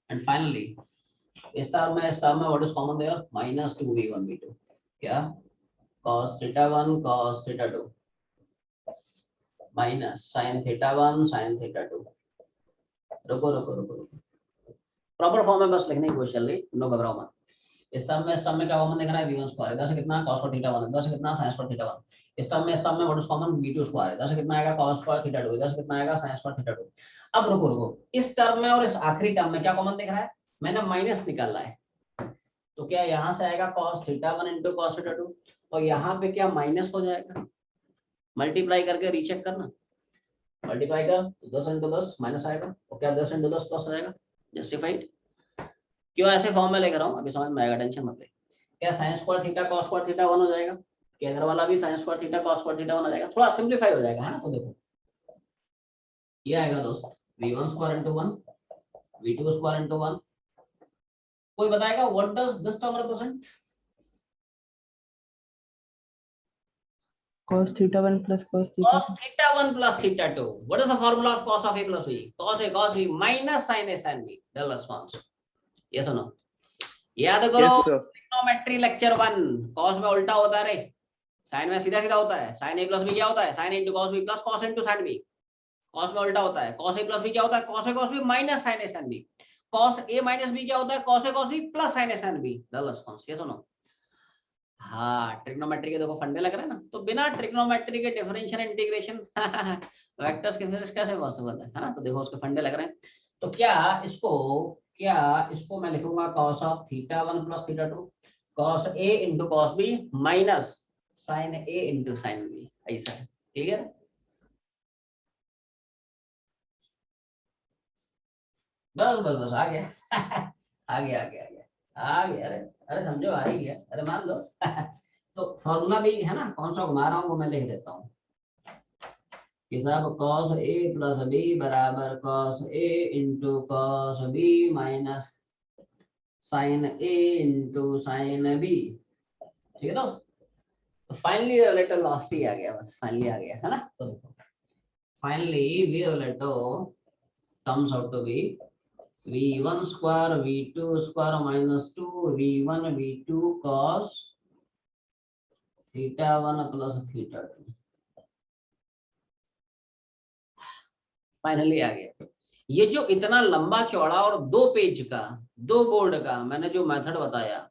And finally इस टर्म में what is common there? Minus 2v1 v2, क्या cos theta 1 cos theta 2 minus sin theta 1 sin theta 2। रुको रुको रुको रुको, प्रॉपर फॉर्म में बस लिखने की कोशिश चल रही, तुम लोग घबराओ मत। इस टर्म में क्या कॉमन दिख रहा है? v1 स्क्वायर, इधर से कितना cos स्क्वायर थीटा 1, इधर से कितना sin स्क्वायर थीटा 1। इस टर्म में what is common? v2 square, इधर से कितना आएगा cos स्क्वायर थीटा 2, इधर से कितना आएगा sin स्क्वायर थीटा 2। अब रुको रुको, इस टर्म में और इस आखिरी टर्म में क्या कॉमन दिख रहा है? मैंने माइनस निकाला है, तो क्या यहाँ से आएगा cos theta 1 into cos theta 2 और यहाँ पे क्या माइनस हो जाएगा? मल्टीप्लाई करके रीचेक करना, मल्टीप्लाई कर तो 10 into 10 माइनस आएगा, और क्या 10 into 10 प्लस हो जाएगा? जस्टिफाइड। क्यों ऐसे फॉर्म में लेकर आऊं, अभी समझ में आएगा, टेंशन मत ले। क्या sin square theta cos square theta 1 हो जाएगा, क्या इधर वाला भी sin square theta cos square theta 1 हो जाएगा, थोड़ा सिंपलीफाई हो जाएगा, है ना? तो देखो ये आएगा दोस्त, v1 square into 1 v2 square into 1। कोई बताएगा what does this term represent? Cos theta 1 plus cos theta cos theta 1 plus theta 2। What is the formula of cos of a plus b? Cos a cos b minus sin a sin b। The response, yes or no? याद करो, Yes, sir. Trigonometry lecture 1, cos में उल्टा होता है रे, sin में सीधा सीधा होता है। sin a plus b क्या होता है? sin into cos b plus cos into sin b। cos में उल्टा होता है, cos a plus b क्या होता है? cos a cos b minus sin a sin b। cos a minus b क्या होता है? cos a cos b plus sin a sin b। The response, yes or no? हाँ, trigonometry के देखो फंडे लग रहे हैं ना, तो बिना ट्रिग्नोमेट्री के डिफरेंशियल इंटीग्रेशन वेक्टर्स की फिजिक्स कैसे पॉसिबल है ना? तो देखो उसके फंडे लग रहे हैं। तो क्या इसको मैं लिखूंगा cos of theta 1 plus theta 2 cos a into cos b minus sin a into sin b, ऐसा है, ठीक है? बस बस बस आ गया आ गया आ गया आ गया आ गया, अरे अरे समझो आ ही गया, अरे मान लो तो फॉर्मूला भी है ना, कौन सा घुमा रहा हूँ वो मैं लिख देता हूँ कि साहब cos a प्लस b बराबर cos a into cos b minus sin a into sin b, ठीक है दोस्त? तो फाइनली रिलेटिव लास्ट ही आ गया, बस फाइनली आ गया, है ना? तो देखो finally we relative comes out to be v1 square v2 square minus 2 v1 v2 cos theta 1 plus theta 2। Finally आ गया। ये जो इतना लंबा चौड़ा और 2 पेज का 2 बोर्ड का मैंने जो मेथड बताया,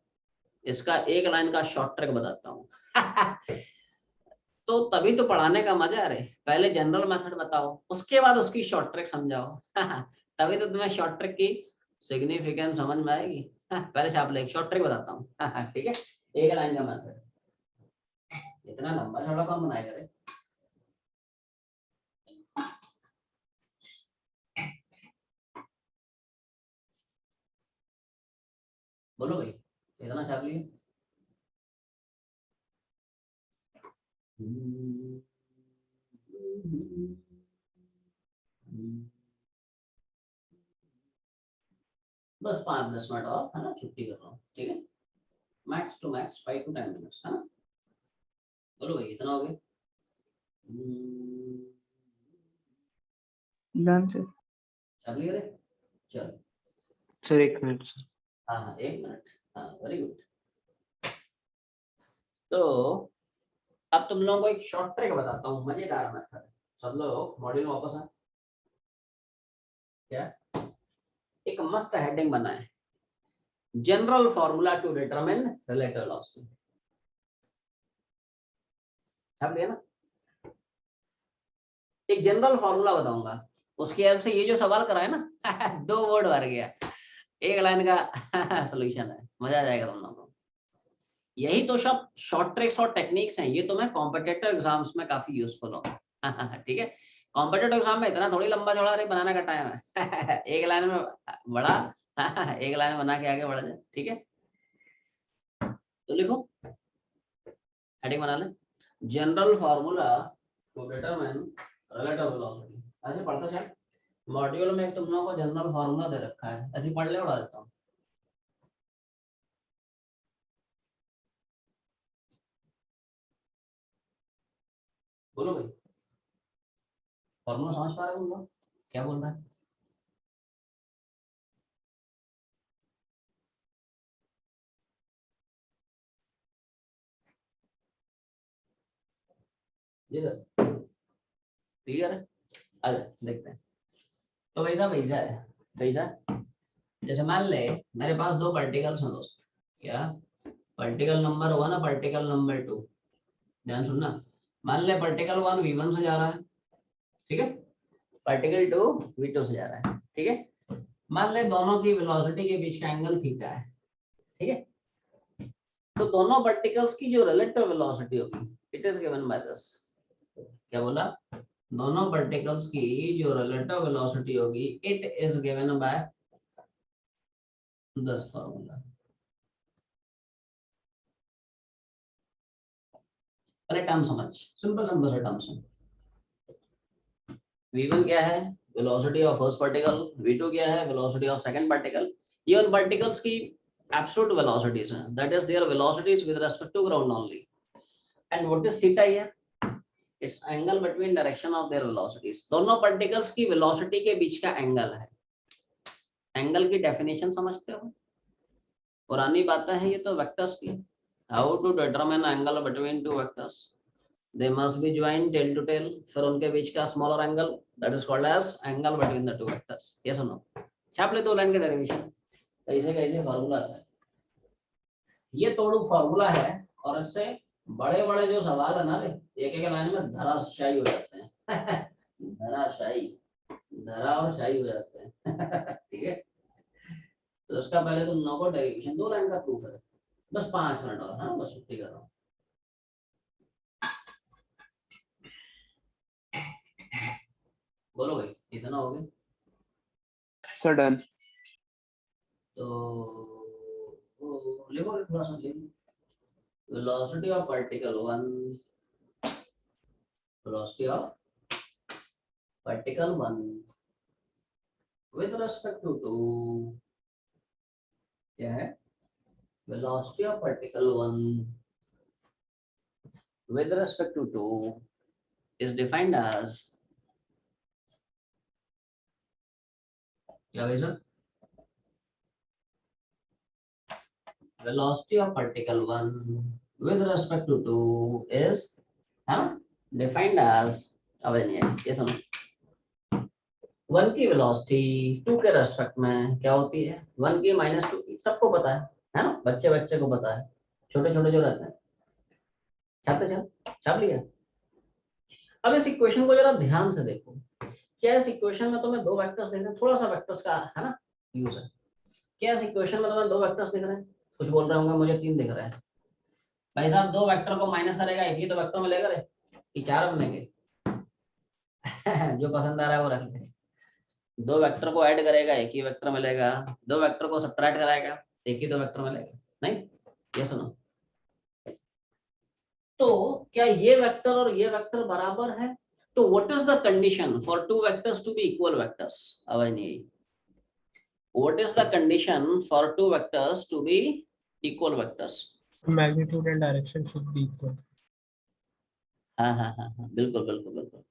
इसका एक लाइन का शॉर्ट ट्रिक बताता हूँ तो तभी तो पढ़ाने का मजा है रे, पहले जनरल मेथड बताओ उसके बाद उसकी शॉर्ट ट्रिक समझाओ तभी तो तुम्हें शॉर्ट ट्रिक की सिग्निफिकेंस समझ में आएगी। पहले से आप एक शॉर्ट ट्रिक बताता हूँ ठीक है, एक लाइन का मेथड, इतना लंबा चौड़ा कौन बनाएगा रे? बोलो भाई, इतना छाप लिए? बस 5-10 मिनट और है ना, छुट्टी कर रहा हूँ, ठीक है। Max to max 5 to 10 minutes, है ना। बोलो भाई इतना हो गया। Done, sir. सब क्लियर है? चलो सर 1 मिनट सर। हाँ 1 मिनट, हाँ वेरी गुड। तो अब तुम लोगों को एक शॉर्ट ट्रिक बताता हूँ, मजेदार मेथड। सब लोग मॉड्यूल में वापस आए। क्या एक मस्त हेडिंग बना है, general formula to determine relative velocity. समझ लिया ना। एक जनरल फॉर्मूला बताऊंगा, उसकी हेल्प से ये जो सवाल करा है ना 2 वर्ड भर गया, 1 लाइन का सॉल्यूशन है। मजा आ जाएगा तुम लोगों को। यही तो सब शॉर्ट ट्रिक्स और टेक्निक्स हैं, ये तुम्हें कॉम्पिटिटिव एग्जाम्स में काफी यूजफुल होगा। ठीक है, कॉम्पिटिटिव एग्जाम में इतना थोड़ी लंबा चौड़ा रे बनाने का टाइम है। 1 लाइन में बड़ा 1 लाइन बना के आगे बढ़ जाए, ठीक है। तो लिखो, हेडिंग बना ले, general formula to determine relative velocity. ऐसे पढ़ता चल, मॉड्यूल में तुम लोगों को जनरल फार्मूला दे रखा है, ऐसे पढ़ ले, उड़ा देता हूँ। बोलो भाई, फॉर्मूला समझ पा रहे हो तुम लोग क्या बोल रहा है? जी सर, क्लियर है? आ जाए देखते हैं। तो वैसा वैसा है, वैसा जैसे मान ले मेरे पास 2 पार्टिकल्स हैं दोस्त, क्या पार्टिकल नंबर 1 और पार्टिकल नंबर 2। ध्यान सुनना, मान ले पार्टिकल 1 v1 से जा रहा है, ठीक है, पार्टिकल 2 v2 से जा रहा है, ठीक है। मान ले दोनों की वेलोसिटी के बीच का एंगल थीटा है, ठीक है। तो दोनों पार्टिकल्स की जो रिलेटिव वेलोसिटी होगी, it is given by this. क्या बोला? दोनों पार्टिकल्स की जो रिलेटिव वेलोसिटी होगी, it is given by this formula. पहले टर्म समझ, सिंपल सिंपल से टर्म समझ। v1 क्या है? Velocity of first particle. v2 क्या है? Velocity of second particle. ये उन पार्टिकल्स की एब्सोल्यूट वेलोसिटीज हैं, that is their velocities with respect to ground only. And what is theta here? It's angle between direction of their velocities. दोनों particles की velocity के बीच का एंगल है। एंगल की डेफिनेशन समझते हो? पुरानी बातें हैं ये तो वेक्टर्स की। How to determine angle between two vectors? They must be joined tail to tail, फिर उनके बीच का smaller angle, that is called as angle between the two vectors. Yes or no? छाप ले 2 लाइन का डेरिवेशन, कैसे कैसे formula आता है। ये तोड़ू फार्मूला है, और इससे बड़े बड़े जो सवाल है ना रे, एक एक लाइन में धराशायी हो जाते हैं। धराशायी, धरा और शाही हो जाते हैं। ठीक है, तो उसका पहले तुम लोगों को डेरिवेशन 2 लाइन का प्रूफ है। बस 5 मिनट और, हाँ बस छुट्टी कर रहा हूँ। बोलो भाई इतना हो गया? Sir done. तो लिखो थोड़ा सा लिखो, velocity of particle 1, velocity of particle 1 with respect to 2 क्या है? velocity of particle 1 with respect to 2 is defined as क्या भाई sir? velocity of particle 1 with respect to 2 is defined as, अब ये सुनो, 1 की वेलोसिटी 2 के रेस्पेक्ट में क्या होती है? 1 की -2 की, सबको पता है ना, बच्चे बच्चे को पता है, छोटे छोटे जो रहते हैं। छापते चल, छाप लिया। अब इस इक्वेशन को जरा ध्यान से देखो। क्या इस इक्वेशन में तुम्हें 2 वेक्टर्स दिख रहे हैं? थोड़ा सा वेक्टर्स का है ना यूज है। क्या इस इक्वेशन में तुम्हें 2 वेक्टर्स दिख रहे हैं? कुछ बोल रहे होंगे मुझे 3 दिख रहे हैं। भाई साहब 2 वेक्टर को माइनस करेगा, एक ही तो वेक्टर मिलेगा रे, कि 4 बनेंगे? जो पसंद आ रहा है वो रख ले। 2 वेक्टर को ऐड करेगा, एक ही वेक्टर मिलेगा। 2 वेक्टर को सब्ट्रैक्ट कराएगा, एक ही तो वेक्टर मिलेगा। नहीं, ये सुनो, तो क्या ये वेक्टर और ये वेक्टर बराबर है? तो what is the condition for two vectors to be equal vectors? आवाज नहीं आई। What is the condition for two vectors to be equal vectors? Magnitude and direction should be equal. हाँ हाँ हाँ हाँ, बिल्कुल बिल्कुल बिल्कुल।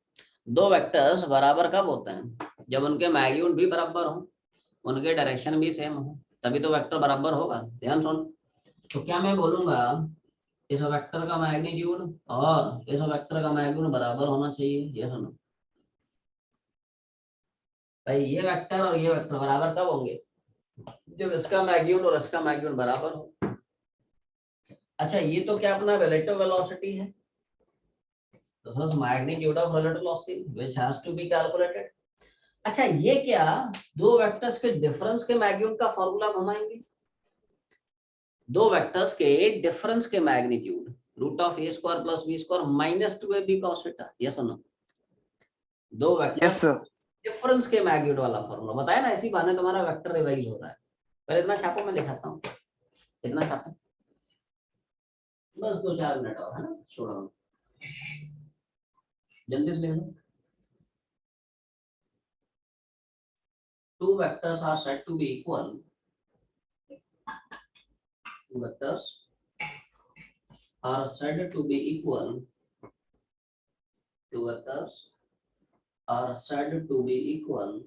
दो वेक्टर्स बराबर कब होते हैं? जब उनके मैग्नीट्यूड भी बराबर हो, उनके डायरेक्शन भी सेम हो, तभी तो वेक्टर बराबर होगा। ध्यान सुन। तो क्या मैं बोलूंगा, इस वेक्टर का मैग्नीट्यूड और इस वेक्टर का मैग्नीट्यूड बराबर होना चाहिए। ये सुनो भाई, ये वेक्टर और ये वेक्टर बराबर कब होंगे? जब इसका मैग्नीट्यूड और इसका मैग्नीट्यूड बराबर हो। अच्छा, ये तो क्या अपना रिलेटिव वेलोसिटी है। This is magnitude of relative velocity which has to be calculated. अच्छा, ये क्या दो वेक्टर्स के डिफरेंस के मैग्नीट्यूड का फार्मूला घुमाएंगे? दो वेक्टर्स के डिफरेंस के magnitude root of a square plus b square minus 2ab cos theta. Yes और नो? दो वेक्टर Yes, sir. डिफरेंस के मैग्नीट्यूड वाला फार्मूला बताया ना। इसी बहाने तुम्हारा वेक्टर रिवाइज हो रहा है। पहले इतना छापो, मैं दिखाता हूँ। इतना छापो, बस 2-4 मिनट और, है ना? छोड़ो, जल्दी से ले लो। Two vectors are said to be equal. Two vectors are said to be equal. Two vectors are said to be equal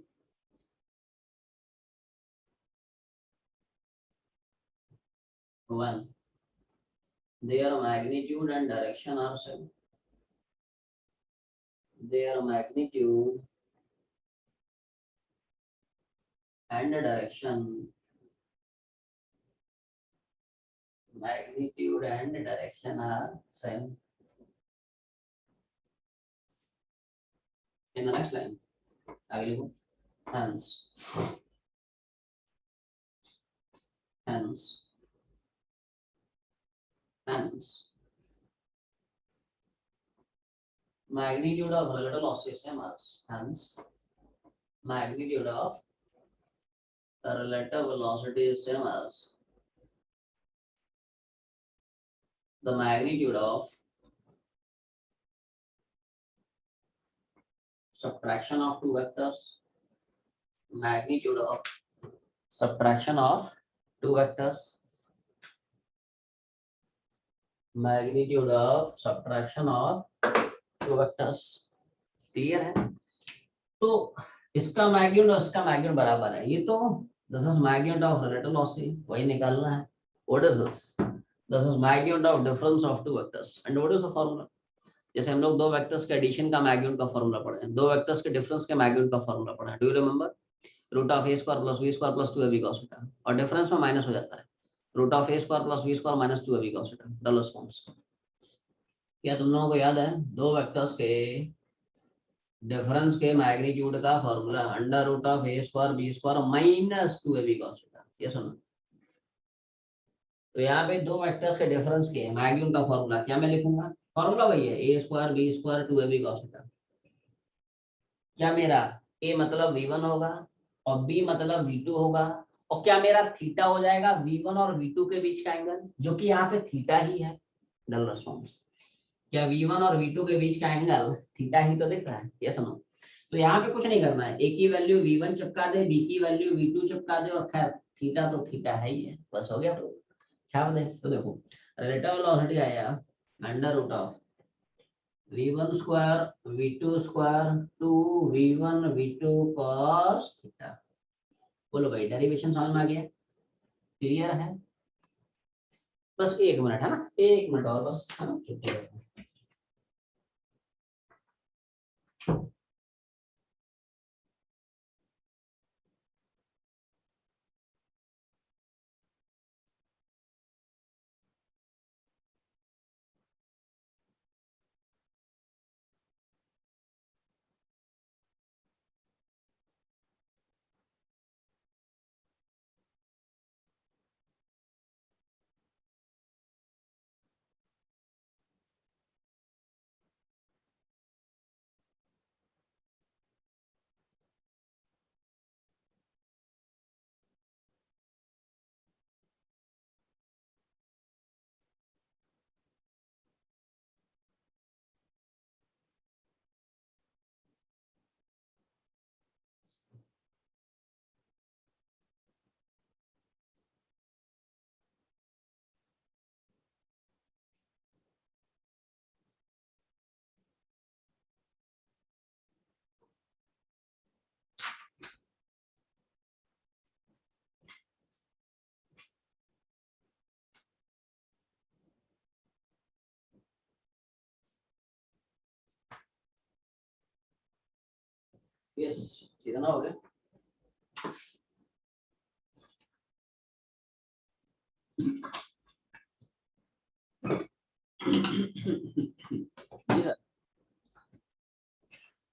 when their magnitude and direction are same. Their magnitude and direction, magnitude and direction are same. In the next line, आगे लिखो, hence, hence, hence, magnitude of relative loss is same as, hence, magnitude of the relative velocity is same as the magnitude of subtraction of two vectors, magnitude of subtraction of two vectors, magnitude of subtraction of two vectors। Clear है? तो इसका magnitude और इसका magnitude बराबर है। ये तो this is magnitude of relative velocity, वही निकालना है। What is this? This is magnitude of difference of two vectors. And what is the formula? जैसे हम लोग दो वेक्टर्स के एडिशन का मैग्नीट्यूड का फार्मूला पढ़े हैं, दो वेक्टर्स के डिफरेंस के मैग्नीट्यूड का फार्मूला पढ़ा है। Do you remember? Root of a square plus b square plus 2ab cos theta, और डिफरेंस में माइनस हो जाता है। Root of a square plus b square minus 2ab cos theta, double forms. क्या तुम लोगों को याद है? दो वेक्टर्स के डिफरेंस के मैग्नीट्यूड का formula under root of a square b square minus 2ab cos theta. ये सुनो, तो यहाँ पे दो वेक्टर्स के डिफरेंस के मैग्नीट्यूड का फार्मूला क्या मैं लिखूंगा? फार्मूला वही है, a square b square 2ab cos theta. क्या मेरा ए मतलब v1 होगा और b मतलब v2 होगा, और क्या मेरा थीटा हो जाएगा v1 और v2 के बीच का एंगल, जो कि यहाँ पे थीटा ही है। डल रेस्पॉन्स। क्या v1 और v2 के बीच का एंगल थीटा ही तो दिख रहा है? ये सुनो, तो यहाँ पे कुछ नहीं करना है। ए की वैल्यू v1 चिपका दे, बी की वैल्यू v2 चिपका दे, और खैर थीटा तो थीटा है ही है, बस हो गया। तो छाप दे। तो देखो, रिलेटिव वेलोसिटी आया under root of v1 square v2 square two v1 v2 cos theta. बोलो भाई, डेरिवेशन समझ में आ गया? क्लियर है? बस 1 मिनट, है ना? 1 मिनट और बस, है ना? छुट्टी हो जाएगी। यस, कितना हो गया? जी सर।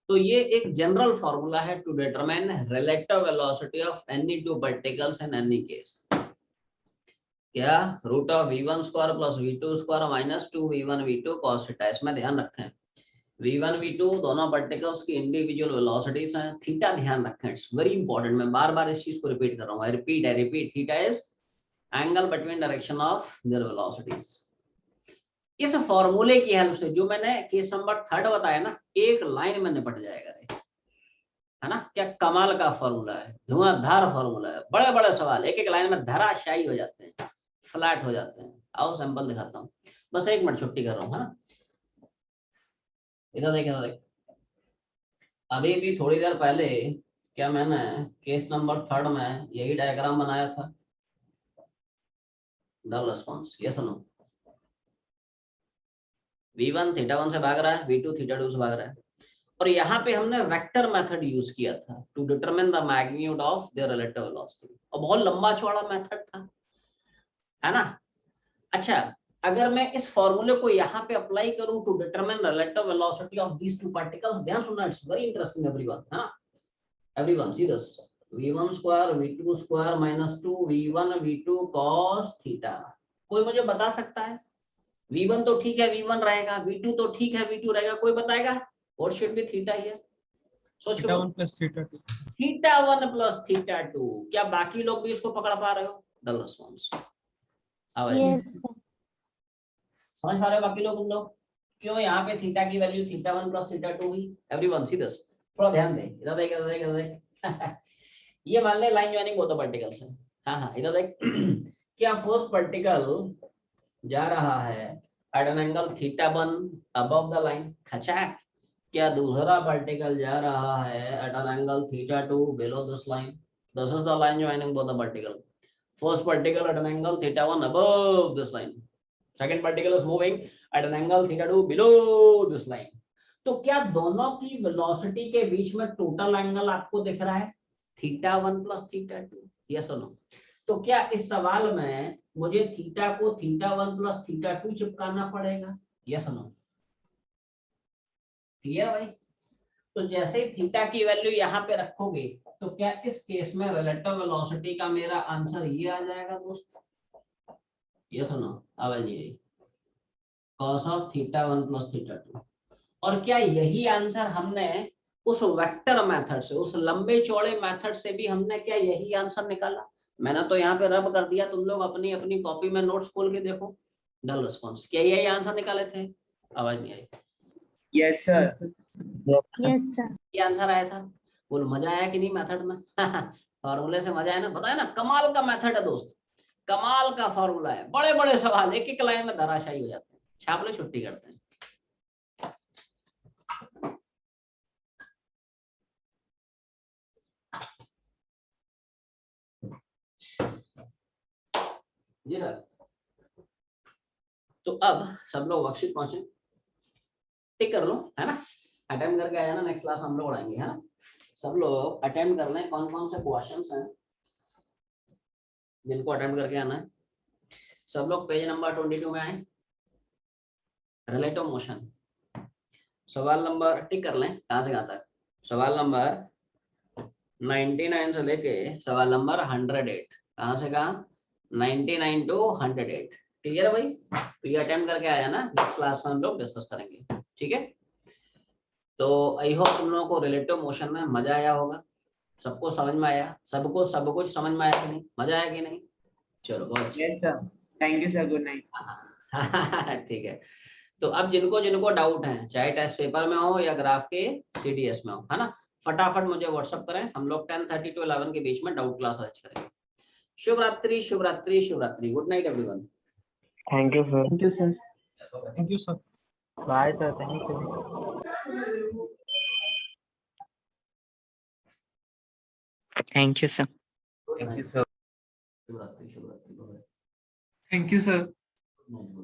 तो ये एक जनरल फॉर्मूला है to determine relative velocity of any two particles in any case. क्या? Root of v1 square plus v2 square minus 2v1 v2 cos theta. इसमें ध्यान रखें v1 v2 दोनों पार्टिकल्स की इंडिविजुअल वेलोसिटीज हैं। थीटा ध्यान रखें, इट्स वेरी इंपॉर्टेंट। मैं बार बार इस चीज को रिपीट कर रहा हूँ, I repeat theta is angle between direction of their velocities. इस फॉर्मूले की हेल्प से जो मैंने केस नंबर 3 बताया ना, एक लाइन में निपट जाएगा, है ना? क्या कमाल का फॉर्मूला है, धुआंधार फॉर्मूला है। बड़े बड़े सवाल एक एक लाइन में धराशायी हो जाते हैं, फ्लैट हो जाते हैं। आओ सैंपल दिखाता हूँ, बस 1 मिनट छुट्टी कर रहा हूँ, है ना? इधर देख, इधर देख। अभी भी थोड़ी देर पहले क्या मैंने केस नंबर 3 में यही डायग्राम बनाया था? डबल रिस्पॉन्स, यस और नो? v1 थीटा 1 से भाग रहा है, v2 थीटा 2 से भाग रहा है। और यहाँ पे हमने वेक्टर मेथड यूज किया था to determine the magnitude of their relative velocity, और बहुत लंबा चौड़ा मेथड था, है ना? अच्छा, अगर मैं इस फॉर्मूले को यहाँ पे अप्लाई करूं to determine relative velocity of these two particles, ध्यान सुनना, इट्स वेरी इंटरेस्टिंग एवरीवन, है ना? Everyone see this, v1 square v2 square minus 2v1 v2 cos theta. कोई मुझे बता सकता है? v1 तो ठीक है v1 रहेगा, v2 तो ठीक है v2 रहेगा, कोई बताएगा? What should be theta here? सोच के थीटा बोलो। 1 plus theta 2। Theta 1 plus theta 2। क्या बाकी लोग भी इसको पकड़ पा रहे हो? Double response. Yes, sir. समझ पा रहे हो बाकी लोग? तुम लोग क्यों यहाँ पे थीटा की वैल्यू थीटा 1 प्लस थीटा 2 हुई? एवरीवन सी दिस, थोड़ा ध्यान दे, इधर देख, इधर देख, इधर देख। ये मान ले लाइन ज्वाइनिंग बोथ पार्टिकल्स है। हाँ हाँ, इधर देख। क्या फर्स्ट पार्टिकल जा रहा है at an angle theta 1 above the line, खचाक? क्या दूसरा पार्टिकल जा रहा है at an angle theta 2 below this line? This is the line joining both the particle. First particle at an angle theta 1 above this line, second particle is moving at an angle theta 2 below this line। तो क्या दोनों की velocity के बीच में total angle आपको दिख रहा है? थीटा 1 प्लस थीटा 2, यस और नो? तो क्या इस सवाल में मुझे थीटा को थीटा 1 प्लस थीटा 2 चिपकाना पड़ेगा? यस और नो? क्लियर भाई? तो जैसे ही थीटा की वैल्यू यहाँ पे रखोगे तो क्या इस केस में रिलेटिव वेलोसिटी का मेरा आंसर ये आ जाएगा दोस्त? यस और नो? आवाज नहीं आई। cos of theta 1 plus theta 2। और क्या यही आंसर हमने उस वेक्टर मेथड से, उस लंबे चौड़े मेथड से भी हमने क्या यही आंसर निकाला? मैंने तो यहाँ पे रब कर दिया, तुम लोग अपनी अपनी कॉपी में नोट्स खोल के देखो। डल रिस्पॉन्स, क्या यही आंसर निकाले थे? आवाज नहीं आई। Yes, sir. Yes, sir. ये आंसर आया था। बोल मजा आया कि नहीं मेथड में? फॉर्मूले से मजा आया ना? बताया ना, कमाल का मेथड है दोस्त, कमाल का फॉर्मूला है। बड़े बड़े सवाल एक एक लाइन में धराशायी हो जाते हैं। छाप लो, छुट्टी करते हैं। जी सर। तो अब सब लोग वर्कशीट पहुंचे, टिक कर लो, है ना? अटेम्प्ट करके आ जाना, नेक्स्ट क्लास हम लोग पढ़ाएंगे, है ना? सब लोग अटेम्प्ट कर लें कौन कौन से क्वेश्चंस हैं जिनको अटेम्प्ट करके आना है। सब लोग पेज नंबर 22 में आए, रिलेटिव मोशन। सवाल नंबर टिक कर लें, कहां से कहां तक? सवाल नंबर 99 से लेके सवाल नंबर 108, कहां से कहां? 99 टू 108। क्लियर है भाई? तो ये अटेम्प्ट करके आया ना, नेक्स्ट क्लास में हम लोग डिस्कस करेंगे, ठीक है? तो आई होप तुम लोगों को रिलेटिव मोशन में मजा आया होगा, सबको समझ में आया, सबको सब कुछ समझ में आया कि नहीं? मजा आया कि नहीं? चलो बहुत अच्छा। Yes, sir. Thank you, sir. Good night. ठीक है। तो अब जिनको जिनको डाउट है, चाहे टेस्ट पेपर में हो या ग्राफ के सीडीएस में हो, है ना, फटाफट मुझे व्हाट्सएप करें। हम लोग 10:30 to 11 के बीच में डाउट क्लास अरेंज करेंगे। शुभ रात्रि, शुभ रात्रि, शुभ रात्रि। Good night everyone. Thank you, sir. Thank you sir. Thank you sir. Bye, sir. Thank you. Thank you, sir. Thank you sir। शुभ रात्रि, शुभ रात्रि। Thank you sir. Good night.